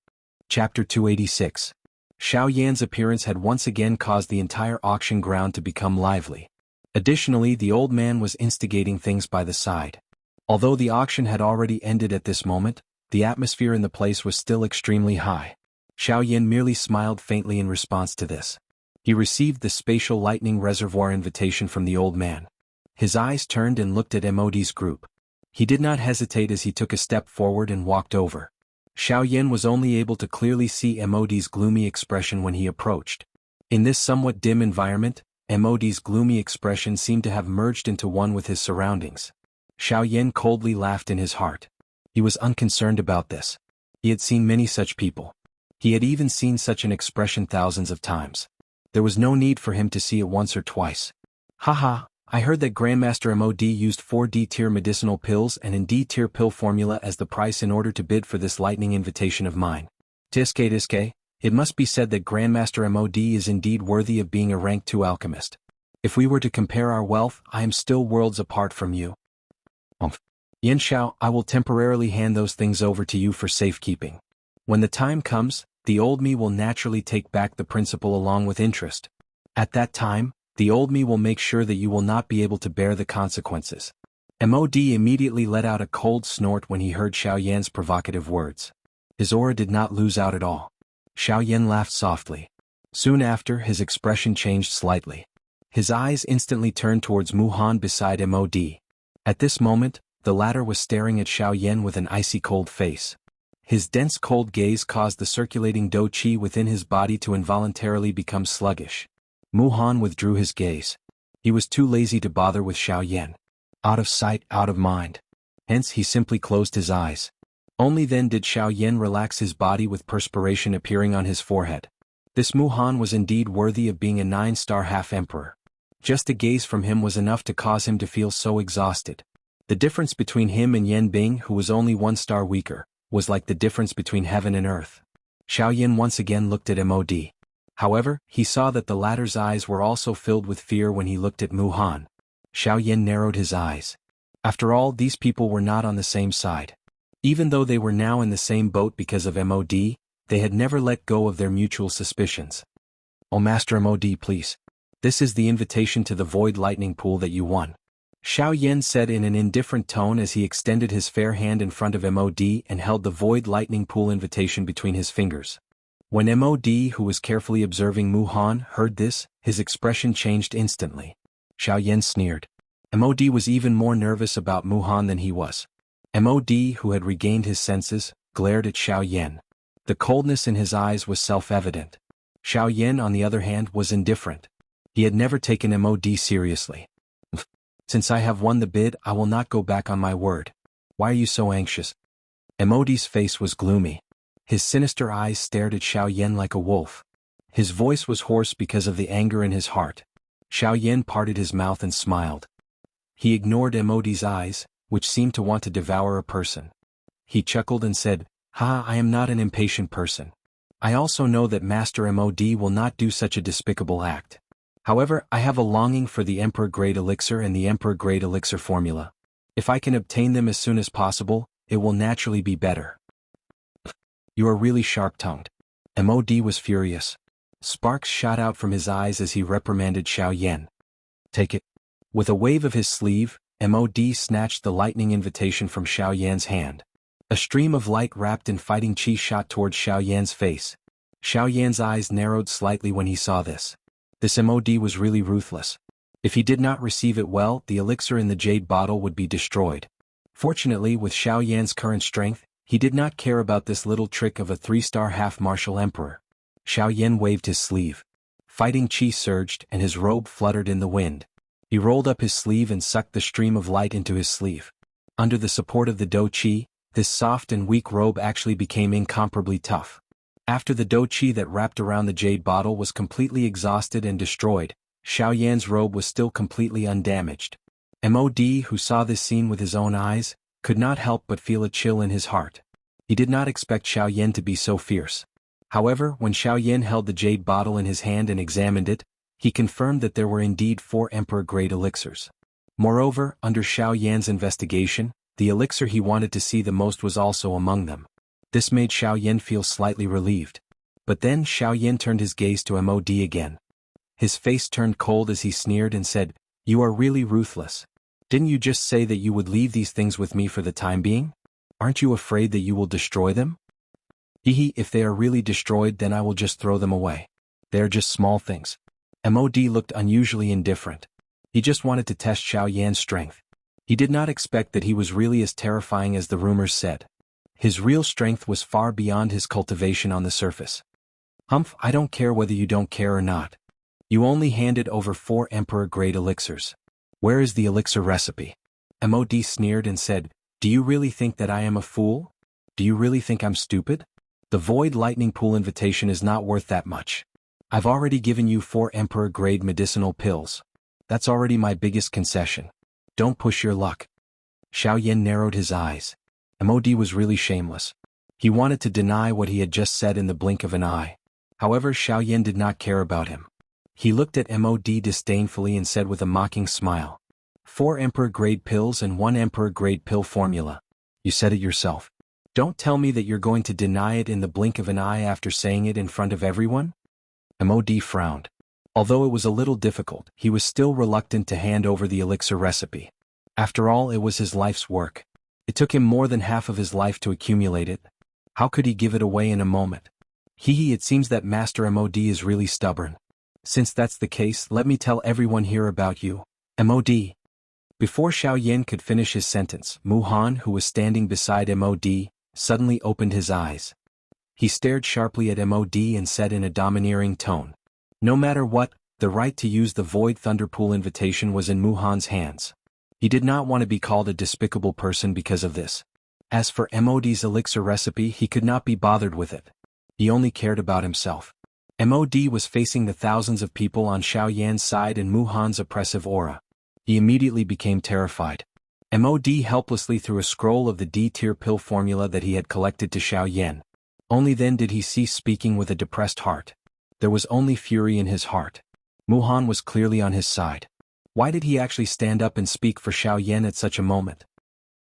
A: Chapter 286. Xiao Yan's appearance had once again caused the entire auction ground to become lively. Additionally, the old man was instigating things by the side. Although the auction had already ended at this moment, the atmosphere in the place was still extremely high. Xiao Yan merely smiled faintly in response to this. He received the spatial lightning reservoir invitation from the old man. His eyes turned and looked at MOD's group. He did not hesitate as he took a step forward and walked over. Xiao Yan was only able to clearly see MOD's gloomy expression when he approached. In this somewhat dim environment, MOD's gloomy expression seemed to have merged into one with his surroundings. Xiao Yan coldly laughed in his heart. He was unconcerned about this. He had seen many such people. He had even seen such an expression thousands of times. There was no need for him to see it once or twice. Haha, I heard that Grandmaster MOD used 4 D-tier medicinal pills and an D-tier pill formula as the price in order to bid for this lightning invitation of mine. Tiske, it must be said that Grandmaster MOD is indeed worthy of being a rank 2 alchemist. If we were to compare our wealth, I am still worlds apart from you. Xianxia, I will temporarily hand those things over to you for safekeeping. When the time comes, the old me will naturally take back the principal along with interest. At that time, the old me will make sure that you will not be able to bear the consequences. MOD immediately let out a cold snort when he heard Xiaoyan's provocative words. His aura did not lose out at all. Xiaoyan laughed softly. Soon after, his expression changed slightly. His eyes instantly turned towards Muhan beside MOD. At this moment, the latter was staring at Xiaoyan with an icy cold face. His dense cold gaze caused the circulating dou qi within his body to involuntarily become sluggish. Muhan withdrew his gaze. He was too lazy to bother with Xiaoyan. Out of sight, out of mind. Hence he simply closed his eyes. Only then did Xiaoyan relax his body with perspiration appearing on his forehead. This Muhan was indeed worthy of being a 9-star half-emperor. Just a gaze from him was enough to cause him to feel so exhausted. The difference between him and Yan Bing, who was only 1 star weaker, was like the difference between heaven and earth. Xiaoyan once again looked at MOD. However, he saw that the latter's eyes were also filled with fear when he looked at Muhan. Xiaoyan narrowed his eyes. After all, these people were not on the same side. Even though they were now in the same boat because of MOD, they had never let go of their mutual suspicions. "Oh Master MOD, please. This is the invitation to the Void Lightning Pool that you won," Xiaoyan said in an indifferent tone as he extended his fair hand in front of MOD and held the Void Lightning Pool invitation between his fingers. When MOD, who was carefully observing Muhan, heard this, his expression changed instantly. Xiaoyan sneered. MOD was even more nervous about Muhan than he was. MOD, who had regained his senses, glared at Xiaoyan. The coldness in his eyes was self-evident. Xiaoyan, on the other hand, was indifferent. He had never taken MOD seriously. "Since I have won the bid, I will not go back on my word. Why are you so anxious?" MOD's face was gloomy. His sinister eyes stared at Xiaoyan like a wolf. His voice was hoarse because of the anger in his heart. Xiaoyan parted his mouth and smiled. He ignored MOD's eyes, which seemed to want to devour a person. He chuckled and said, "Ha, I am not an impatient person. I also know that Master MOD will not do such a despicable act. However, I have a longing for the Emperor-grade elixir and the Emperor-grade elixir formula. If I can obtain them as soon as possible, it will naturally be better." "You are really sharp-tongued." MOD was furious. Sparks shot out from his eyes as he reprimanded Xiaoyan. "Take it." With a wave of his sleeve, MOD snatched the lightning invitation from Xiaoyan's hand. A stream of light wrapped in fighting qi shot towards Xiaoyan's face. Xiaoyan's eyes narrowed slightly when he saw this. This MOD was really ruthless. If he did not receive it well, the elixir in the jade bottle would be destroyed. Fortunately, with Xiaoyan's current strength, he did not care about this little trick of a 3-star half-martial emperor. Xiaoyan waved his sleeve. Fighting qi surged and his robe fluttered in the wind. He rolled up his sleeve and sucked the stream of light into his sleeve. Under the support of the dou qi, this soft and weak robe actually became incomparably tough. After the dou qi that wrapped around the jade bottle was completely exhausted and destroyed, Xiaoyan's robe was still completely undamaged. MOD, who saw this scene with his own eyes, could not help but feel a chill in his heart. He did not expect Xiaoyan to be so fierce. However, when Xiaoyan held the jade bottle in his hand and examined it, he confirmed that there were indeed 4 Emperor-grade elixirs. Moreover, under Xiaoyan's investigation, the elixir he wanted to see the most was also among them. This made Xiaoyan feel slightly relieved. But then Xiaoyan turned his gaze to MOD again. His face turned cold as he sneered and said, "You are really ruthless. Didn't you just say that you would leave these things with me for the time being? Aren't you afraid that you will destroy them?" "Hehe, if they are really destroyed, then I will just throw them away. They are just small things." MOD looked unusually indifferent. He just wanted to test Xiaoyan's strength. He did not expect that he was really as terrifying as the rumors said. His real strength was far beyond his cultivation on the surface. "Humph, I don't care whether you don't care or not. You only handed over 4 Emperor-grade elixirs. Where is the elixir recipe?" MOD sneered and said, "Do you really think that I am a fool? Do you really think I'm stupid? The Void Lightning Pool invitation is not worth that much. I've already given you 4 Emperor-grade medicinal pills. That's already my biggest concession. Don't push your luck. Xiaoyan narrowed his eyes. MOD was really shameless. He wanted to deny what he had just said in the blink of an eye. However, Xiaoyan did not care about him. He looked at MOD disdainfully and said with a mocking smile. 4 Emperor-grade pills and 1 Emperor-grade pill formula. You said it yourself. Don't tell me that you're going to deny it in the blink of an eye after saying it in front of everyone? MOD frowned. Although it was a little difficult, he was still reluctant to hand over the elixir recipe. After all, it was his life's work. It took him more than half of his life to accumulate it. How could he give it away in a moment? It seems that Master MOD is really stubborn. Since that's the case, let me tell everyone here about you, MOD. Before Xiaoyan could finish his sentence, Muhan, who was standing beside MOD, suddenly opened his eyes. He stared sharply at MOD and said in a domineering tone. No matter what, the right to use the Void Thunderpool invitation was in Muhan's hands. He did not want to be called a despicable person because of this. As for MOD's elixir recipe, he could not be bothered with it. He only cared about himself. MOD was facing the thousands of people on Xiaoyan's side and Muhan's oppressive aura. He immediately became terrified. MOD helplessly threw a scroll of the D-tier pill formula that he had collected to Xiaoyan. Only then did he cease speaking with a depressed heart. There was only fury in his heart. Muhan was clearly on his side. Why did he actually stand up and speak for Xiaoyan at such a moment?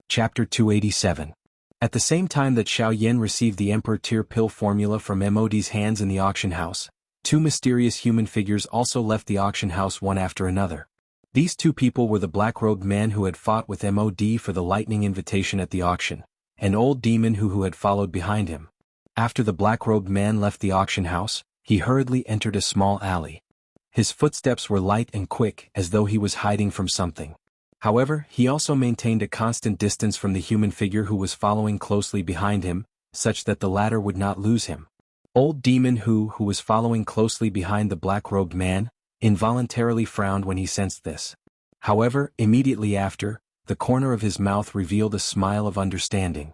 A: Chapter 287. At the same time that Xiaoyan received the Emperor tier pill formula from MOD's hands in the auction house, 2 mysterious human figures also left the auction house one after another. These 2 people were the black-robed man who had fought with MOD for the lightning invitation at the auction, and old demon who had followed behind him. After the black-robed man left the auction house, he hurriedly entered a small alley. His footsteps were light and quick, as though he was hiding from something. However, he also maintained a constant distance from the human figure who was following closely behind him, such that the latter would not lose him. Old demon who was following closely behind the black-robed man, involuntarily frowned when he sensed this. However, immediately after, the corner of his mouth revealed a smile of understanding.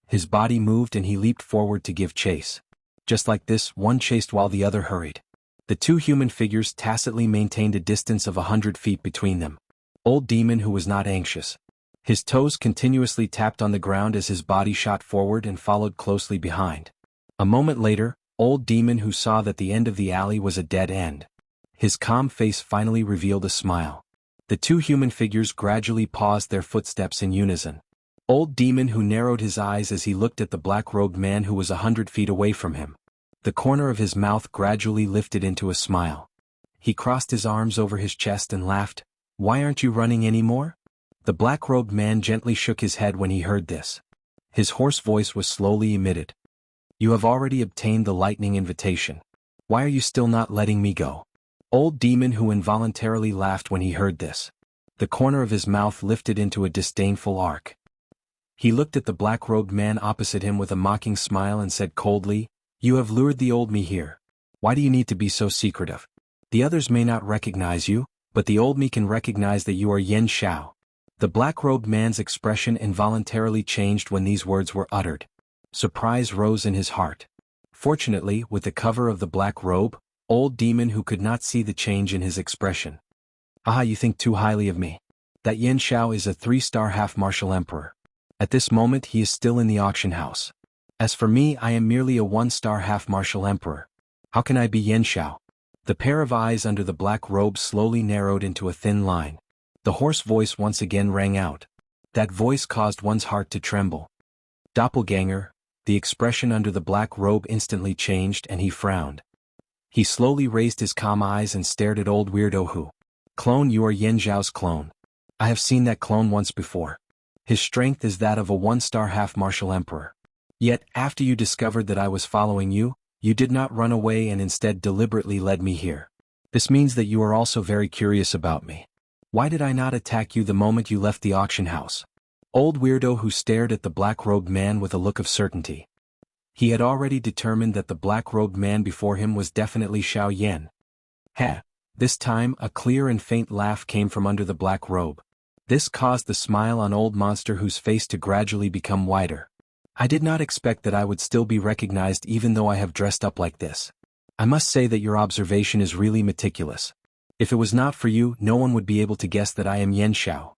A: His body moved and he leaped forward to give chase. Just like this, one chased while the other hurried. The 2 human figures tacitly maintained a distance of 100 feet between them. Old demon who was not anxious. His toes continuously tapped on the ground as his body shot forward and followed closely behind. A moment later, old demon who saw that the end of the alley was a dead end. His calm face finally revealed a smile. The 2 human figures gradually paused their footsteps in unison. Old demon who narrowed his eyes as he looked at the black-robed man who was 100 feet away from him. The corner of his mouth gradually lifted into a smile. He crossed his arms over his chest and laughed. Why aren't you running anymore? The black-robed man gently shook his head when he heard this. His hoarse voice was slowly emitted. You have already obtained the lightning invitation. Why are you still not letting me go? Old demon who involuntarily laughed when he heard this. The corner of his mouth lifted into a disdainful arc. He looked at the black-robed man opposite him with a mocking smile and said coldly, You have lured the old me here. Why do you need to be so secretive? The others may not recognize you, but the old me can recognize that you are Xianxia. The black-robed man's expression involuntarily changed when these words were uttered. Surprise rose in his heart. Fortunately, with the cover of the black robe, old demon who could not see the change in his expression. Aha, you think too highly of me. That Xianxia is a 3-star half-martial emperor. At this moment he is still in the auction house. As for me, I am merely a 1-star half-martial emperor. How can I be Xianxia? The pair of eyes under the black robe slowly narrowed into a thin line. The hoarse voice once again rang out. That voice caused one's heart to tremble. Doppelganger. The expression under the black robe instantly changed and he frowned. He slowly raised his calm eyes and stared at old weirdo who. Clone, you are Xiao's clone. I have seen that clone once before. His strength is that of a 1-star half-martial emperor. Yet, after you discovered that I was following you, you did not run away and instead deliberately led me here. This means that you are also very curious about me. Why did I not attack you the moment you left the auction house? Old weirdo who stared at the black-robed man with a look of certainty. He had already determined that the black-robed man before him was definitely Xiaoyan. Heh. This time, a clear and faint laugh came from under the black robe. This caused the smile on old monster whose face to gradually become wider. I did not expect that I would still be recognized even though I have dressed up like this. I must say that your observation is really meticulous. If it was not for you, no one would be able to guess that I am Yen Xiao.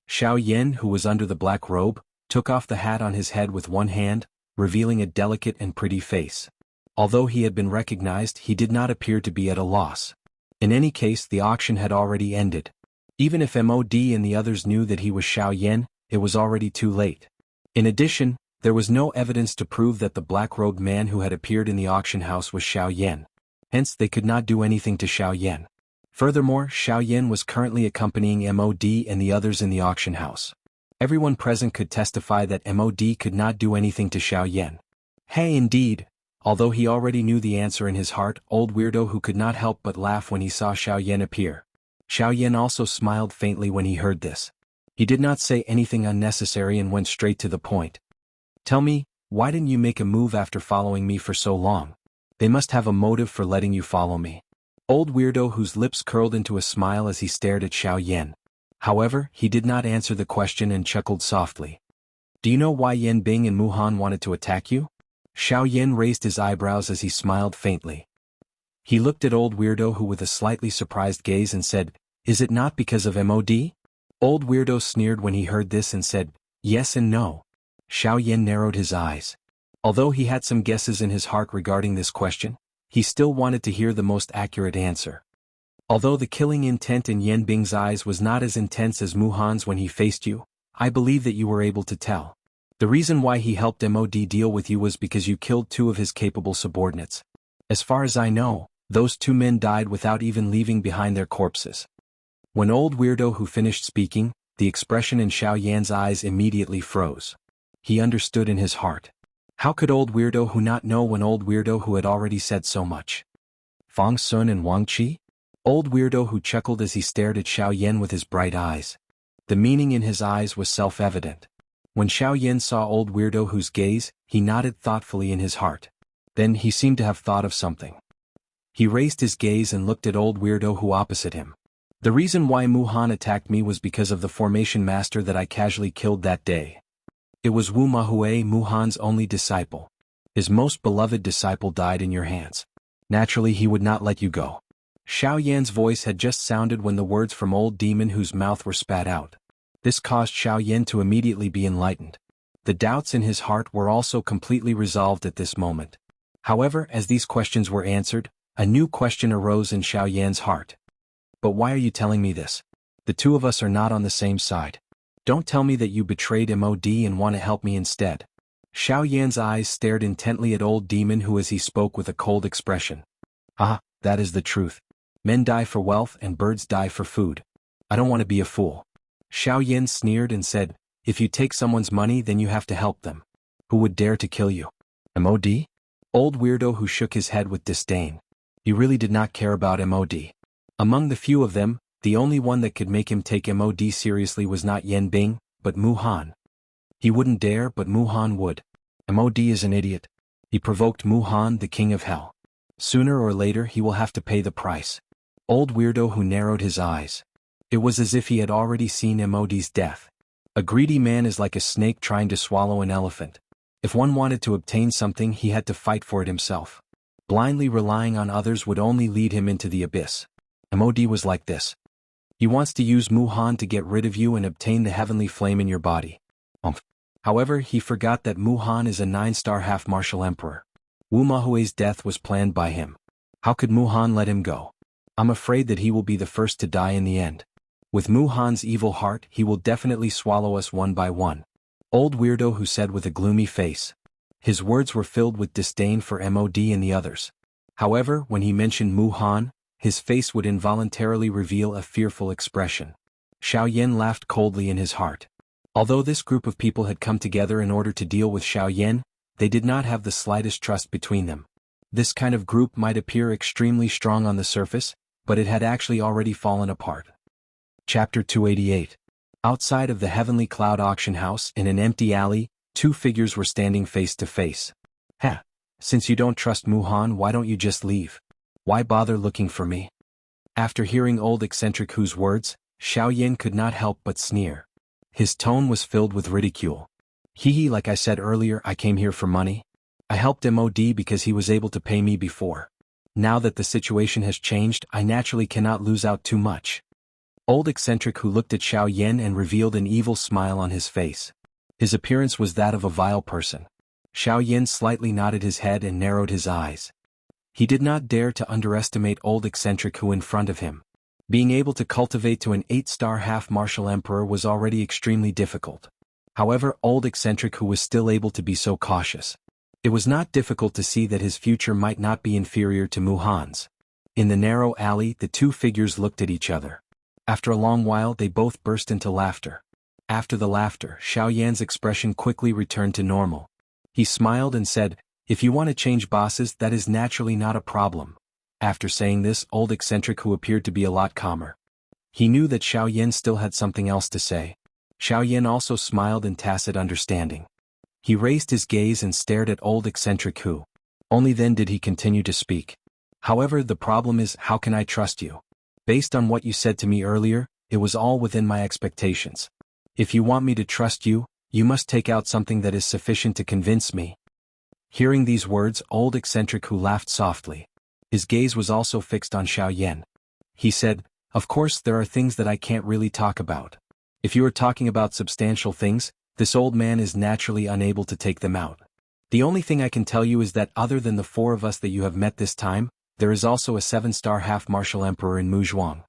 A: Xiao Yen, who was under the black robe, took off the hat on his head with one hand, revealing a delicate and pretty face. Although he had been recognized, he did not appear to be at a loss. In any case, the auction had already ended. Even if MOD and the others knew that he was Xiao Yen, it was already too late. In addition, there was no evidence to prove that the black-robed man who had appeared in the auction house was Xiao Yen. Hence, they could not do anything to Xiao Yen. Furthermore, Xiao Yen was currently accompanying MOD and the others in the auction house. Everyone present could testify that MOD could not do anything to Xiao Yen. Hey, indeed. Although he already knew the answer in his heart, old weirdo who could not help but laugh when he saw Xiao Yen appear. Xiao Yen also smiled faintly when he heard this. He did not say anything unnecessary and went straight to the point. Tell me, why didn't you make a move after following me for so long? They must have a motive for letting you follow me. Old weirdo whose lips curled into a smile as he stared at Xiao Yen. However, he did not answer the question and chuckled softly. Do you know why Yan Bing and Mu Han wanted to attack you? Xiao Yen raised his eyebrows as he smiled faintly. He looked at old weirdo who with a slightly surprised gaze and said, Is it not because of MOD? Old weirdo sneered when he heard this and said, Yes and no. Xiao Yen narrowed his eyes. Although he had some guesses in his heart regarding this question, he still wanted to hear the most accurate answer. Although the killing intent in Yan Bing's eyes was not as intense as Mu Han's when he faced you, I believe that you were able to tell. The reason why he helped MOD deal with you was because you killed two of his capable subordinates. As far as I know, those two men died without even leaving behind their corpses. When old weirdo who finished speaking, the expression in Xiao Yan's eyes immediately froze. He understood in his heart. How could old weirdo who not know when old weirdo who had already said so much? Fang Sun and Wang Qi? Old weirdo who chuckled as he stared at Xiao Yan with his bright eyes. The meaning in his eyes was self-evident. When Xiao Yan saw old weirdo whose gaze, he nodded thoughtfully in his heart. Then he seemed to have thought of something. He raised his gaze and looked at old weirdo who opposite him. The reason why Mu Han attacked me was because of the formation master that I casually killed that day. It was Wu Mahue, Mu Han's only disciple. His most beloved disciple died in your hands. Naturally he would not let you go. Xiao Yan's voice had just sounded when the words from old demon whose mouth were spat out. This caused Xiao Yan to immediately be enlightened. The doubts in his heart were also completely resolved at this moment. However, as these questions were answered, a new question arose in Xiao Yan's heart. But why are you telling me this? The two of us are not on the same side. Don't tell me that you betrayed MOD and want to help me instead. Xiao Yan's eyes stared intently at old demon who as he spoke with a cold expression. Ah, that is the truth. Men die for wealth and birds die for food. I don't want to be a fool. Xiao Yan sneered and said, If you take someone's money then you have to help them. Who would dare to kill you? MOD? Old weirdo who shook his head with disdain. He really did not care about MOD. Among the few of them, the only one that could make him take MOD seriously was not Yan Bing, but Mu Han. He wouldn't dare, but Mu Han would. MOD is an idiot. He provoked Mu Han, the king of hell. Sooner or later he will have to pay the price. Old weirdo who narrowed his eyes. It was as if he had already seen MOD's death. A greedy man is like a snake trying to swallow an elephant. If one wanted to obtain something he had to fight for it himself. Blindly relying on others would only lead him into the abyss. MOD was like this. He wants to use Mu Han to get rid of you and obtain the heavenly flame in your body. However, he forgot that Mu Han is a 9-star half-martial emperor. Wu Mahue's death was planned by him. How could Mu Han let him go? I'm afraid that he will be the first to die in the end. With Mu Han's evil heart, he will definitely swallow us one by one. Old weirdo who said with a gloomy face. His words were filled with disdain for MOD and the others. However, when he mentioned Mu Han, his face would involuntarily reveal a fearful expression. Xiao Yan laughed coldly in his heart. Although this group of people had come together in order to deal with Xiao Yan, they did not have the slightest trust between them. This kind of group might appear extremely strong on the surface, but it had actually already fallen apart. Chapter 288. Outside of the Heavenly Cloud auction house in an empty alley, two figures were standing face to face. Heh, since you don't trust Mu Han, why don't you just leave? Why bother looking for me? After hearing old eccentric Hu's words, Xiao Yan could not help but sneer. His tone was filled with ridicule. Hee, like I said earlier, I came here for money. I helped MOD because he was able to pay me before. Now that the situation has changed, I naturally cannot lose out too much. Old eccentric Hu looked at Xiao Yan and revealed an evil smile on his face. His appearance was that of a vile person. Xiao Yan slightly nodded his head and narrowed his eyes. He did not dare to underestimate old eccentric Hu in front of him. Being able to cultivate to an 8-star half-martial emperor was already extremely difficult. However, old eccentric Hu was still able to be so cautious. It was not difficult to see that his future might not be inferior to Mu Han's. In the narrow alley, the two figures looked at each other. After a long while, they both burst into laughter. After the laughter, Xiao Yan's expression quickly returned to normal. He smiled and said, "If you want to change bosses, that is naturally not a problem." After saying this, old eccentric Hu appeared to be a lot calmer. He knew that Xiao Yan still had something else to say. Xiao Yan also smiled in tacit understanding. He raised his gaze and stared at old eccentric Hu. Only then did he continue to speak. "However, the problem is, how can I trust you? Based on what you said to me earlier, it was all within my expectations. If you want me to trust you, you must take out something that is sufficient to convince me." Hearing these words, old eccentric Hu laughed softly. His gaze was also fixed on Xiao Yan. He said, "Of course there are things that I can't really talk about. If you are talking about substantial things, this old man is naturally unable to take them out. The only thing I can tell you is that other than the 4 of us that you have met this time, there is also a 7-star half-martial emperor in Muzhuang."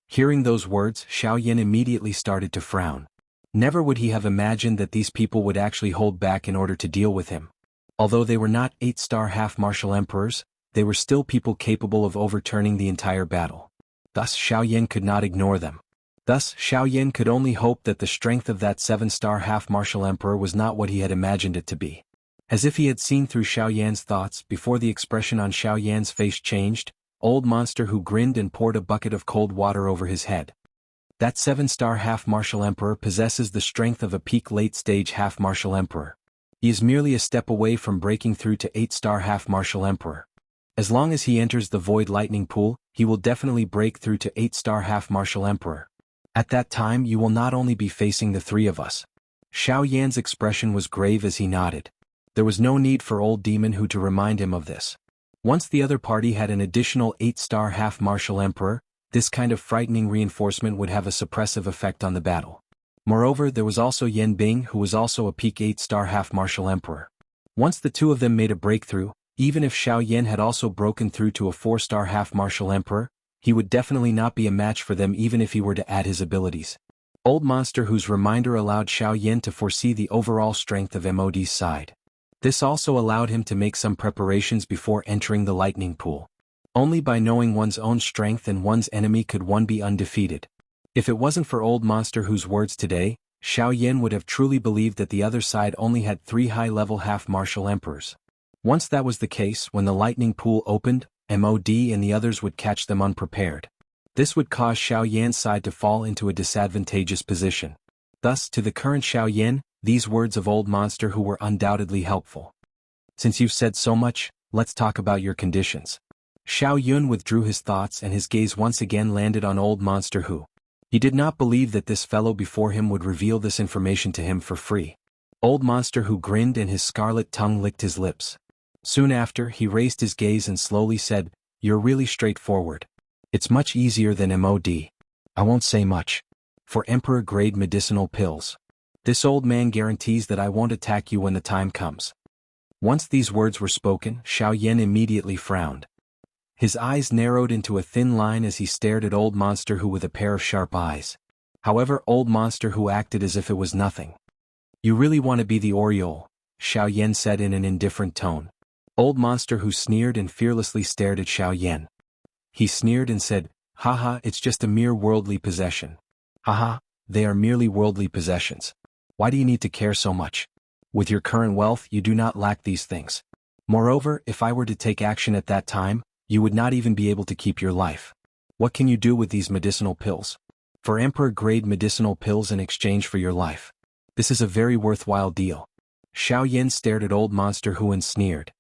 A: Hearing those words, Xiao Yan immediately started to frown. Never would he have imagined that these people would actually hold back in order to deal with him. Although they were not 8-star half-martial emperors, they were still people capable of overturning the entire battle. Thus Xiao Yan could not ignore them. Thus Xiao Yan could only hope that the strength of that 7-star half-martial emperor was not what he had imagined it to be. As if he had seen through Xiao Yan's thoughts, before the expression on Xiao Yan's face changed, old monster Hu grinned and poured a bucket of cold water over his head. That 7-star half-martial emperor possesses the strength of a peak late-stage half-martial emperor. He is merely a step away from breaking through to 8-star half-martial emperor. As long as he enters the void lightning pool, he will definitely break through to 8-star half-martial emperor. At that time you will not only be facing the 3 of us. Xiao Yan's expression was grave as he nodded. There was no need for old demon Hu to remind him of this. Once the other party had an additional 8-star half-martial emperor, this kind of frightening reinforcement would have a suppressive effect on the battle. Moreover, there was also Yan Bing, who was also a peak 8-star half-martial emperor. Once the 2 of them made a breakthrough, even if Xiao Yan had also broken through to a 4-star half-martial emperor, he would definitely not be a match for them even if he were to add his abilities. Old monster Hu's reminder allowed Xiao Yan to foresee the overall strength of MOD's side. This also allowed him to make some preparations before entering the lightning pool. Only by knowing one's own strength and one's enemy could one be undefeated. If it wasn't for old monster Hu's words today, Xiao Yan would have truly believed that the other side only had 3 high-level half-martial emperors. Once that was the case, when the lightning pool opened, MOD and the others would catch them unprepared. This would cause Xiao Yan's side to fall into a disadvantageous position. Thus, to the current Xiao Yan, these words of old monster Hu were undoubtedly helpful. "Since you've said so much, let's talk about your conditions." Xiao Yun withdrew his thoughts and his gaze once again landed on old monster Hu. He did not believe that this fellow before him would reveal this information to him for free. Old monster Hu grinned and his scarlet tongue licked his lips. Soon after, he raised his gaze and slowly said, "You're really straightforward. It's much easier than MOD. I won't say much. For emperor-grade medicinal pills. This old man guarantees that I won't attack you when the time comes." Once these words were spoken, Xiao Yan immediately frowned. His eyes narrowed into a thin line as he stared at old monster Hu with a pair of sharp eyes. However, old monster Hu acted as if it was nothing. "You really want to be the Oriole," Xiao Yan said in an indifferent tone. Old monster Hu sneered and fearlessly stared at Xiao Yan. He sneered and said, "Haha, it's just a mere worldly possession." "Haha, they are merely worldly possessions. Why do you need to care so much? With your current wealth you do not lack these things. Moreover, if I were to take action at that time, you would not even be able to keep your life. What can you do with these medicinal pills? For emperor-grade medicinal pills in exchange for your life. This is a very worthwhile deal." Xiao Yan stared at old monster Hu and sneered.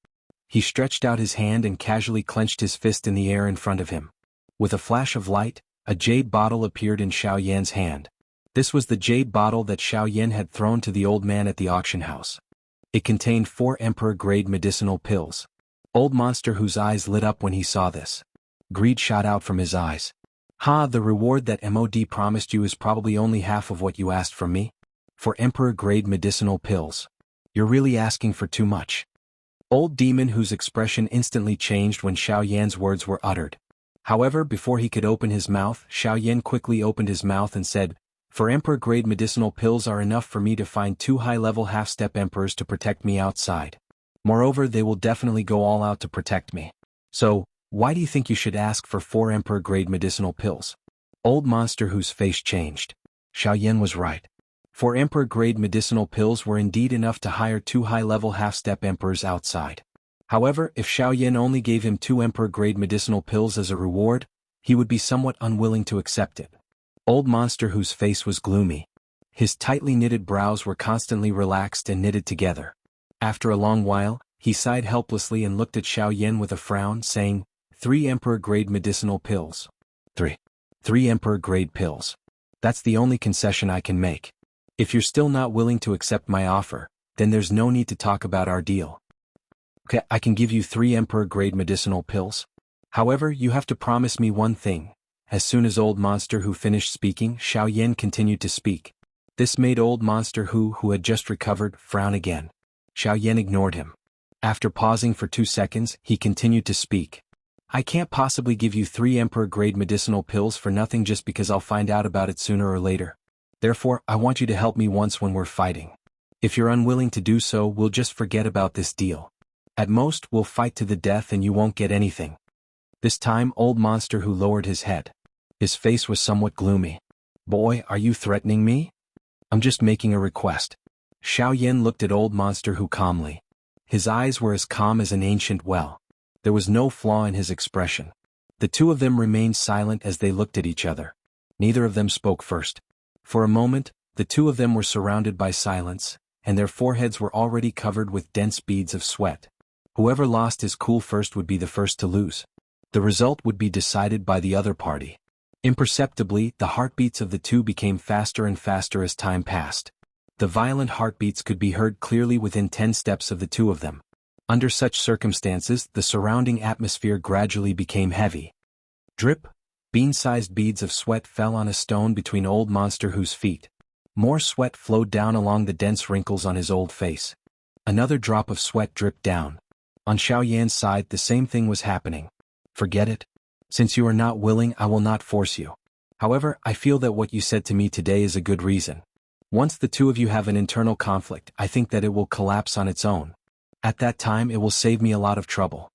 A: He stretched out his hand and casually clenched his fist in the air in front of him. With a flash of light, a jade bottle appeared in Xiao Yan's hand. This was the jade bottle that Xiao Yan had thrown to the old man at the auction house. It contained 4 emperor-grade medicinal pills. Old monster whose eyes lit up when he saw this. Greed shot out from his eyes. Ha, the reward that MOD promised you is probably only half of what you asked from me? For emperor-grade medicinal pills. You're really asking for too much. Old demon whose expression instantly changed when Xiaoyan's words were uttered. However, before he could open his mouth, Xiaoyan quickly opened his mouth and said, "For emperor-grade medicinal pills are enough for me to find 2 high-level half-step emperors to protect me outside. Moreover, they will definitely go all out to protect me. So, why do you think you should ask for 4 emperor-grade medicinal pills?" Old monster whose face changed. Xiaoyan was right. 4 emperor-grade medicinal pills were indeed enough to hire 2 high-level half-step emperors outside. However, if Xiaoyan only gave him 2 emperor-grade medicinal pills as a reward, he would be somewhat unwilling to accept it. Old monster whose face was gloomy. His tightly knitted brows were constantly relaxed and knitted together. After a long while, he sighed helplessly and looked at Xiaoyan with a frown, saying, 3 emperor-grade medicinal pills. 3 emperor-grade pills. That's the only concession I can make. If you're still not willing to accept my offer, then there's no need to talk about our deal. Okay, I can give you 3 emperor-grade medicinal pills. However, you have to promise me one thing. As soon as old monster who finished speaking, Xiaoyan continued to speak. This made old monster who had just recovered, frown again. Xiaoyan ignored him. After pausing for 2 seconds, he continued to speak. I can't possibly give you 3 emperor-grade medicinal pills for nothing just because I'll find out about it sooner or later. Therefore, I want you to help me once when we're fighting. If you're unwilling to do so, we'll just forget about this deal. At most, we'll fight to the death and you won't get anything. This time, old monster who lowered his head. His face was somewhat gloomy. Boy, are you threatening me? I'm just making a request. Xiaoyan looked at old monster who calmly. His eyes were as calm as an ancient well. There was no flaw in his expression. The two of them remained silent as they looked at each other. Neither of them spoke first. For a moment, the two of them were surrounded by silence, and their foreheads were already covered with dense beads of sweat. Whoever lost his cool first would be the first to lose. The result would be decided by the other party. Imperceptibly, the heartbeats of the two became faster and faster as time passed. The violent heartbeats could be heard clearly within 10 steps of the two of them. Under such circumstances, the surrounding atmosphere gradually became heavy. Drip. Bean-sized beads of sweat fell on a stone between old monster who's feet. More sweat flowed down along the dense wrinkles on his old face. Another drop of sweat dripped down. On Xiaoyan's side the same thing was happening. Forget it. Since you are not willing, I will not force you. However, I feel that what you said to me today is a good reason. Once the two of you have an internal conflict, I think that it will collapse on its own. At that time it will save me a lot of trouble.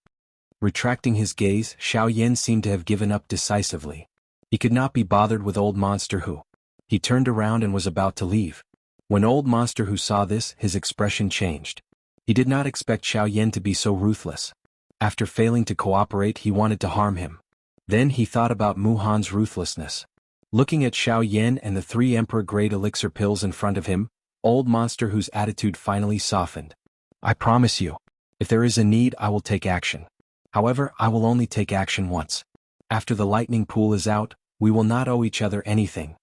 A: Retracting his gaze, Xiaoyan seemed to have given up decisively. He could not be bothered with old monster who. He turned around and was about to leave. When old monster who saw this, his expression changed. He did not expect Xiaoyan to be so ruthless. After failing to cooperate, he wanted to harm him. Then he thought about Muhan's ruthlessness. Looking at Xiaoyan and the 3 emperor-grade elixir pills in front of him, old monster whose attitude finally softened. I promise you, if there is a need, I will take action. However, I will only take action once. After the lightning pool is out, we will not owe each other anything.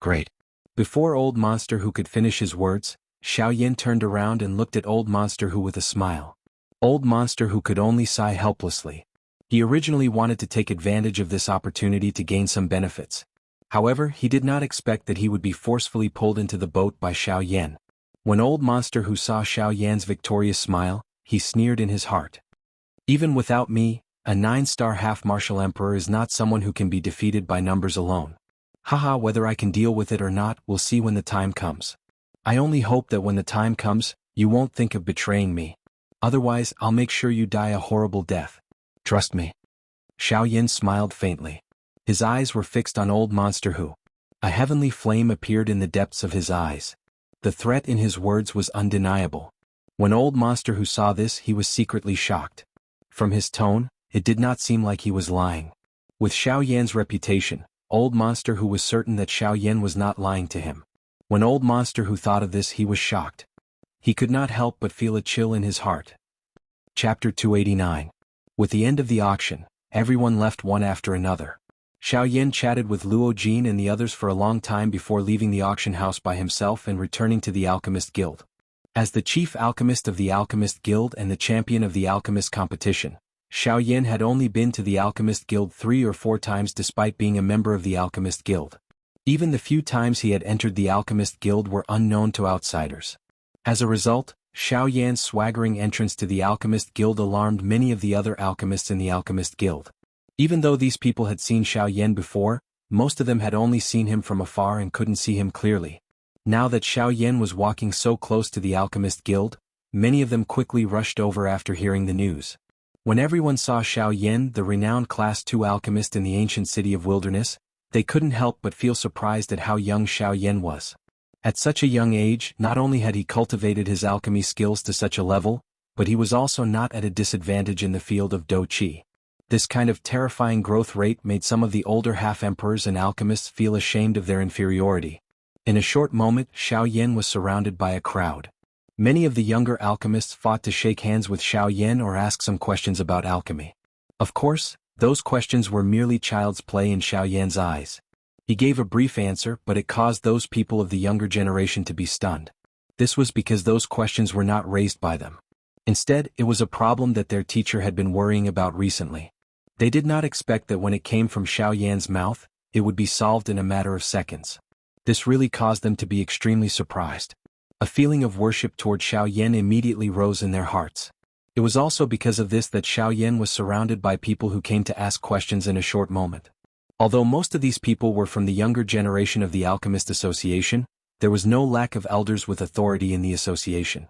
A: Great. Before old monster who could finish his words, Xiaoyan turned around and looked at old monster who with a smile. Old monster who could only sigh helplessly. He originally wanted to take advantage of this opportunity to gain some benefits. However, he did not expect that he would be forcefully pulled into the boat by Xiaoyan. When old monster who saw Xiaoyan's victorious smile, he sneered in his heart. Even without me, a 9-star half-martial emperor is not someone who can be defeated by numbers alone. Haha, whether I can deal with it or not, we'll see when the time comes. I only hope that when the time comes, you won't think of betraying me. Otherwise, I'll make sure you die a horrible death. Trust me. Xiaoyan smiled faintly. His eyes were fixed on old monster who. A heavenly flame appeared in the depths of his eyes. The threat in his words was undeniable. When old monster who saw this, he was secretly shocked. From his tone, it did not seem like he was lying. With Xiaoyan's reputation, old monster who was certain that Xiaoyan was not lying to him. When old monster who thought of this, he was shocked. He could not help but feel a chill in his heart. Chapter 289. With the end of the auction, everyone left one after another. Xiaoyan chatted with Luo Jin and the others for a long time before leaving the auction house by himself and returning to the Alchemist Guild. As the chief alchemist of the Alchemist Guild and the champion of the alchemist competition, Xiaoyan had only been to the Alchemist Guild 3 or 4 times despite being a member of the Alchemist Guild. Even the few times he had entered the Alchemist Guild were unknown to outsiders. As a result, Xiaoyan's swaggering entrance to the Alchemist Guild alarmed many of the other alchemists in the Alchemist Guild. Even though these people had seen Xiaoyan before, most of them had only seen him from afar and couldn't see him clearly. Now that Xiaoyan was walking so close to the Alchemist Guild, many of them quickly rushed over after hearing the news. When everyone saw Xiaoyan, the renowned Class 2 alchemist in the ancient city of Wilderness, they couldn't help but feel surprised at how young Xiaoyan was. At such a young age, not only had he cultivated his alchemy skills to such a level, but he was also not at a disadvantage in the field of Do Qi. This kind of terrifying growth rate made some of the older half-emperors and alchemists feel ashamed of their inferiority. In a short moment, Xiaoyan was surrounded by a crowd. Many of the younger alchemists fought to shake hands with Xiaoyan or ask some questions about alchemy. Of course, those questions were merely child's play in Xiaoyan's eyes. He gave a brief answer, but it caused those people of the younger generation to be stunned. This was because those questions were not raised by them. Instead, it was a problem that their teacher had been worrying about recently. They did not expect that when it came from Xiaoyan's mouth, it would be solved in a matter of seconds. This really caused them to be extremely surprised. A feeling of worship toward Xiaoyan immediately rose in their hearts. It was also because of this that Xiaoyan was surrounded by people who came to ask questions in a short moment. Although most of these people were from the younger generation of the Alchemist Association, there was no lack of elders with authority in the association.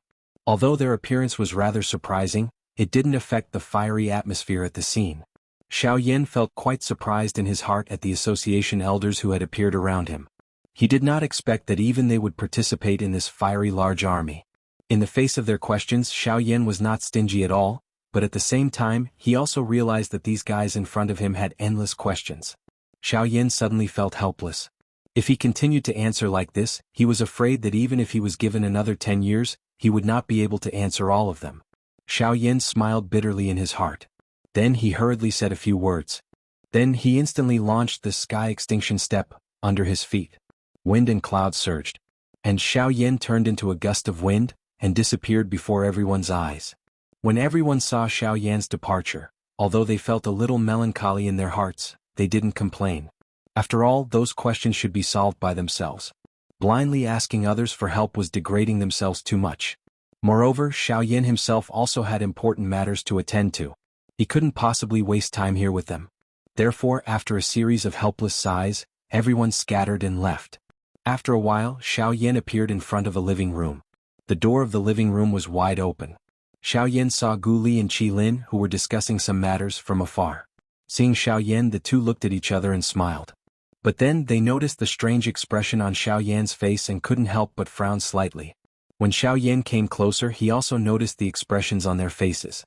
A: Although their appearance was rather surprising, it didn't affect the fiery atmosphere at the scene. Xiaoyan felt quite surprised in his heart at the association elders who had appeared around him. He did not expect that even they would participate in this fiery large army. In the face of their questions, Xiaoyan was not stingy at all, but at the same time, he also realized that these guys in front of him had endless questions. Xiaoyan suddenly felt helpless. If he continued to answer like this, he was afraid that even if he was given another 10 years, he would not be able to answer all of them. Xiaoyan smiled bitterly in his heart. Then he hurriedly said a few words. Then he instantly launched the sky extinction step under his feet. Wind and clouds surged, and Xiaoyan turned into a gust of wind and disappeared before everyone's eyes. When everyone saw Xiaoyan's departure, although they felt a little melancholy in their hearts, they didn't complain. After all, those questions should be solved by themselves. Blindly asking others for help was degrading themselves too much. Moreover, Xiaoyan himself also had important matters to attend to. He couldn't possibly waste time here with them. Therefore, after a series of helpless sighs, everyone scattered and left. After a while, Xiaoyan appeared in front of a living room. The door of the living room was wide open. Xiaoyan saw Gu Li and Qi Lin who were discussing some matters from afar. Seeing Xiaoyan, the two looked at each other and smiled. But then they noticed the strange expression on Xiaoyan's face and couldn't help but frown slightly. When Xiaoyan came closer, he also noticed the expressions on their faces.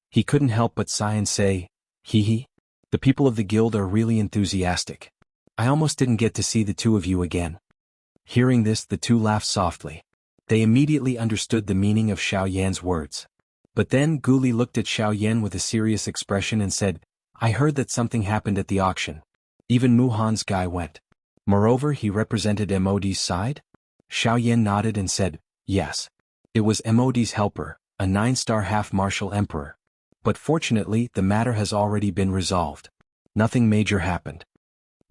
A: He couldn't help but sigh and say, "Hee hee. The people of the guild are really enthusiastic. I almost didn't get to see the two of you again." Hearing this, the two laughed softly. They immediately understood the meaning of Xiaoyan's words. But then Gu Li looked at Xiaoyan with a serious expression and said, "I heard that something happened at the auction. Even Mu Han's guy went. Moreover, he represented Mod's side?" Xiaoyan nodded and said, "Yes. It was Mod's helper, a 9-star half-martial emperor. But fortunately, the matter has already been resolved. Nothing major happened."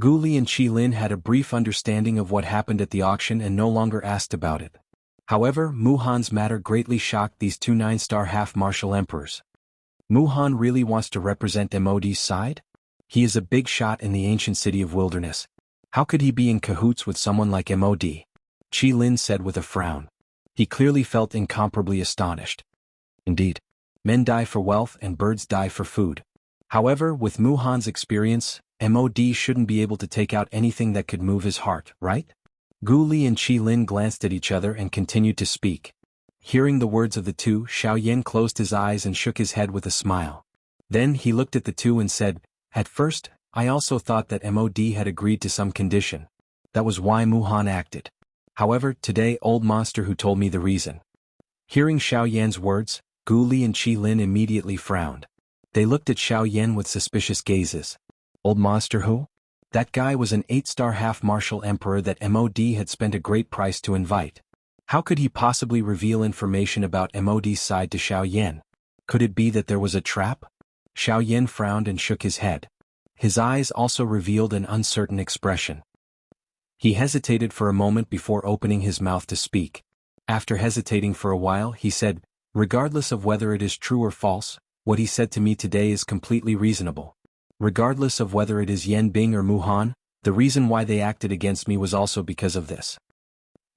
A: Gu Li and Qi Lin had a brief understanding of what happened at the auction and no longer asked about it. However, Mu Han's matter greatly shocked these two 9-star half-martial emperors. Mu Han really wants to represent Mod's side? He is a big shot in the ancient city of Wilderness. How could he be in cahoots with someone like Mod? Qi Lin said with a frown. He clearly felt incomparably astonished. Indeed. Men die for wealth and birds die for food. However, with Mu Han's experience, Mod shouldn't be able to take out anything that could move his heart, right? Gu Li and Qi Lin glanced at each other and continued to speak. Hearing the words of the two, Xiaoyan closed his eyes and shook his head with a smile. Then he looked at the two and said, "At first, I also thought that Mod had agreed to some condition. That was why Mu Han acted. However, today old monster who told me the reason." Hearing Xiaoyan's words, Gu Li and Qi Lin immediately frowned. They looked at Xiaoyan with suspicious gazes. Old monster who? That guy was an 8-star half-martial emperor that Mod had spent a great price to invite. How could he possibly reveal information about MOD's side to Xiaoyan? Could it be that there was a trap? Xiaoyan frowned and shook his head. His eyes also revealed an uncertain expression. He hesitated for a moment before opening his mouth to speak. After hesitating for a while, he said, "Regardless of whether it is true or false, what he said to me today is completely reasonable. Regardless of whether it is Yan Bing or Mu Han, the reason why they acted against me was also because of this."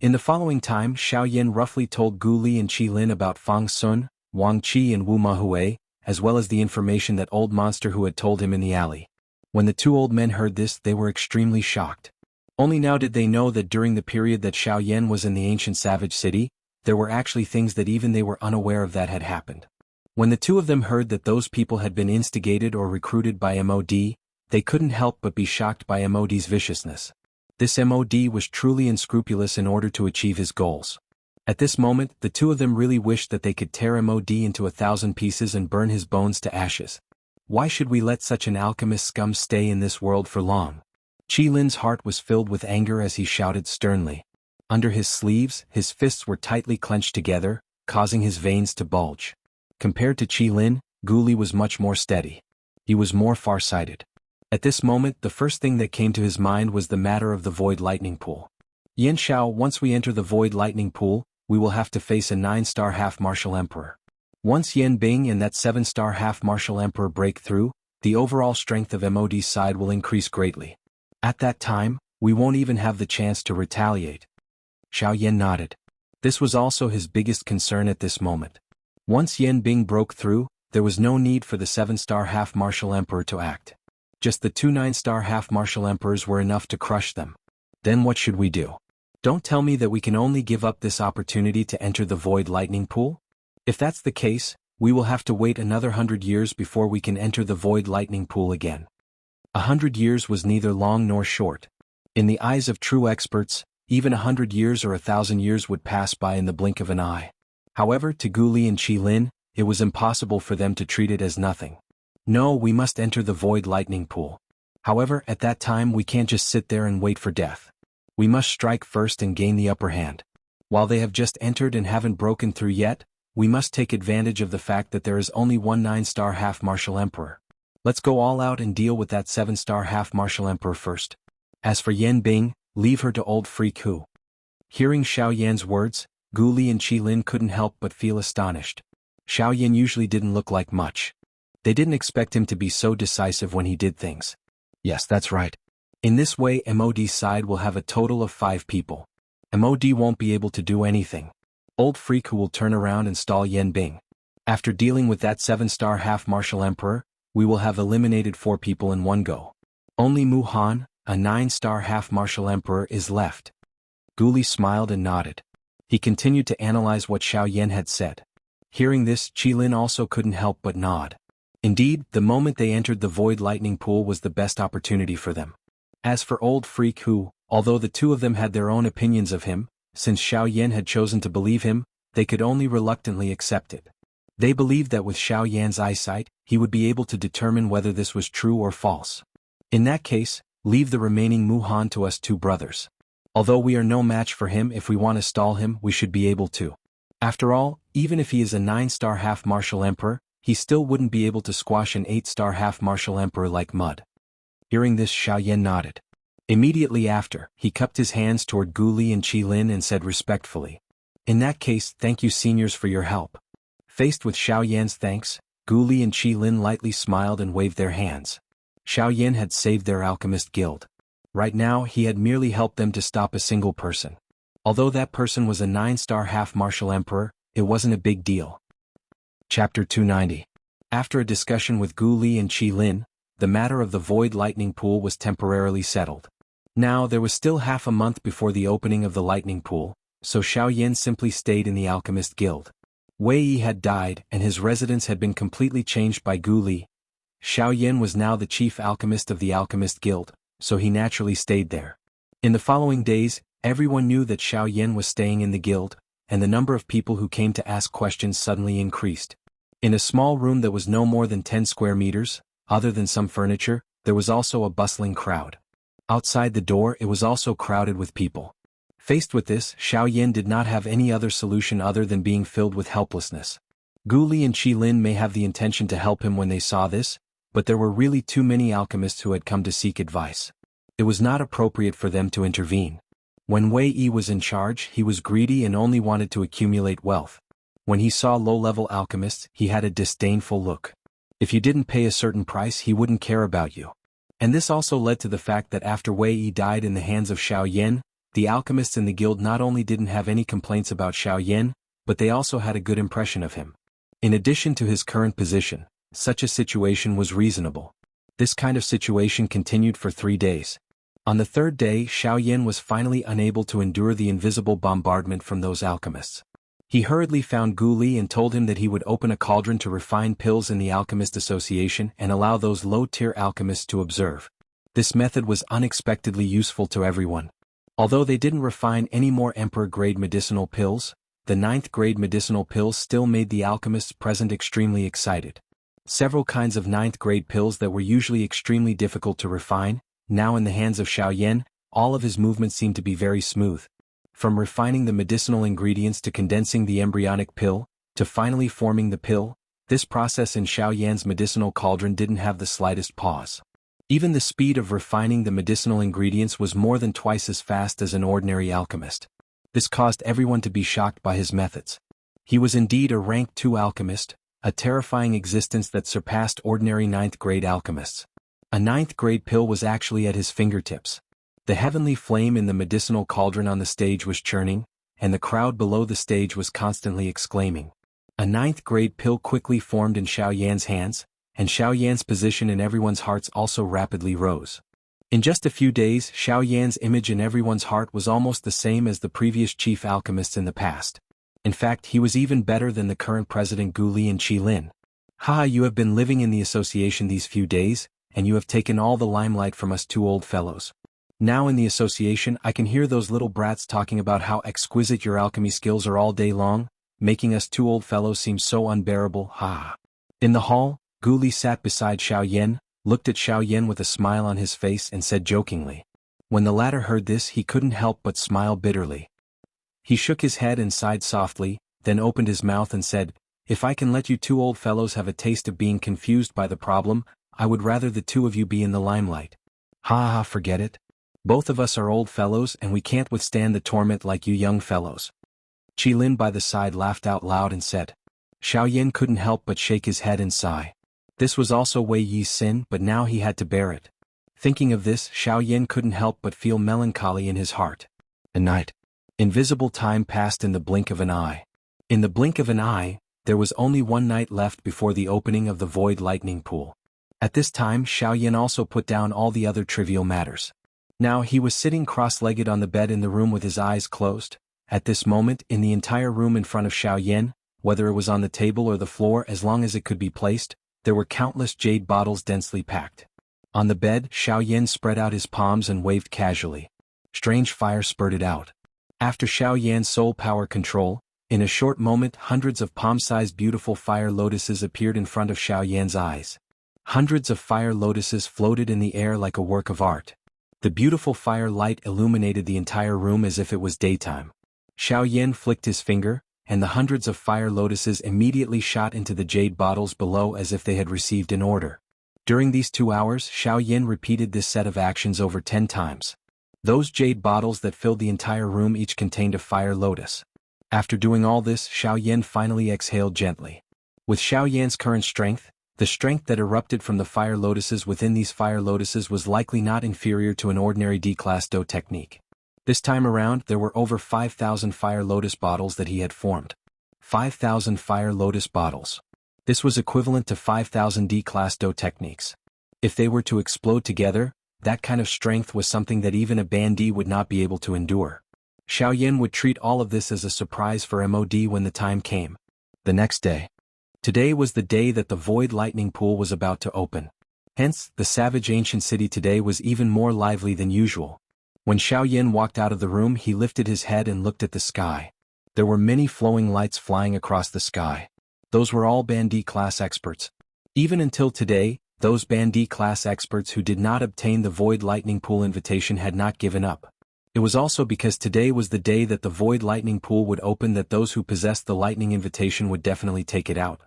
A: In the following time, Xiaoyan roughly told Gu Li and Qi Lin about Fang Sun, Wang Qi and Wu Mahui, as well as the information that old monster who had told him in the alley. When the two old men heard this, they were extremely shocked. Only now did they know that during the period that Xiaoyan was in the ancient savage city, there were actually things that even they were unaware of that had happened. When the two of them heard that those people had been instigated or recruited by MOD, they couldn't help but be shocked by MOD's viciousness. This MOD was truly unscrupulous in order to achieve his goals. At this moment, the two of them really wished that they could tear MOD into 1,000 pieces and burn his bones to ashes. Why should we let such an alchemist scum stay in this world for long? Qi Lin's heart was filled with anger as he shouted sternly. Under his sleeves, his fists were tightly clenched together, causing his veins to bulge. Compared to Qi Lin, Gu Li was much more steady. He was more far-sighted. At this moment, the first thing that came to his mind was the matter of the Void Lightning Pool. Xianxia, once we enter the Void Lightning Pool, we will have to face a 9-star half-martial emperor. Once Yan Bing and that 7-star half-martial emperor break through, the overall strength of MOD's side will increase greatly. At that time, we won't even have the chance to retaliate. Xiaoyan nodded. This was also his biggest concern at this moment. Once Yan Bing broke through, there was no need for the 7-star half-martial emperor to act. Just the 2 9-star half-martial emperors were enough to crush them. Then what should we do? Don't tell me that we can only give up this opportunity to enter the Void Lightning Pool? If that's the case, we will have to wait another 100 years before we can enter the Void Lightning Pool again. 100 years was neither long nor short. In the eyes of true experts, even 100 years or 1,000 years would pass by in the blink of an eye. However, to Gu Li and Qi Lin, it was impossible for them to treat it as nothing. No, we must enter the Void Lightning Pool. However, at that time we can't just sit there and wait for death. We must strike first and gain the upper hand. While they have just entered and haven't broken through yet, we must take advantage of the fact that there is only one 9-star half-martial emperor. Let's go all out and deal with that 7-star half-martial emperor first. As for Yan Bing, leave her to old freak Hu. Hearing Xiaoyan's words, Gu Li and Qi Lin couldn't help but feel astonished. Xiaoyan usually didn't look like much. They didn't expect him to be so decisive when he did things. Yes, that's right. In this way, MOD's side will have a total of 5 people. MOD won't be able to do anything. Old freak Hu will turn around and stall Yan Bing. After dealing with that 7-star half-martial emperor, we will have eliminated 4 people in one go. Only Mu Han, a 9-star half-martial emperor, is left. Gu Li smiled and nodded. He continued to analyze what Xiaoyan had said. Hearing this, Qi Lin also couldn't help but nod. Indeed, the moment they entered the Void Lightning Pool was the best opportunity for them. As for old freak Hu, although the two of them had their own opinions of him, since Xiaoyan had chosen to believe him, they could only reluctantly accept it. They believed that with Xiaoyan's eyesight, he would be able to determine whether this was true or false. In that case, leave the remaining Mu Han to us 2 brothers. Although we are no match for him, if we want to stall him, we should be able to. After all, even if he is a 9-star half-martial emperor, he still wouldn't be able to squash an 8-star half-martial emperor like mud. Hearing this, Xiaoyan nodded. Immediately after, he cupped his hands toward Gu Li and Qi Lin and said respectfully, "In that case, thank you seniors for your help." Faced with Xiaoyan's thanks, Gu Li and Qi Lin lightly smiled and waved their hands. Xiaoyan had saved their alchemist guild. Right now, he had merely helped them to stop a single person. Although that person was a 9-star half-martial emperor, it wasn't a big deal. Chapter 290. After a discussion with Gu Li and Qi Lin, the matter of the Void Lightning Pool was temporarily settled. Now, there was still half a month before the opening of the Lightning Pool, so Xiaoyan simply stayed in the Alchemist Guild. Wei Yi had died and his residence had been completely changed by Gu Li. Xiaoyan was now the chief alchemist of the Alchemist Guild, so he naturally stayed there. In the following days, everyone knew that Xiaoyan was staying in the guild, and the number of people who came to ask questions suddenly increased. In a small room that was no more than 10 square meters, other than some furniture, there was also a bustling crowd. Outside the door, it was also crowded with people. Faced with this, Xiaoyan did not have any other solution other than being filled with helplessness. Gu Li and Qi Lin may have the intention to help him when they saw this, but there were really too many alchemists who had come to seek advice. It was not appropriate for them to intervene. When Wei Yi was in charge, he was greedy and only wanted to accumulate wealth. When he saw low-level alchemists, he had a disdainful look. If you didn't pay a certain price, he wouldn't care about you. And this also led to the fact that after Wei Yi died in the hands of Xiaoyan, the alchemists in the guild not only didn't have any complaints about Xiaoyan, but they also had a good impression of him. In addition to his current position, such a situation was reasonable. This kind of situation continued for 3 days. On the 3rd day, Xiaoyan was finally unable to endure the invisible bombardment from those alchemists. He hurriedly found Gu Li and told him that he would open a cauldron to refine pills in the Alchemist Association and allow those low-tier alchemists to observe. This method was unexpectedly useful to everyone. Although they didn't refine any more Emperor-grade medicinal pills, the 9th-grade medicinal pills still made the alchemists present extremely excited. Several kinds of 9th-grade pills that were usually extremely difficult to refine, now in the hands of Xiaoyan, all of his movements seemed to be very smooth. From refining the medicinal ingredients to condensing the embryonic pill, to finally forming the pill, this process in Xiaoyan's medicinal cauldron didn't have the slightest pause. Even the speed of refining the medicinal ingredients was more than twice as fast as an ordinary alchemist. This caused everyone to be shocked by his methods. He was indeed a rank 2 alchemist, a terrifying existence that surpassed ordinary 9th-grade alchemists. A 9th-grade pill was actually at his fingertips. The heavenly flame in the medicinal cauldron on the stage was churning, and the crowd below the stage was constantly exclaiming. A 9th-grade pill quickly formed in Xiaoyan's hands, and Xiaoyan's position in everyone's hearts also rapidly rose. In just a few days, Xiaoyan's image in everyone's heart was almost the same as the previous chief alchemists in the past. In fact, he was even better than the current president Gu Li and Qi Lin. Haha, you have been living in the association these few days, and you have taken all the limelight from us 2 old fellows. Now in the association I can hear those little brats talking about how exquisite your alchemy skills are all day long, making us 2 old fellows seem so unbearable, ha. In the hall, Gu Li sat beside Xiaoyan, looked at Xiaoyan with a smile on his face and said jokingly. When the latter heard this he couldn't help but smile bitterly. He shook his head and sighed softly, then opened his mouth and said, "If I can let you 2 old fellows have a taste of being confused by the problem, I would rather the 2 of you be in the limelight." Ha ha, forget it. Both of us are old fellows and we can't withstand the torment like you young fellows. Qi Lin by the side laughed out loud and said. Xiaoyan couldn't help but shake his head and sigh. This was also Wei Yi's sin, but now he had to bear it. Thinking of this, Xiaoyan couldn't help but feel melancholy in his heart. A night. Invisible time passed in the blink of an eye. In the blink of an eye, there was only 1 night left before the opening of the void lightning pool. At this time Xiaoyan also put down all the other trivial matters. Now he was sitting cross-legged on the bed in the room with his eyes closed. At this moment, in the entire room in front of Xiaoyan, whether it was on the table or the floor as long as it could be placed, there were countless jade bottles densely packed. On the bed, Xiaoyan spread out his palms and waved casually. Strange fire spurted out. After Xiaoyan's soul power control, in a short moment hundreds of palm-sized beautiful fire lotuses appeared in front of Xiaoyan's eyes. Hundreds of fire lotuses floated in the air like a work of art. The beautiful fire light illuminated the entire room as if it was daytime. Xiaoyan flicked his finger, and the hundreds of fire lotuses immediately shot into the jade bottles below as if they had received an order. During these 2 hours, Xiaoyan repeated this set of actions over 10 times. Those jade bottles that filled the entire room each contained a fire lotus. After doing all this, Xiaoyan finally exhaled gently. With Xiaoyan's current strength, the strength that erupted from the fire lotuses within these fire lotuses was likely not inferior to an ordinary D-class Do technique. This time around there were over 5,000 fire lotus bottles that he had formed. 5,000 fire lotus bottles. This was equivalent to 5,000 D-class Do techniques. If they were to explode together, that kind of strength was something that even a bandit would not be able to endure. Xiaoyan would treat all of this as a surprise for MOD when the time came. The next day. Today was the day that the void lightning pool was about to open. Hence, the savage ancient city today was even more lively than usual. When Xiaoyan walked out of the room he lifted his head and looked at the sky. There were many flowing lights flying across the sky. Those were all bandit class experts. Even until today, those bandit class experts who did not obtain the void lightning pool invitation had not given up. It was also because today was the day that the void lightning pool would open that those who possessed the lightning invitation would definitely take it out.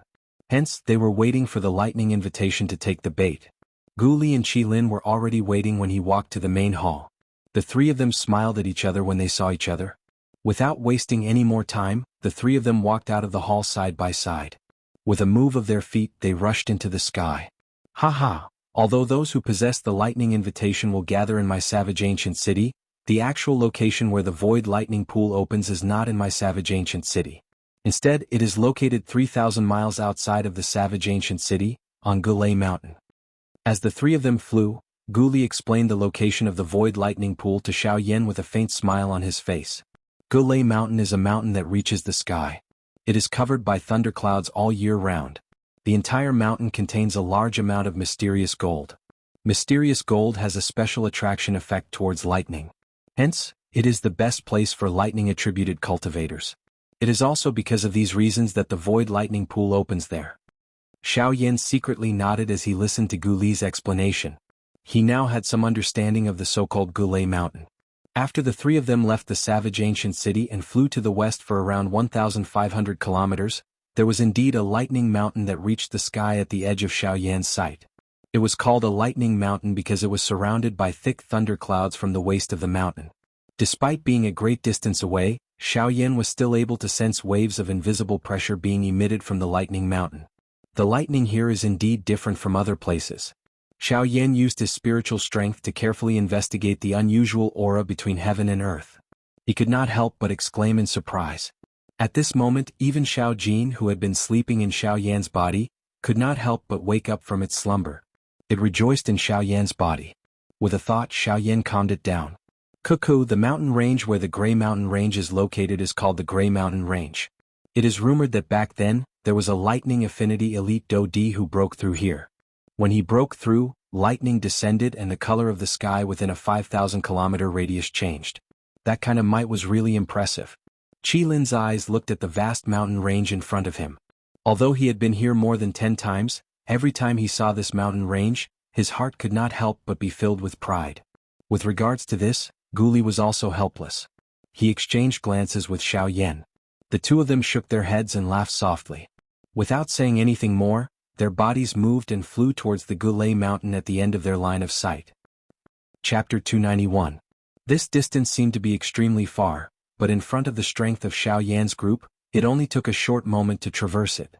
A: Hence, they were waiting for the lightning invitation to take the bait. Gu Li and Qi Lin were already waiting when he walked to the main hall. The three of them smiled at each other when they saw each other. Without wasting any more time, the three of them walked out of the hall side by side. With a move of their feet, they rushed into the sky. Ha ha! Although those who possess the lightning invitation will gather in my savage ancient city, the actual location where the void lightning pool opens is not in my savage ancient city. Instead, it is located 3,000 miles outside of the savage ancient city, on Gulay Mountain. As the three of them flew, Gu Li explained the location of the void lightning pool to Xiaoyan with a faint smile on his face. Gulay Mountain is a mountain that reaches the sky. It is covered by thunderclouds all year round. The entire mountain contains a large amount of mysterious gold. Mysterious gold has a special attraction effect towards lightning. Hence, it is the best place for lightning-attributed cultivators. It is also because of these reasons that the void lightning pool opens there. Xiaoyan secretly nodded as he listened to Gu Li's explanation. He now had some understanding of the so-called Gulay Mountain. After the three of them left the savage ancient city and flew to the west for around 1,500 kilometers, there was indeed a lightning mountain that reached the sky at the edge of Xiaoyan's sight. It was called a lightning mountain because it was surrounded by thick thunderclouds from the waist of the mountain. Despite being a great distance away, Xiaoyan was still able to sense waves of invisible pressure being emitted from the lightning mountain. The lightning here is indeed different from other places. Xiaoyan used his spiritual strength to carefully investigate the unusual aura between heaven and earth. He could not help but exclaim in surprise. At this moment, even Xiao Jin, who had been sleeping in Xiaoyan's body, could not help but wake up from its slumber. It rejoiced in Xiaoyan's body. With a thought, Xiaoyan calmed it down. Cuckoo, the mountain range where the Gray Mountain Range is located is called the Gray Mountain Range. It is rumored that back then, there was a lightning affinity elite Do Di who broke through here. When he broke through, lightning descended and the color of the sky within a 5,000-kilometer radius changed. That kind of might was really impressive. Qi Lin's eyes looked at the vast mountain range in front of him. Although he had been here more than 10 times, every time he saw this mountain range, his heart could not help but be filled with pride. With regards to this, Gu Li was also helpless. He exchanged glances with Xiaoyan. The two of them shook their heads and laughed softly. Without saying anything more, their bodies moved and flew towards the Gulay Mountain at the end of their line of sight. Chapter 291. This distance seemed to be extremely far, but in front of the strength of Xiaoyan's group, it only took a short moment to traverse it.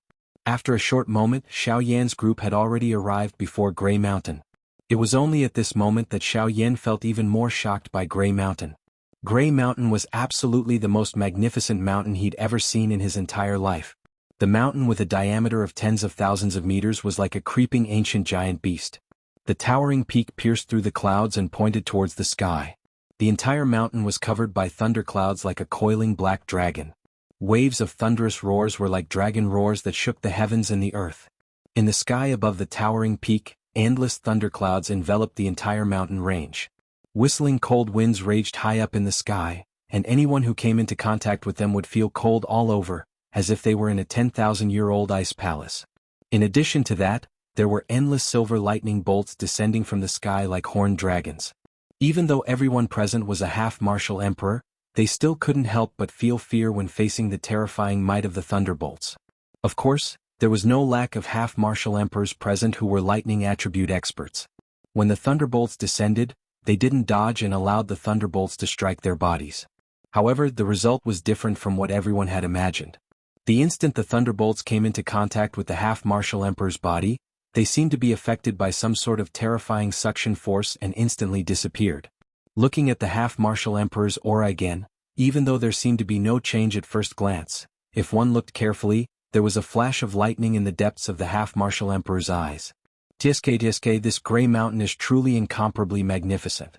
A: After a short moment, Xiaoyan's group had already arrived before Gray Mountain. It was only at this moment that Xiaoyan felt even more shocked by Gray Mountain. Gray Mountain was absolutely the most magnificent mountain he'd ever seen in his entire life. The mountain with a diameter of tens of thousands of meters was like a creeping ancient giant beast. The towering peak pierced through the clouds and pointed towards the sky. The entire mountain was covered by thunderclouds like a coiling black dragon. Waves of thunderous roars were like dragon roars that shook the heavens and the earth. In the sky above the towering peak, endless thunderclouds enveloped the entire mountain range. Whistling cold winds raged high up in the sky, and anyone who came into contact with them would feel cold all over, as if they were in a 10,000-year-old ice palace. In addition to that, there were endless silver lightning bolts descending from the sky like horned dragons. Even though everyone present was a half-martial emperor, they still couldn't help but feel fear when facing the terrifying might of the thunderbolts. Of course, there was no lack of half-martial emperors present who were lightning attribute experts. When the thunderbolts descended, they didn't dodge and allowed the thunderbolts to strike their bodies. However, the result was different from what everyone had imagined. The instant the thunderbolts came into contact with the half-martial emperor's body, they seemed to be affected by some sort of terrifying suction force and instantly disappeared. Looking at the half-martial emperor's aura again, even though there seemed to be no change at first glance, if one looked carefully, there was a flash of lightning in the depths of the half-martial emperor's eyes. Tiske, this Gray Mountain is truly incomparably magnificent.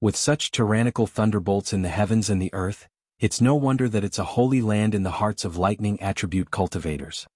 A: With such tyrannical thunderbolts in the heavens and the earth, it's no wonder that it's a holy land in the hearts of lightning attribute cultivators.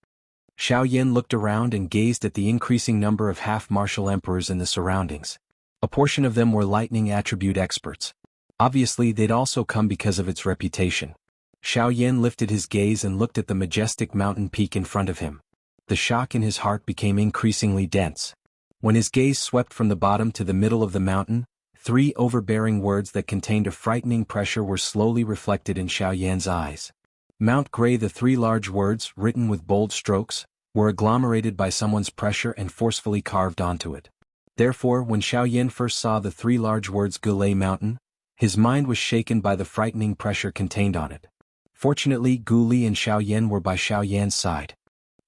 A: Xiaoyan looked around and gazed at the increasing number of half-martial emperors in the surroundings. A portion of them were lightning attribute experts. Obviously, they'd also come because of its reputation. Xiaoyan lifted his gaze and looked at the majestic mountain peak in front of him. The shock in his heart became increasingly dense. When his gaze swept from the bottom to the middle of the mountain, 3 overbearing words that contained a frightening pressure were slowly reflected in Xiaoyan's eyes. Mount Grey. The 3 large words, written with bold strokes, were agglomerated by someone's pressure and forcefully carved onto it. Therefore, when Xiaoyan first saw the 3 large words Gulay Mountain, his mind was shaken by the frightening pressure contained on it. Fortunately, Guli and Xiaoyan were by Xiaoyan's side.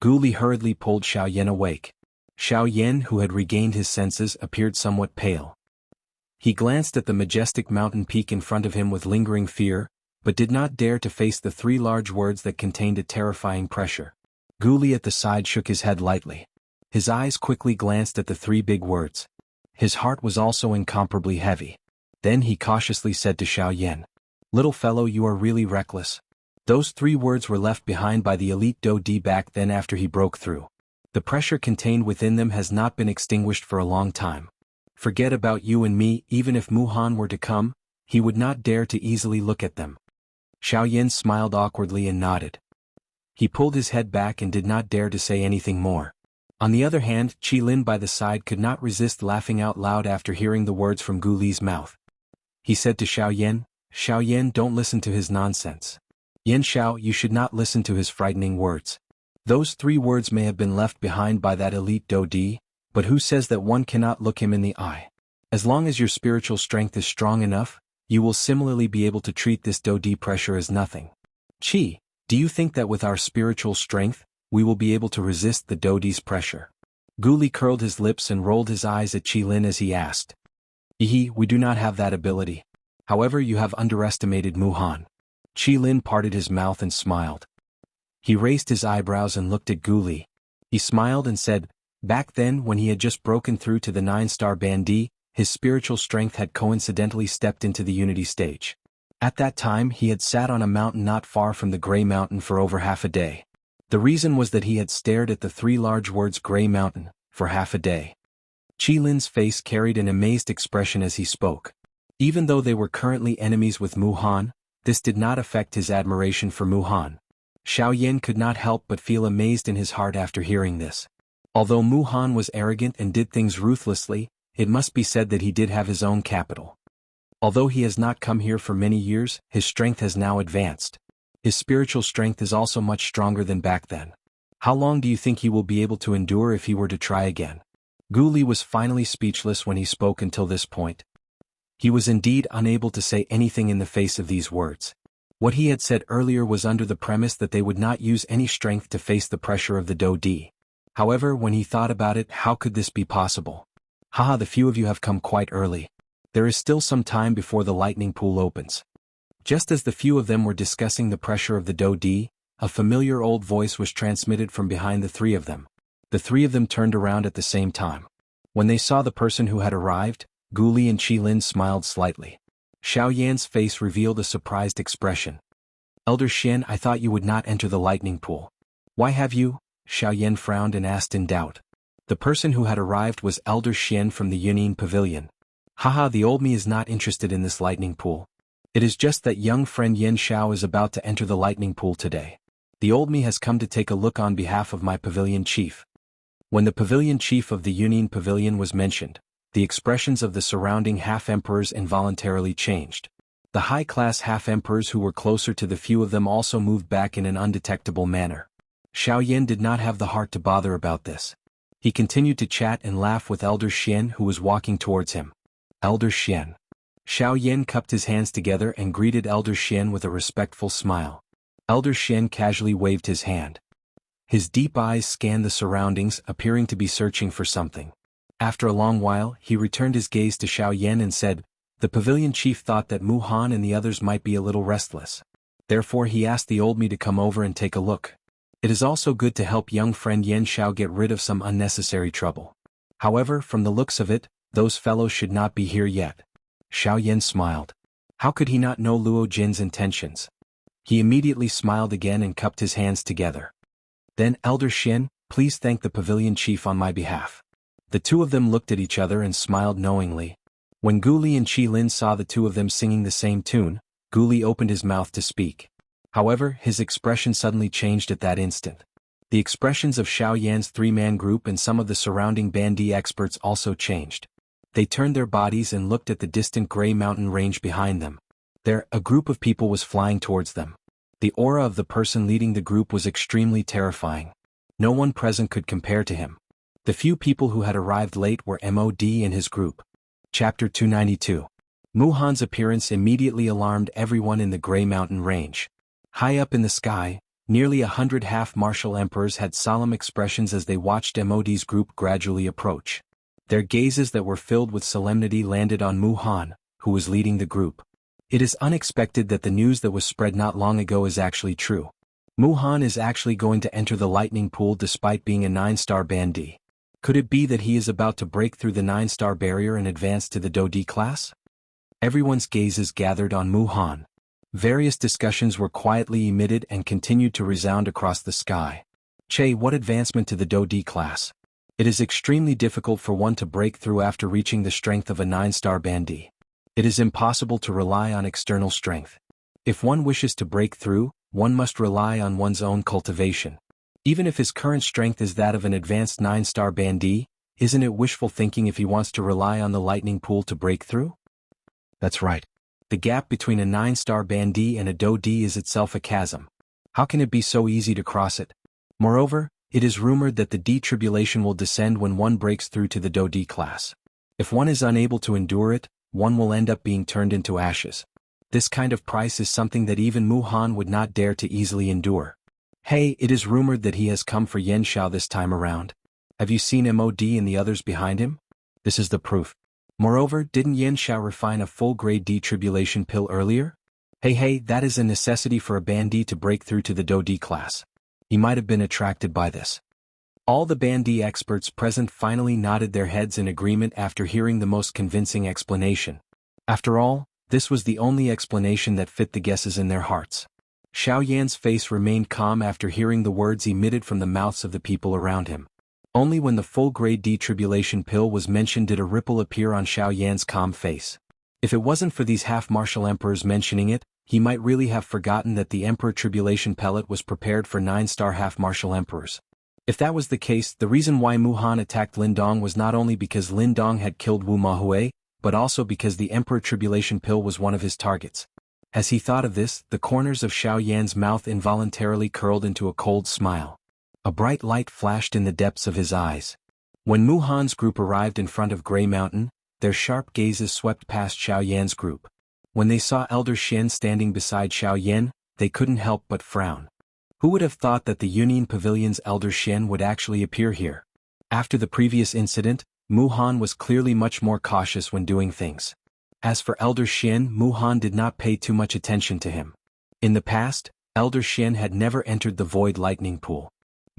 A: Guli hurriedly pulled Xiaoyan awake. Xiaoyan, who had regained his senses, appeared somewhat pale. He glanced at the majestic mountain peak in front of him with lingering fear, but did not dare to face the 3 large words that contained a terrifying pressure. Guli at the side shook his head lightly. His eyes quickly glanced at the 3 big words. His heart was also incomparably heavy. Then he cautiously said to Xiaoyan, "Little fellow, you are really reckless." Those 3 words were left behind by the elite Do Di back then after he broke through. The pressure contained within them has not been extinguished for a long time. Forget about you and me. Even if Muhan were to come, he would not dare to easily look at them. Xiaoyan smiled awkwardly and nodded. He pulled his head back and did not dare to say anything more. On the other hand, Qilin by the side could not resist laughing out loud after hearing the words from Guli's mouth. He said to Xiaoyan, "Xiaoyan, don't listen to his nonsense. Yan Xiao, you should not listen to his frightening words. Those 3 words may have been left behind by that elite Do Di, but who says that one cannot look him in the eye? As long as your spiritual strength is strong enough, you will similarly be able to treat this Do Di pressure as nothing. Qi, do you think that with our spiritual strength, we will be able to resist the Do Di's pressure?" Guli curled his lips and rolled his eyes at Qilin as he asked. We do not have that ability. However, you have underestimated Muhan." Qilin parted his mouth and smiled. He raised his eyebrows and looked at Guli. He smiled and said, back then when he had just broken through to the 9-star Bandi, his spiritual strength had coincidentally stepped into the unity stage. At that time he had sat on a mountain not far from the Grey Mountain for over half a day. The reason was that he had stared at the 3 large words Grey Mountain for half a day. Qilin's face carried an amazed expression as he spoke. Even though they were currently enemies with Muhan, this did not affect his admiration for Muhan. Xiaoyan could not help but feel amazed in his heart after hearing this. Although Muhan was arrogant and did things ruthlessly, it must be said that he did have his own capital. Although he has not come here for many years, his strength has now advanced. His spiritual strength is also much stronger than back then. How long do you think he will be able to endure if he were to try again? Guli was finally speechless when he spoke until this point. He was indeed unable to say anything in the face of these words. What he had said earlier was under the premise that they would not use any strength to face the pressure of the Do Di. However, when he thought about it, how could this be possible? Haha, the few of you have come quite early. There is still some time before the lightning pool opens. Just as the few of them were discussing the pressure of the Do Di, a familiar old voice was transmitted from behind the 3 of them. The 3 of them turned around at the same time. When they saw the person who had arrived, Guli and Qilin smiled slightly. Xiaoyan's face revealed a surprised expression. "Elder Xian, I thought you would not enter the lightning pool. Why have you?" Xiaoyan frowned and asked in doubt. The person who had arrived was Elder Xian from the Yunin Pavilion. Haha, the old me is not interested in this lightning pool. It is just that young friend Yan Xiao is about to enter the lightning pool today. The old me has come to take a look on behalf of my pavilion chief. When the pavilion chief of the Yunin Pavilion was mentioned, the expressions of the surrounding half-emperors involuntarily changed. The high-class half-emperors who were closer to the few of them also moved back in an undetectable manner. Xiaoyan did not have the heart to bother about this. He continued to chat and laugh with Elder Xian who was walking towards him. Elder Xian. Xiaoyan cupped his hands together and greeted Elder Xian with a respectful smile. Elder Xian casually waved his hand. His deep eyes scanned the surroundings, appearing to be searching for something. After a long while, he returned his gaze to Xiaoyan and said, "The pavilion chief thought that Muhan and the others might be a little restless. Therefore he asked the old me to come over and take a look. It is also good to help young friend Yan Xiao get rid of some unnecessary trouble. However, from the looks of it, those fellows should not be here yet." Xiaoyan smiled. How could he not know Luo Jin's intentions? He immediately smiled again and cupped his hands together. "Then, Elder Xian, please thank the pavilion chief on my behalf." The 2 of them looked at each other and smiled knowingly. When Guli and Qilin saw the 2 of them singing the same tune, Guli opened his mouth to speak. However, his expression suddenly changed at that instant. The expressions of Xiaoyan's 3-man group and some of the surrounding Bandi experts also changed. They turned their bodies and looked at the distant gray mountain range behind them. There, a group of people was flying towards them. The aura of the person leading the group was extremely terrifying. No one present could compare to him. The few people who had arrived late were Mod and his group. Chapter 292. Muhan's appearance immediately alarmed everyone in the Gray Mountain range. High up in the sky, nearly 100 half-martial emperors had solemn expressions as they watched Mod's group gradually approach. Their gazes that were filled with solemnity landed on Muhan, who was leading the group. It is unexpected that the news that was spread not long ago is actually true. Muhan is actually going to enter the lightning pool despite being a 9-star bandit. Could it be that he is about to break through the 9-star barrier and advance to the Do-D class? Everyone's gazes gathered on Muhan. Various discussions were quietly emitted and continued to resound across the sky. Che, what advancement to the Do-D class? It is extremely difficult for one to break through after reaching the strength of a 9-star bandit. It is impossible to rely on external strength. If one wishes to break through, one must rely on one's own cultivation. Even if his current strength is that of an advanced 9-star bandit, isn't it wishful thinking if he wants to rely on the lightning pool to break through? That's right. The gap between a 9-star bandit and a Do-D is itself a chasm. How can it be so easy to cross it? Moreover, it is rumored that the D-tribulation will descend when one breaks through to the Do-D class. If one is unable to endure it, one will end up being turned into ashes. This kind of price is something that even Muhan would not dare to easily endure. Hey, it is rumored that he has come for Xianxia this time around. Have you seen Mod and the others behind him? This is the proof. Moreover, didn't Xianxia refine a full-grade D-tribulation pill earlier? Hey, that is a necessity for a bandit to break through to the Do-D class. He might have been attracted by this. All the bandit experts present finally nodded their heads in agreement after hearing the most convincing explanation. After all, this was the only explanation that fit the guesses in their hearts. Xiaoyan's face remained calm after hearing the words emitted from the mouths of the people around him. Only when the full-grade D-tribulation pill was mentioned did a ripple appear on Xiaoyan's calm face. If it wasn't for these half-martial emperors mentioning it, he might really have forgotten that the Emperor Tribulation pellet was prepared for 9-star half-martial emperors. If that was the case, the reason why Muhan attacked Lindong was not only because Lindong had killed Wu Mahue, but also because the Emperor Tribulation pill was one of his targets. As he thought of this, the corners of Xiaoyan's mouth involuntarily curled into a cold smile. A bright light flashed in the depths of his eyes. When Muhan's group arrived in front of Gray Mountain, their sharp gazes swept past Xiaoyan's group. When they saw Elder Xian standing beside Xiaoyan, they couldn't help but frown. Who would have thought that the Union Pavilion's Elder Xian would actually appear here? After the previous incident, Muhan was clearly much more cautious when doing things. As for Elder Xian, Muhan did not pay too much attention to him. In the past, Elder Xian had never entered the Void Lightning Pool.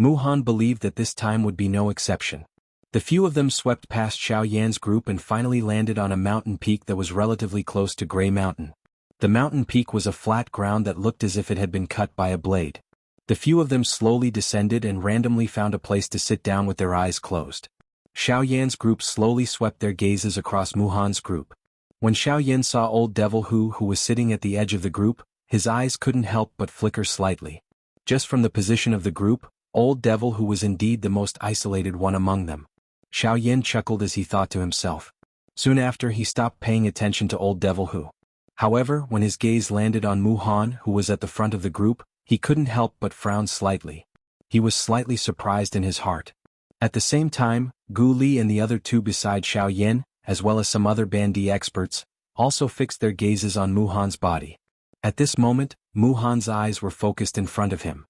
A: Muhan believed that this time would be no exception. The few of them swept past Xiaoyan's group and finally landed on a mountain peak that was relatively close to Gray Mountain. The mountain peak was a flat ground that looked as if it had been cut by a blade. The few of them slowly descended and randomly found a place to sit down with their eyes closed. Xiaoyan's group slowly swept their gazes across Muhan's group. When Xiaoyan saw Old Devil who was sitting at the edge of the group, his eyes couldn't help but flicker slightly. Just from the position of the group, Old Devil who was indeed the most isolated one among them. Xiaoyan chuckled as he thought to himself. Soon after he stopped paying attention to Old Devil who. However, when his gaze landed on Muhan who was at the front of the group, he couldn't help but frown slightly. He was slightly surprised in his heart. At the same time, Gu Li and the other two beside Xiaoyan, as well as some other bandit experts, also fixed their gazes on Muhan's body. At this moment, Muhan's eyes were focused in front of him.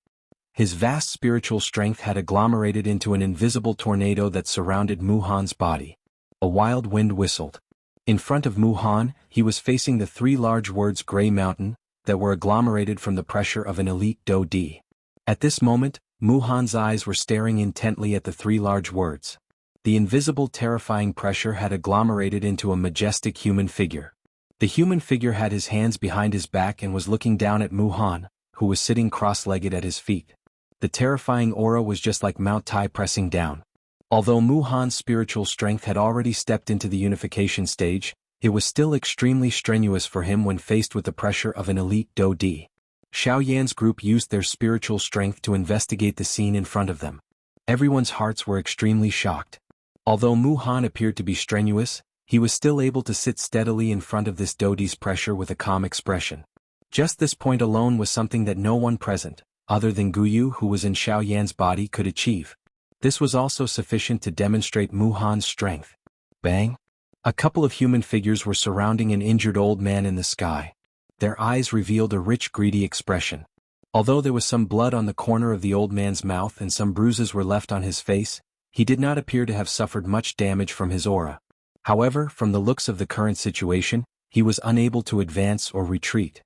A: His vast spiritual strength had agglomerated into an invisible tornado that surrounded Muhan's body. A wild wind whistled. In front of Muhan, he was facing the three large words Gray Mountain, that were agglomerated from the pressure of an elite Do-D. At this moment, Muhan's eyes were staring intently at the three large words. The invisible terrifying pressure had agglomerated into a majestic human figure. The human figure had his hands behind his back and was looking down at Muhan, who was sitting cross-legged at his feet. The terrifying aura was just like Mount Tai pressing down. Although Muhan's spiritual strength had already stepped into the unification stage, it was still extremely strenuous for him when faced with the pressure of an elite Do-D. Xiaoyan's group used their spiritual strength to investigate the scene in front of them. Everyone's hearts were extremely shocked. Although Muhan appeared to be strenuous, he was still able to sit steadily in front of this Dodi's pressure with a calm expression. Just this point alone was something that no one present, other than Guyu who was in Xiaoyan's body, could achieve. This was also sufficient to demonstrate Mu Han's strength. Bang! A couple of human figures were surrounding an injured old man in the sky. Their eyes revealed a rich, greedy expression. Although there was some blood on the corner of the old man's mouth and some bruises were left on his face, he did not appear to have suffered much damage from his aura. However, from the looks of the current situation, he was unable to advance or retreat.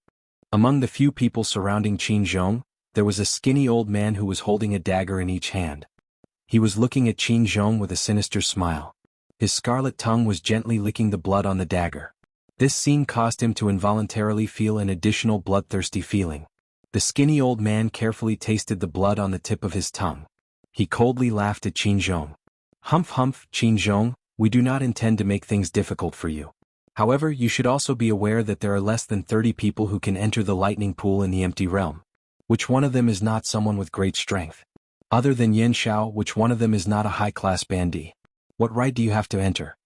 A: Among the few people surrounding Qin Zhong, there was a skinny old man who was holding a dagger in each hand. He was looking at Qin Zhong with a sinister smile. His scarlet tongue was gently licking the blood on the dagger. This scene caused him to involuntarily feel an additional bloodthirsty feeling. The skinny old man carefully tasted the blood on the tip of his tongue. He coldly laughed at Qin Zhong. Humph humph, Qin Zhong, we do not intend to make things difficult for you. However, you should also be aware that there are less than 30 people who can enter the lightning pool in the empty realm. Which one of them is not someone with great strength? Other than Yen Xiao, which one of them is not a high-class bandit? What right do you have to enter?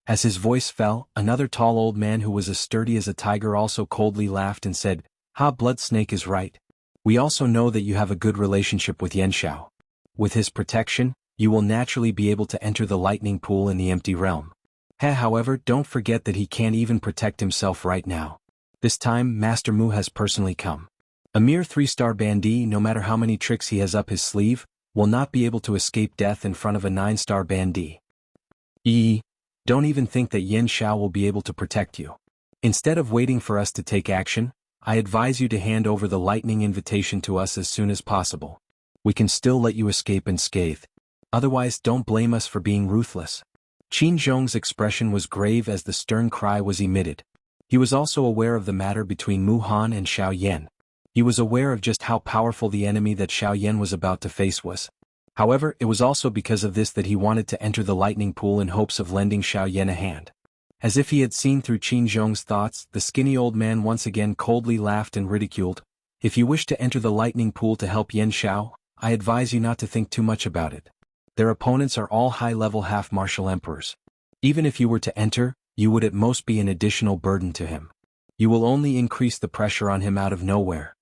A: As his voice fell, another tall old man who was as sturdy as a tiger also coldly laughed and said, "Ha, Blood Snake is right. We also know that you have a good relationship with Yen Xiao. With his protection, you will naturally be able to enter the lightning pool in the empty realm. However, don't forget that he can't even protect himself right now. This time, Master Mu has personally come. A mere 3-star bandit, no matter how many tricks he has up his sleeve, will not be able to escape death in front of a 9-star bandit. Don't even think that Yen Xiao will be able to protect you. Instead of waiting for us to take action, I advise you to hand over the lightning invitation to us as soon as possible. We can still let you escape unscathed. Otherwise, don't blame us for being ruthless." Qin Zhong's expression was grave as the stern cry was emitted. He was also aware of the matter between Mu Han and Xiaoyan. He was aware of just how powerful the enemy that Xiaoyan was about to face was. However, it was also because of this that he wanted to enter the lightning pool in hopes of lending Xiaoyan a hand. As if he had seen through Qin Zhong's thoughts, the skinny old man once again coldly laughed and ridiculed. "If you wish to enter the lightning pool to help Yen Xiao, I advise you not to think too much about it. Their opponents are all high-level half-martial emperors. Even if you were to enter, you would at most be an additional burden to him. You will only increase the pressure on him out of nowhere.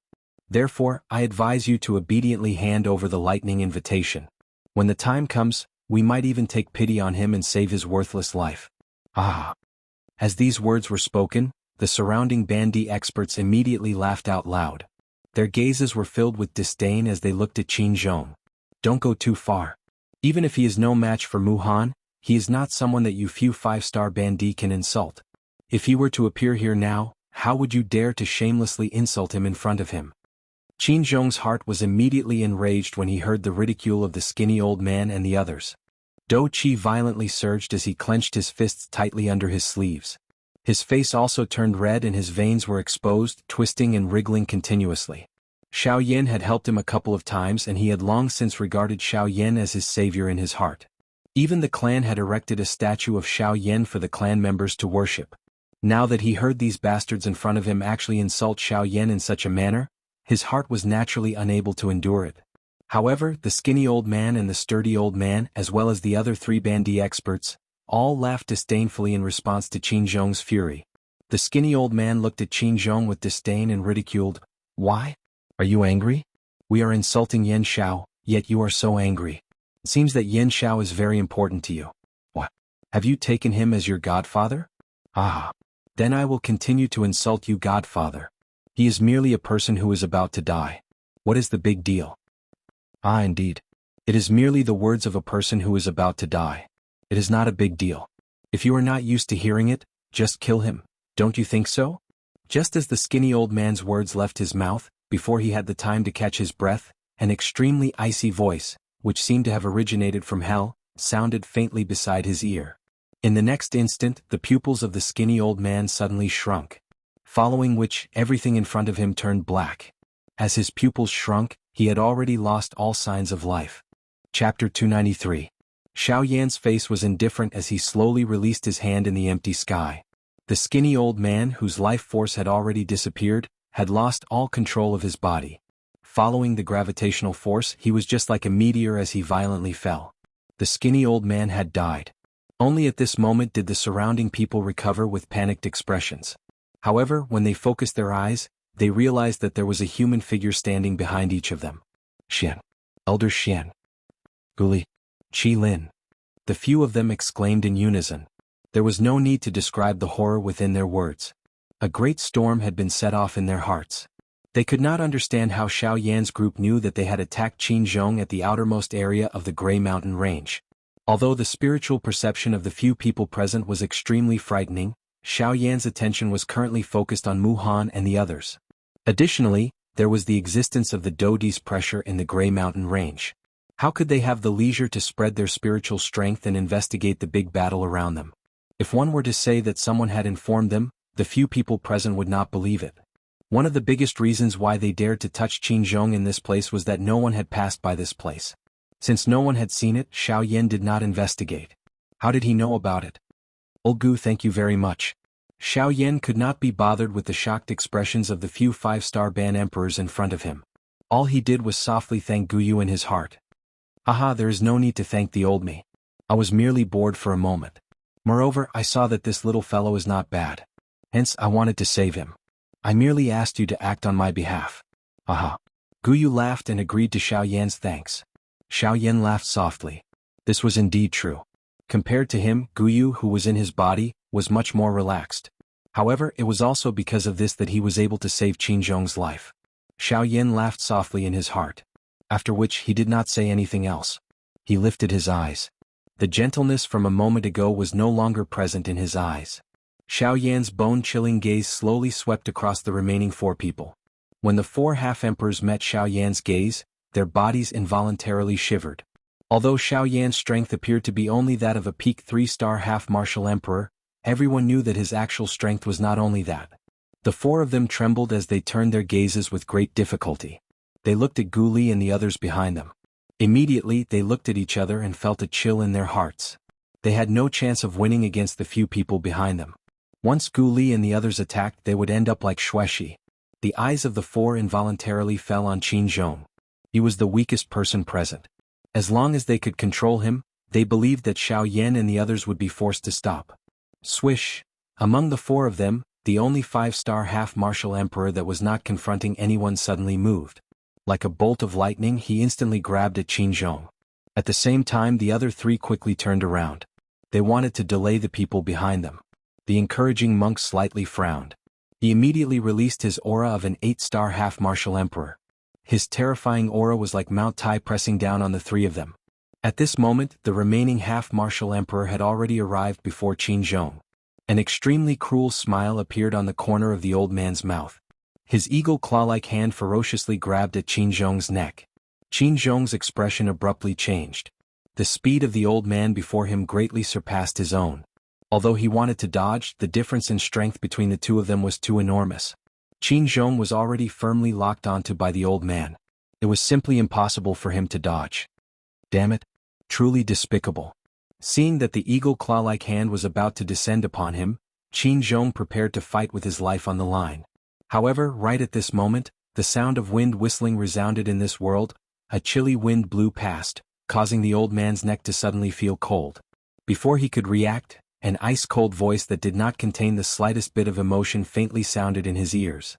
A: Therefore, I advise you to obediently hand over the lightning invitation. When the time comes, we might even take pity on him and save his worthless life." Ah! As these words were spoken, the surrounding bandit experts immediately laughed out loud. Their gazes were filled with disdain as they looked at Qin Zhong. "Don't go too far. Even if he is no match for Mu Han, he is not someone that you few 5-star bandit can insult. If he were to appear here now, how would you dare to shamelessly insult him in front of him?" Qin Zhong's heart was immediately enraged when he heard the ridicule of the skinny old man and the others. Dou Qi violently surged as he clenched his fists tightly under his sleeves. His face also turned red and his veins were exposed, twisting and wriggling continuously. Xiaoyan had helped him a couple of times and he had long since regarded Xiaoyan as his savior in his heart. Even the clan had erected a statue of Xiaoyan for the clan members to worship. Now that he heard these bastards in front of him actually insult Xiaoyan in such a manner, his heart was naturally unable to endure it. However, the skinny old man and the sturdy old man, as well as the other 3 bandit experts, all laughed disdainfully in response to Qin Zhong's fury. The skinny old man looked at Qin Zhong with disdain and ridiculed. "Why? Are you angry? We are insulting Yen Xiao, yet you are so angry. It seems that Yen Xiao is very important to you. What? Have you taken him as your godfather? Ah. Then I will continue to insult you, godfather. He is merely a person who is about to die. What is the big deal?" "Ah, indeed. It is merely the words of a person who is about to die. It is not a big deal. If you are not used to hearing it, just kill him, don't you think so?" Just as the skinny old man's words left his mouth, before he had the time to catch his breath, an extremely icy voice, which seemed to have originated from hell, sounded faintly beside his ear. In the next instant, the pupils of the skinny old man suddenly shrunk. Following which, everything in front of him turned black. As his pupils shrunk, he had already lost all signs of life. Chapter 293. Xiaoyan's face was indifferent as he slowly released his hand in the empty sky. The skinny old man, whose life force had already disappeared, had lost all control of his body. Following the gravitational force, he was just like a meteor as he violently fell. The skinny old man had died. Only at this moment did the surrounding people recover with panicked expressions. However, when they focused their eyes, they realized that there was a human figure standing behind each of them. Xian. Elder Xian. Guli. Qi Lin. The few of them exclaimed in unison. There was no need to describe the horror within their words. A great storm had been set off in their hearts. They could not understand how Xiao Yan's group knew that they had attacked Qinzhong at the outermost area of the Grey Mountain Range. Although the spiritual perception of the few people present was extremely frightening, Xiao Yan's attention was currently focused on Mu Han and the others. Additionally, there was the existence of the Dodi's pressure in the Grey Mountain Range. How could they have the leisure to spread their spiritual strength and investigate the big battle around them? If one were to say that someone had informed them, the few people present would not believe it. One of the biggest reasons why they dared to touch Qinzhong in this place was that no one had passed by this place. Since no one had seen it, Xiao Yan did not investigate. How did he know about it? Gu, thank you very much. Xiao Yan could not be bothered with the shocked expressions of the few five-star ban emperors in front of him. All he did was softly thank Guyu in his heart. Haha, there is no need to thank the old me. I was merely bored for a moment. Moreover, I saw that this little fellow is not bad. Hence, I wanted to save him. I merely asked you to act on my behalf. Aha. Guyu laughed and agreed to Xiao Yan's thanks. Xiao Yan laughed softly. This was indeed true. Compared to him, Guyu, who was in his body, was much more relaxed. However, it was also because of this that he was able to save Qinzhong's life. Xiao Yan laughed softly in his heart. After which he did not say anything else. He lifted his eyes. The gentleness from a moment ago was no longer present in his eyes. Xiao Yan's bone-chilling gaze slowly swept across the remaining four people. When the four half-emperors met Xiao Yan's gaze, their bodies involuntarily shivered. Although Xiao Yan's strength appeared to be only that of a peak 3-star half-martial emperor, everyone knew that his actual strength was not only that. The four of them trembled as they turned their gazes with great difficulty. They looked at Gu Li and the others behind them. Immediately, they looked at each other and felt a chill in their hearts. They had no chance of winning against the few people behind them. Once Gu Li and the others attacked, they would end up like Xuexi. The eyes of the four involuntarily fell on Qinzhong. He was the weakest person present. As long as they could control him, they believed that Xiao Yan and the others would be forced to stop. Swish! Among the four of them, the only 5-star half-martial emperor that was not confronting anyone suddenly moved. Like a bolt of lightning, he instantly grabbed at Qinzhong. At the same time, the other three quickly turned around. They wanted to delay the people behind them. The encouraging monk slightly frowned. He immediately released his aura of an 8-star half-martial emperor. His terrifying aura was like Mount Tai pressing down on the three of them. At this moment, the remaining half-martial emperor had already arrived before Qinzhong. An extremely cruel smile appeared on the corner of the old man's mouth. His eagle claw-like hand ferociously grabbed at Qinzhong's neck. Qinzhong's expression abruptly changed. The speed of the old man before him greatly surpassed his own. Although he wanted to dodge, the difference in strength between the two of them was too enormous. Qinzhong was already firmly locked onto by the old man. It was simply impossible for him to dodge. Damn it. Truly despicable. Seeing that the eagle claw-like hand was about to descend upon him, Qinzhong prepared to fight with his life on the line. However, right at this moment, the sound of wind whistling resounded in this world. A chilly wind blew past, causing the old man's neck to suddenly feel cold. Before he could react, an ice-cold voice that did not contain the slightest bit of emotion faintly sounded in his ears.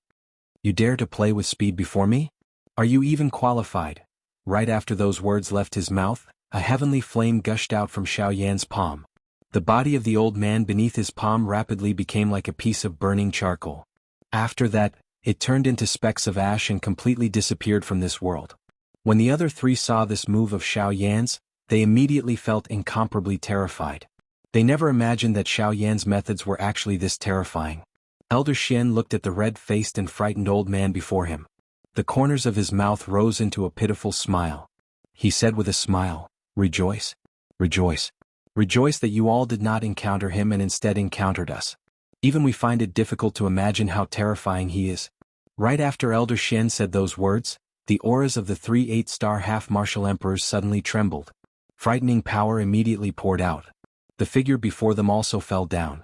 A: You dare to play with speed before me? Are you even qualified? Right after those words left his mouth, a heavenly flame gushed out from Xiao Yan's palm. The body of the old man beneath his palm rapidly became like a piece of burning charcoal. After that, it turned into specks of ash and completely disappeared from this world. When the other three saw this move of Xiao Yan's, they immediately felt incomparably terrified. They never imagined that Xiao Yan's methods were actually this terrifying. Elder Xian looked at the red-faced and frightened old man before him. The corners of his mouth rose into a pitiful smile. He said with a smile, "Rejoice. Rejoice. Rejoice that you all did not encounter him and instead encountered us. Even we find it difficult to imagine how terrifying he is." Right after Elder Xian said those words, the auras of the 3 8-star half-martial emperors suddenly trembled. Frightening power immediately poured out. The figure before them also fell down.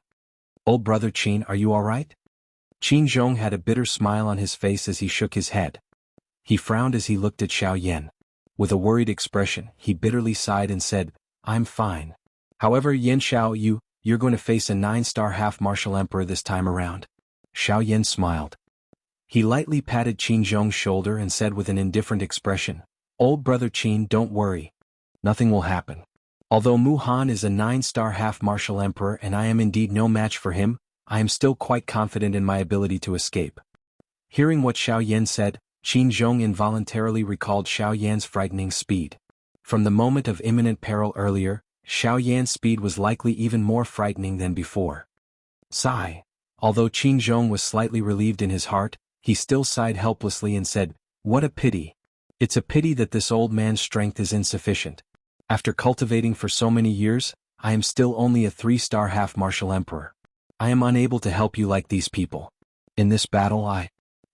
A: "Old brother Qin, are you all right?" Qinzhong had a bitter smile on his face as he shook his head. He frowned as he looked at Xiao Yan. With a worried expression, he bitterly sighed and said, "I'm fine." However, Xianxia, you're going to face a 9-star half-martial emperor this time around. Xiaoyan smiled. He lightly patted Qin Zhong's shoulder and said with an indifferent expression, "Old brother Qin, don't worry. Nothing will happen. Although Mu Han is a 9-star half-martial emperor and I am indeed no match for him, I am still quite confident in my ability to escape." Hearing what Xiaoyan said, Qin Zhong involuntarily recalled Xiaoyan's frightening speed. From the moment of imminent peril earlier, Xiaoyan's speed was likely even more frightening than before. Sigh. Although Qin Zhong was slightly relieved in his heart, he still sighed helplessly and said, "What a pity. It's a pity that this old man's strength is insufficient. After cultivating for so many years, I am still only a 3-star half-martial emperor. I am unable to help you like these people. In this battle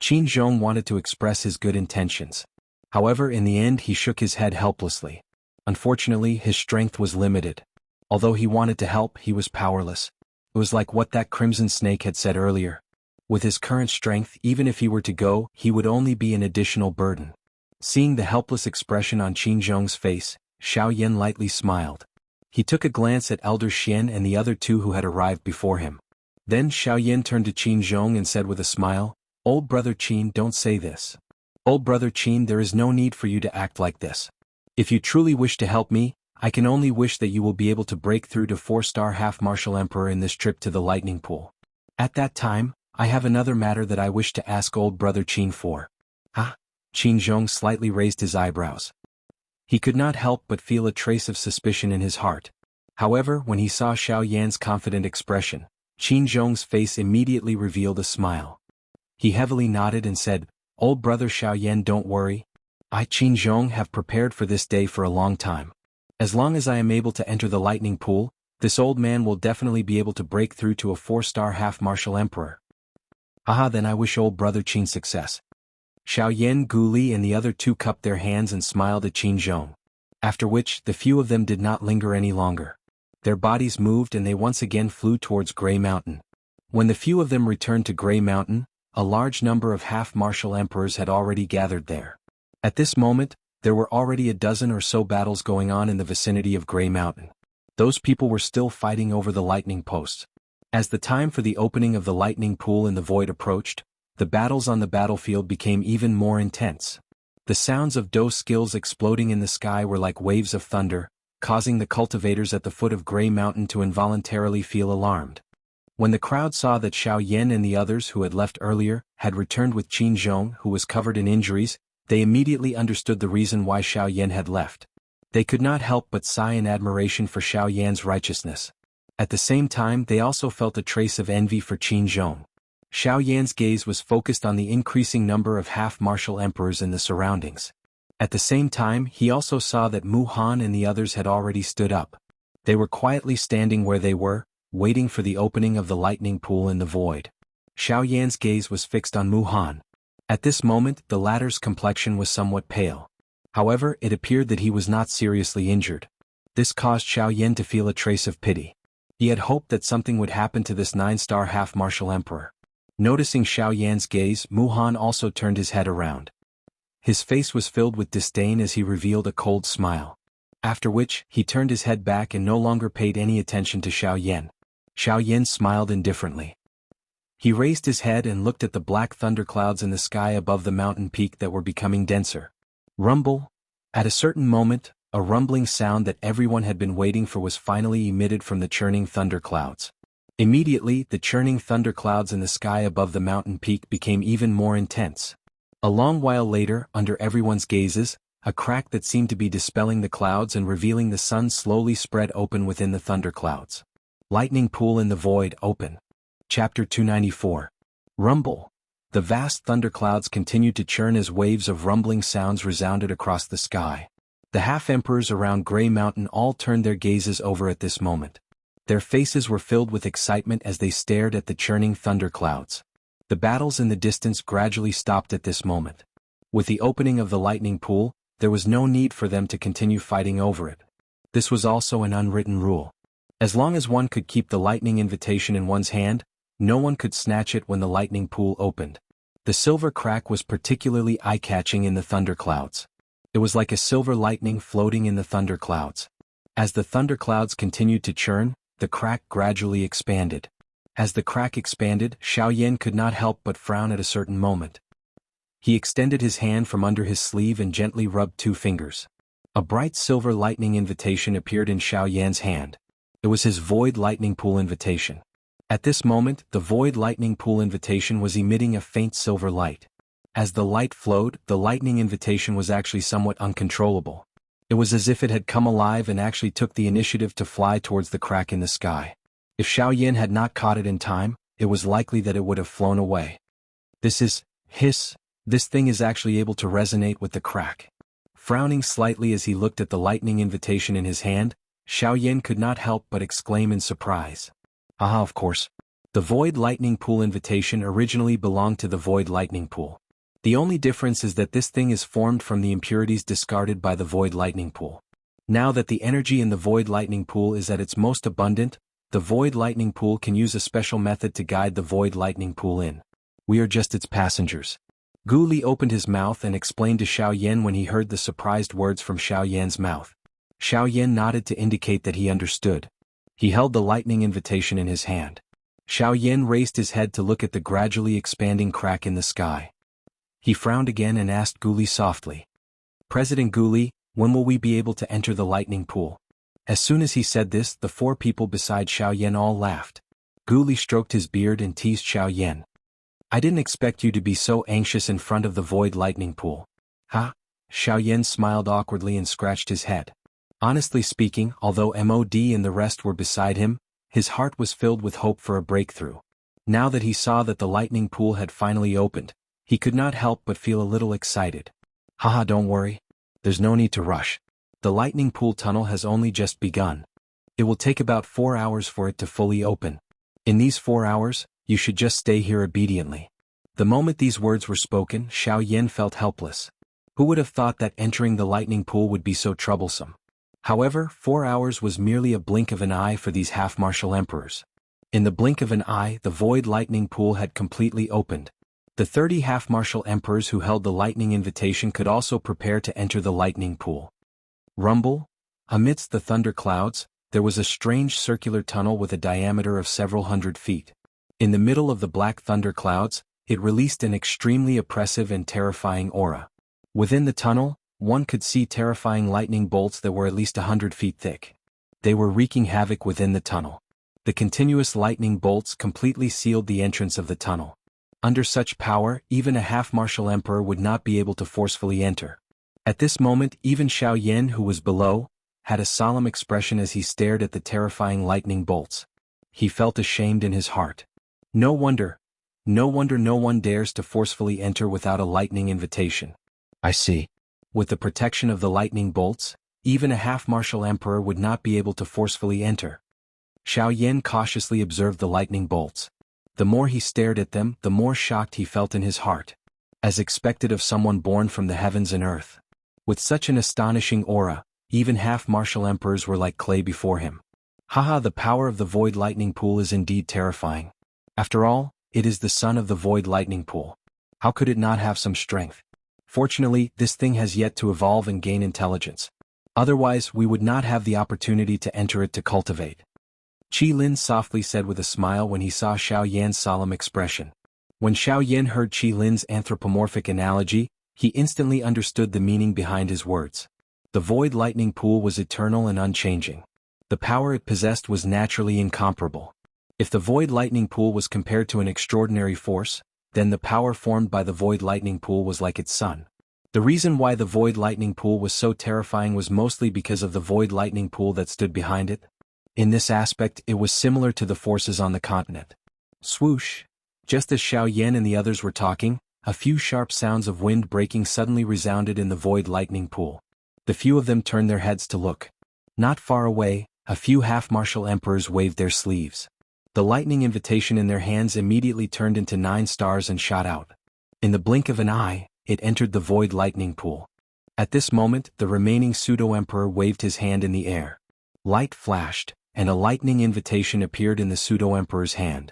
A: Qin Zhong wanted to express his good intentions. However, in the end he shook his head helplessly. Unfortunately, his strength was limited. Although he wanted to help, he was powerless. It was like what that Crimson Snake had said earlier. With his current strength, even if he were to go, he would only be an additional burden. Seeing the helpless expression on Qin Zhong's face, Xiaoyan lightly smiled. He took a glance at Elder Xian and the other two who had arrived before him. Then Xiaoyan turned to Qin Zhong and said with a smile, "Old brother Qin, don't say this. Old brother Qin, there is no need for you to act like this. If you truly wish to help me, I can only wish that you will be able to break through to 4-star half-martial emperor in this trip to the lightning pool. At that time, I have another matter that I wish to ask old brother Qin for." "Ah?" Qin Zhong slightly raised his eyebrows. He could not help but feel a trace of suspicion in his heart. However, when he saw Xiaoyan's confident expression, Qin Zhong's face immediately revealed a smile. He heavily nodded and said, "Old brother Xiaoyan, don't worry. I, Qin Zhong, have prepared for this day for a long time. As long as I am able to enter the lightning pool, this old man will definitely be able to break through to a 4-star half-martial emperor." "Ah, then I wish old brother Qin success." Xiaoyan, Gu Li and the other two cupped their hands and smiled at Qin Zhong. After which, the few of them did not linger any longer. Their bodies moved and they once again flew towards Grey Mountain. When the few of them returned to Grey Mountain, a large number of half-martial emperors had already gathered there. At this moment, there were already a dozen or so battles going on in the vicinity of Grey Mountain. Those people were still fighting over the lightning posts. As the time for the opening of the lightning pool in the void approached, the battles on the battlefield became even more intense. The sounds of Doe skills exploding in the sky were like waves of thunder, causing the cultivators at the foot of Grey Mountain to involuntarily feel alarmed. When the crowd saw that Xiaoyan and the others who had left earlier had returned with Qin Zhong, who was covered in injuries, they immediately understood the reason why Xiaoyan had left. They could not help but sigh in admiration for Xiaoyan's righteousness. At the same time, they also felt a trace of envy for Qin Zhong. Xiaoyan's gaze was focused on the increasing number of half-martial emperors in the surroundings. At the same time, he also saw that Mu Han and the others had already stood up. They were quietly standing where they were, waiting for the opening of the lightning pool in the void. Xiaoyan's gaze was fixed on Mu Han. At this moment, the latter's complexion was somewhat pale. However, it appeared that he was not seriously injured. This caused Xiaoyan to feel a trace of pity. He had hoped that something would happen to this 9-star half-martial emperor. Noticing Xiaoyan's gaze, Mu Han also turned his head around. His face was filled with disdain as he revealed a cold smile. After which, he turned his head back and no longer paid any attention to Xiaoyan. Xiaoyan smiled indifferently. He raised his head and looked at the black thunderclouds in the sky above the mountain peak that were becoming denser. Rumble. At a certain moment, a rumbling sound that everyone had been waiting for was finally emitted from the churning thunderclouds. Immediately, the churning thunderclouds in the sky above the mountain peak became even more intense. A long while later, under everyone's gazes, a crack that seemed to be dispelling the clouds and revealing the sun slowly spread open within the thunderclouds. Lightning pool in the void open. Chapter 294. Rumble. The vast thunderclouds continued to churn as waves of rumbling sounds resounded across the sky. The half-emperors around Grey Mountain all turned their gazes over at this moment. Their faces were filled with excitement as they stared at the churning thunderclouds. The battles in the distance gradually stopped at this moment. With the opening of the lightning pool, there was no need for them to continue fighting over it. This was also an unwritten rule. As long as one could keep the lightning invitation in one's hand, no one could snatch it when the lightning pool opened. The silver crack was particularly eye-catching in the thunderclouds. It was like a silver lightning floating in the thunderclouds. As the thunderclouds continued to churn, the crack gradually expanded. As the crack expanded, Xiaoyan could not help but frown at a certain moment. He extended his hand from under his sleeve and gently rubbed 2 fingers. A bright silver lightning invitation appeared in Xiaoyan's hand. It was his void lightning pool invitation. At this moment, the void lightning pool invitation was emitting a faint silver light. As the light flowed, the lightning invitation was actually somewhat uncontrollable. It was as if it had come alive and actually took the initiative to fly towards the crack in the sky. If Xiaoyan had not caught it in time, it was likely that it would have flown away. This thing is actually able to resonate with the crack. Frowning slightly as he looked at the lightning invitation in his hand, Xiaoyan could not help but exclaim in surprise. Aha, of course. The void lightning pool invitation originally belonged to the void lightning pool. The only difference is that this thing is formed from the impurities discarded by the void lightning pool. Now that the energy in the void lightning pool is at its most abundant, the void lightning pool can use a special method to guide the void lightning pool in. We are just its passengers. Gu Li opened his mouth and explained to Xiaoyan when he heard the surprised words from Xiaoyan's mouth. Xiaoyan nodded to indicate that he understood. He held the lightning invitation in his hand. Xiaoyan raised his head to look at the gradually expanding crack in the sky. He frowned again and asked Gu Li softly. President Gu Li, when will we be able to enter the lightning pool? As soon as he said this, the 4 people beside Xiaoyan all laughed. Gu Li stroked his beard and teased Xiaoyan. I didn't expect you to be so anxious in front of the void lightning pool. Huh? Xiaoyan smiled awkwardly and scratched his head. Honestly speaking, although Mod and the rest were beside him, his heart was filled with hope for a breakthrough. Now that he saw that the lightning pool had finally opened, he could not help but feel a little excited. Haha, don't worry. There's no need to rush. The lightning pool tunnel has only just begun. It will take about 4 hours for it to fully open. In these 4 hours, you should just stay here obediently. The moment these words were spoken, Xiaoyan felt helpless. Who would have thought that entering the lightning pool would be so troublesome? However, 4 hours was merely a blink of an eye for these half-martial emperors. In the blink of an eye, the void lightning pool had completely opened. The 30 half-martial emperors who held the lightning invitation could also prepare to enter the lightning pool. Rumble? Amidst the thunder clouds, there was a strange circular tunnel with a diameter of several hundred feet. In the middle of the black thunder clouds, it released an extremely oppressive and terrifying aura. Within the tunnel, one could see terrifying lightning bolts that were at least 100 feet thick. They were wreaking havoc within the tunnel. The continuous lightning bolts completely sealed the entrance of the tunnel. Under such power, even a half-martial emperor would not be able to forcefully enter. At this moment, even Xiaoyan, who was below, had a solemn expression as he stared at the terrifying lightning bolts. He felt ashamed in his heart. No wonder no one dares to forcefully enter without a lightning invitation. I see. With the protection of the lightning bolts, even a half-martial emperor would not be able to forcefully enter. Xiaoyan cautiously observed the lightning bolts. The more he stared at them, the more shocked he felt in his heart. As expected of someone born from the heavens and earth. With such an astonishing aura, even half-martial emperors were like clay before him. Haha, the power of the void lightning pool is indeed terrifying. After all, it is the son of the void lightning pool. How could it not have some strength? Fortunately, this thing has yet to evolve and gain intelligence. Otherwise, we would not have the opportunity to enter it to cultivate. Qi Lin softly said with a smile when he saw Xiaoyan's solemn expression. When Xiaoyan heard Qi Lin's anthropomorphic analogy, he instantly understood the meaning behind his words. The void lightning pool was eternal and unchanging. The power it possessed was naturally incomparable. If the void lightning pool was compared to an extraordinary force, then the power formed by the void lightning pool was like its sun. The reason why the void lightning pool was so terrifying was mostly because of the void lightning pool that stood behind it. In this aspect, it was similar to the forces on the continent. Swoosh! Just as Xiaoyan and the others were talking, a few sharp sounds of wind breaking suddenly resounded in the void lightning pool. The few of them turned their heads to look. Not far away, a few half-martial emperors waved their sleeves. The lightning invitation in their hands immediately turned into 9 stars and shot out. In the blink of an eye, it entered the void lightning pool. At this moment, the remaining pseudo-emperor waved his hand in the air. Light flashed, and a lightning invitation appeared in the pseudo-emperor's hand.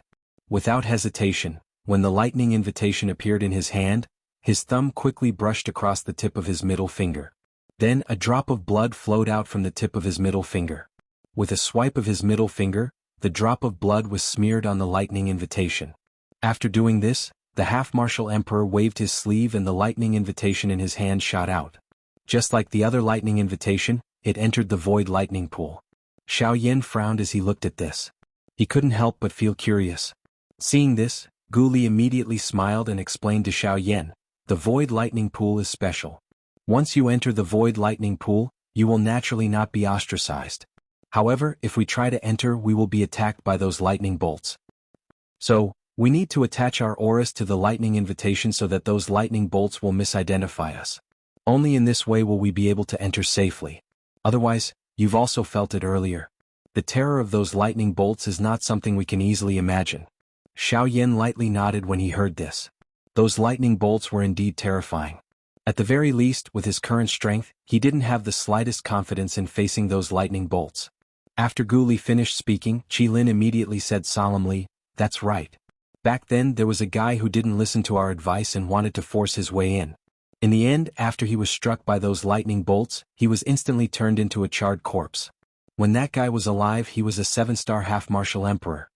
A: Without hesitation, when the lightning invitation appeared in his hand, his thumb quickly brushed across the tip of his middle finger. Then a drop of blood flowed out from the tip of his middle finger. With a swipe of his middle finger, the drop of blood was smeared on the lightning invitation. After doing this, the half-martial emperor waved his sleeve and the lightning invitation in his hand shot out. Just like the other lightning invitation, it entered the void lightning pool. Xiaoyan frowned as he looked at this. He couldn't help but feel curious. Seeing this, Guli immediately smiled and explained to Xiaoyan, "The void lightning pool is special. Once you enter the void lightning pool, you will naturally not be ostracized. However, if we try to enter, we will be attacked by those lightning bolts. So, we need to attach our auras to the lightning invitation so that those lightning bolts will misidentify us. Only in this way will we be able to enter safely. Otherwise, you've also felt it earlier. The terror of those lightning bolts is not something we can easily imagine." Xiaoyan lightly nodded when he heard this. Those lightning bolts were indeed terrifying. At the very least, with his current strength, he didn't have the slightest confidence in facing those lightning bolts. After Guli finished speaking, Qilin immediately said solemnly, "That's right. Back then there was a guy who didn't listen to our advice and wanted to force his way in. In the end, after he was struck by those lightning bolts, he was instantly turned into a charred corpse. When that guy was alive, he was a 7-star half-martial emperor."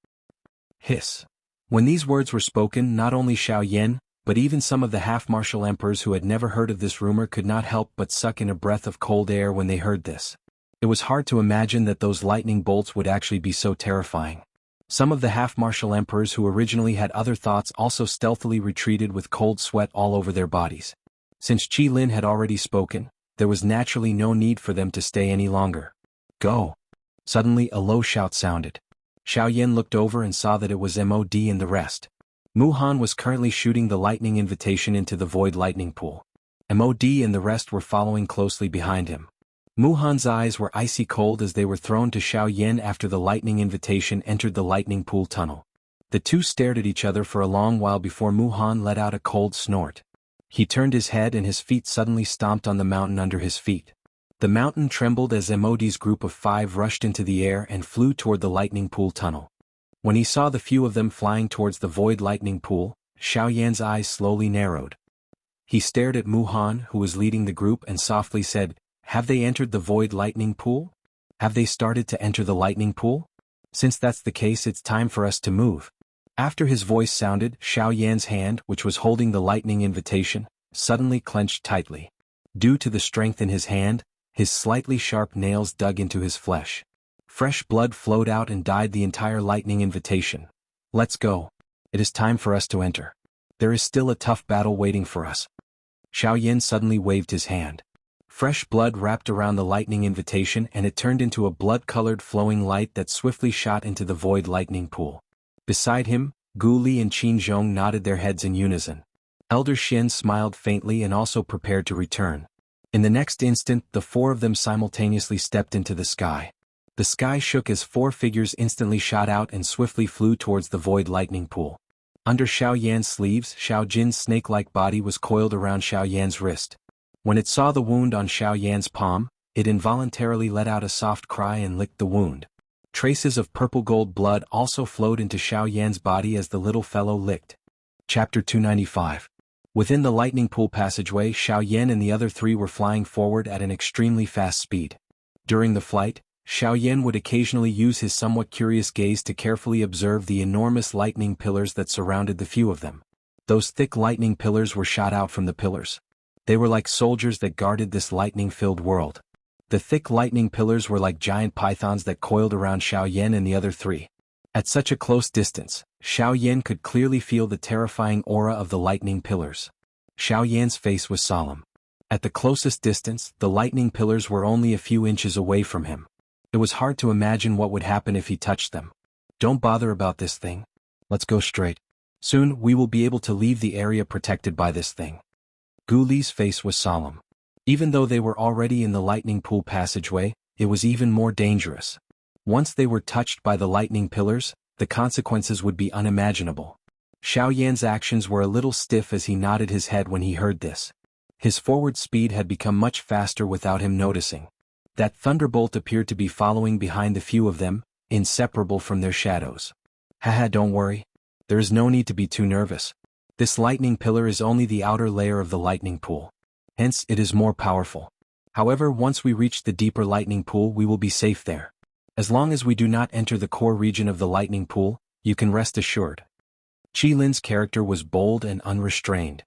A: Hiss. When these words were spoken, not only Xiaoyan, but even some of the half-martial emperors who had never heard of this rumor could not help but suck in a breath of cold air when they heard this. It was hard to imagine that those lightning bolts would actually be so terrifying. Some of the half-martial emperors who originally had other thoughts also stealthily retreated with cold sweat all over their bodies. Since Qilin had already spoken, there was naturally no need for them to stay any longer. "Go!" Suddenly a low shout sounded. Xiaoyan looked over and saw that it was Mod and the rest. Muhan was currently shooting the lightning invitation into the void lightning pool. Mod and the rest were following closely behind him. Muhan's eyes were icy cold as they were thrown to Xiaoyan after the lightning invitation entered the lightning pool tunnel. The two stared at each other for a long while before Muhan let out a cold snort. He turned his head and his feet suddenly stomped on the mountain under his feet. The mountain trembled as Mod's group of 5 rushed into the air and flew toward the lightning pool tunnel. When he saw the few of them flying towards the void lightning pool, Xiaoyan's eyes slowly narrowed. He stared at Muhan, who was leading the group, and softly said, "Have they entered the void lightning pool? Have they started to enter the lightning pool? Since that's the case, it's time for us to move." After his voice sounded, Xiaoyan's hand, which was holding the lightning invitation, suddenly clenched tightly. Due to the strength in his hand, his slightly sharp nails dug into his flesh. Fresh blood flowed out and dyed the entire lightning invitation. "Let's go. It is time for us to enter. There is still a tough battle waiting for us." Xiaoyan suddenly waved his hand. Fresh blood wrapped around the lightning invitation and it turned into a blood-colored flowing light that swiftly shot into the void lightning pool. Beside him, Gu Li and Qin Zhong nodded their heads in unison. Elder Xin smiled faintly and also prepared to return. In the next instant, the 4 of them simultaneously stepped into the sky. The sky shook as 4 figures instantly shot out and swiftly flew towards the void lightning pool. Under Xiaoyan's sleeves, Xiao Jin's snake-like body was coiled around Xiaoyan's wrist. When it saw the wound on Xiaoyan's palm, it involuntarily let out a soft cry and licked the wound. Traces of purple-gold blood also flowed into Xiaoyan's body as the little fellow licked. Chapter 295. Within the lightning pool passageway, Xiaoyan and the other 3 were flying forward at an extremely fast speed. During the flight, Xiaoyan would occasionally use his somewhat curious gaze to carefully observe the enormous lightning pillars that surrounded the few of them. Those thick lightning pillars were shot out from the pillars. They were like soldiers that guarded this lightning-filled world. The thick lightning pillars were like giant pythons that coiled around Xiaoyan and the other 3. At such a close distance, Xiaoyan could clearly feel the terrifying aura of the lightning pillars. Xiaoyan's face was solemn. At the closest distance, the lightning pillars were only a few inches away from him. It was hard to imagine what would happen if he touched them. "Don't bother about this thing. Let's go straight. Soon we will be able to leave the area protected by this thing." Gu Li's face was solemn. Even though they were already in the lightning pool passageway, it was even more dangerous. Once they were touched by the lightning pillars, the consequences would be unimaginable. Xiaoyan's actions were a little stiff as he nodded his head when he heard this. His forward speed had become much faster without him noticing. That thunderbolt appeared to be following behind the few of them, inseparable from their shadows. "Haha, don't worry. There is no need to be too nervous. This lightning pillar is only the outer layer of the lightning pool. Hence, it is more powerful. However, once we reach the deeper lightning pool we will be safe there. As long as we do not enter the core region of the lightning pool, you can rest assured. Qi Lin's character was bold and unrestrained.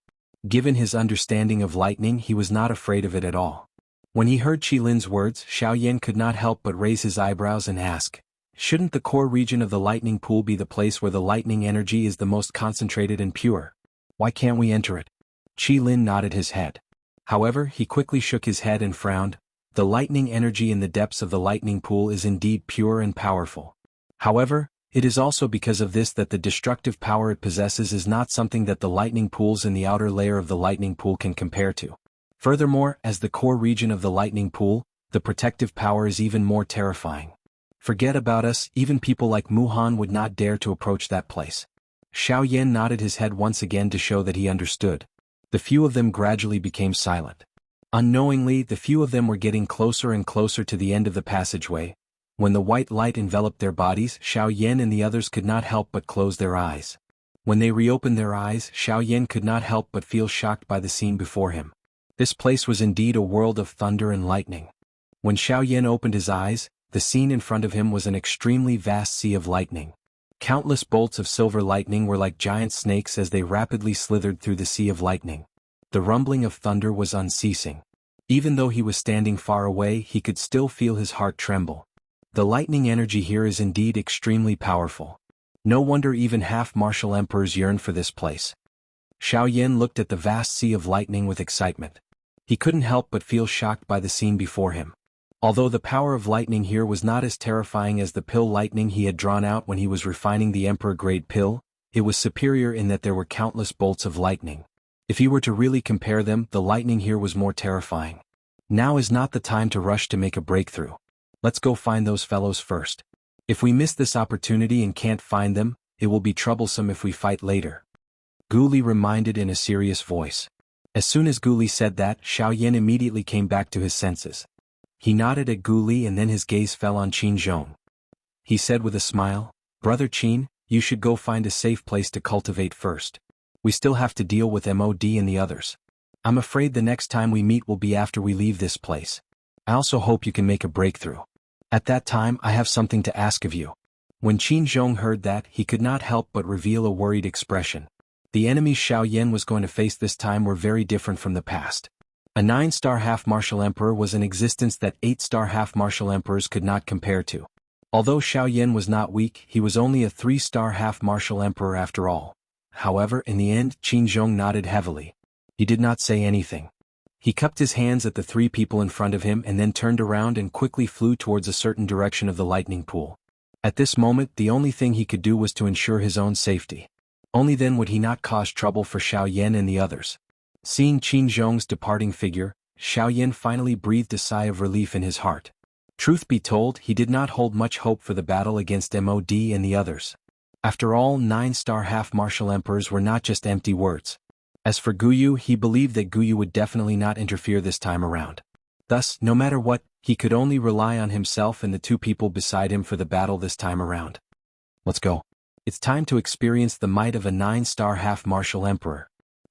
A: Given his understanding of lightning, he was not afraid of it at all. When he heard Qi Lin's words, Xiaoyan could not help but raise his eyebrows and ask, "Shouldn't the core region of the lightning pool be the place where the lightning energy is the most concentrated and pure? Why can't we enter it?" Qi Lin nodded his head. However, he quickly shook his head and frowned. The lightning energy in the depths of the lightning pool is indeed pure and powerful. However, it is also because of this that the destructive power it possesses is not something that the lightning pools in the outer layer of the lightning pool can compare to. Furthermore, as the core region of the lightning pool, the protective power is even more terrifying. Forget about us, even people like Muhan would not dare to approach that place. Xiaoyan nodded his head once again to show that he understood. The few of them gradually became silent. Unknowingly, the few of them were getting closer and closer to the end of the passageway. When the white light enveloped their bodies, Xiaoyan and the others could not help but close their eyes. When they reopened their eyes, Xiaoyan could not help but feel shocked by the scene before him. This place was indeed a world of thunder and lightning. When Xiaoyan opened his eyes, the scene in front of him was an extremely vast sea of lightning. Countless bolts of silver lightning were like giant snakes as they rapidly slithered through the sea of lightning. The rumbling of thunder was unceasing. Even though he was standing far away, he could still feel his heart tremble. The lightning energy here is indeed extremely powerful. No wonder even half-martial emperors yearn for this place. Xiaoyan looked at the vast sea of lightning with excitement. He couldn't help but feel shocked by the scene before him. Although the power of lightning here was not as terrifying as the pill lightning he had drawn out when he was refining the emperor-grade pill, it was superior in that there were countless bolts of lightning. If he were to really compare them, the lightning here was more terrifying. Now is not the time to rush to make a breakthrough. Let's go find those fellows first. If we miss this opportunity and can't find them, it will be troublesome if we fight later. Gu Li reminded in a serious voice. As soon as Gu Li said that, Xiaoyan immediately came back to his senses. He nodded at Gu Li and then his gaze fell on Qin Zhong. He said with a smile, "Brother Qin, you should go find a safe place to cultivate first. We still have to deal with MOD and the others. I'm afraid the next time we meet will be after we leave this place. I also hope you can make a breakthrough. At that time I have something to ask of you." When Qin Zhong heard that, he could not help but reveal a worried expression. The enemies Xiaoyan was going to face this time were very different from the past. A 9-star half-martial emperor was an existence that 8-star half-martial emperors could not compare to. Although Xiaoyan was not weak, he was only a 3-star half-martial emperor after all. However, in the end, Qin Zhong nodded heavily. He did not say anything. He cupped his hands at the three people in front of him and then turned around and quickly flew towards a certain direction of the lightning pool. At this moment, the only thing he could do was to ensure his own safety. Only then would he not cause trouble for Xiaoyan and the others. Seeing Qin Zhong's departing figure, Xiaoyan finally breathed a sigh of relief in his heart. Truth be told, he did not hold much hope for the battle against MOD and the others. After all, 9-star half-martial emperors were not just empty words. As for Guyu, he believed that Guyu would definitely not interfere this time around. Thus, no matter what, he could only rely on himself and the two people beside him for the battle this time around. Let's go. It's time to experience the might of a 9-star half-martial emperor.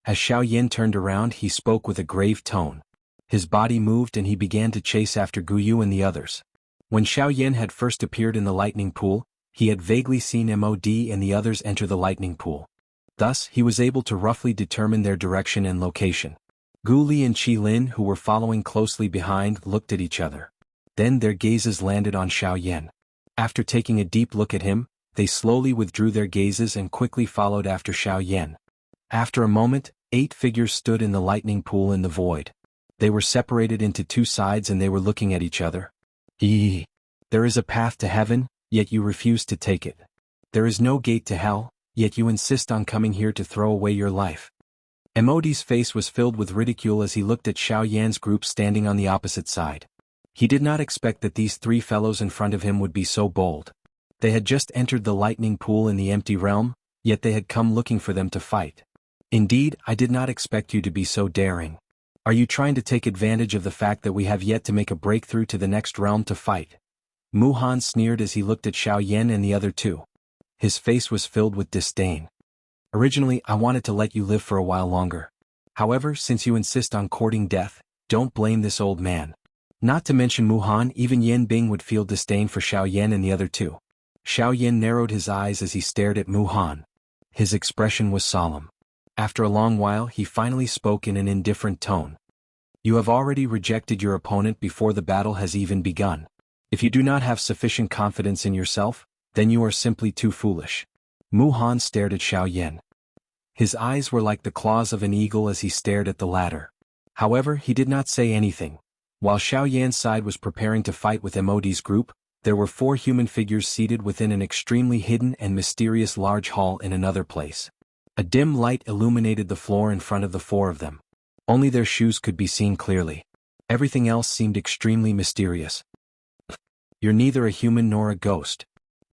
A: As Xiaoyan turned around, he spoke with a grave tone. His body moved and he began to chase after Guyu and the others. When Xiaoyan had first appeared in the lightning pool, he had vaguely seen MOD and the others enter the lightning pool. Thus, he was able to roughly determine their direction and location. Gu Li and Qi Lin, who were following closely behind, looked at each other. Then their gazes landed on Xiaoyan. After taking a deep look at him, they slowly withdrew their gazes and quickly followed after Xiaoyan. After a moment, 8 figures stood in the lightning pool in the void. They were separated into 2 sides and they were looking at each other. There is a path to heaven, yet you refuse to take it. There is no gate to hell, yet you insist on coming here to throw away your life. MOD's face was filled with ridicule as he looked at Xiaoyan's group standing on the opposite side. He did not expect that these 3 fellows in front of him would be so bold. They had just entered the lightning pool in the empty realm, yet they had come looking for them to fight. Indeed, I did not expect you to be so daring. Are you trying to take advantage of the fact that we have yet to make a breakthrough to the next realm to fight? Muhan sneered as he looked at Xiaoyan and the other 2. His face was filled with disdain. Originally, I wanted to let you live for a while longer. However, since you insist on courting death, don't blame this old man. Not to mention Muhan, even Yan Bing would feel disdain for Xiao Yan and the other two. Xiao Yan narrowed his eyes as he stared at Muhan. His expression was solemn. After a long while he finally spoke in an indifferent tone. You have already rejected your opponent before the battle has even begun. If you do not have sufficient confidence in yourself, then you are simply too foolish. Muhan stared at Xiao Yan. His eyes were like the claws of an eagle as he stared at the latter. However, he did not say anything. While Xiao Yan's side was preparing to fight with MOD's group, there were 4 human figures seated within an extremely hidden and mysterious large hall in another place. A dim light illuminated the floor in front of the 4 of them. Only their shoes could be seen clearly. Everything else seemed extremely mysterious. You're neither a human nor a ghost.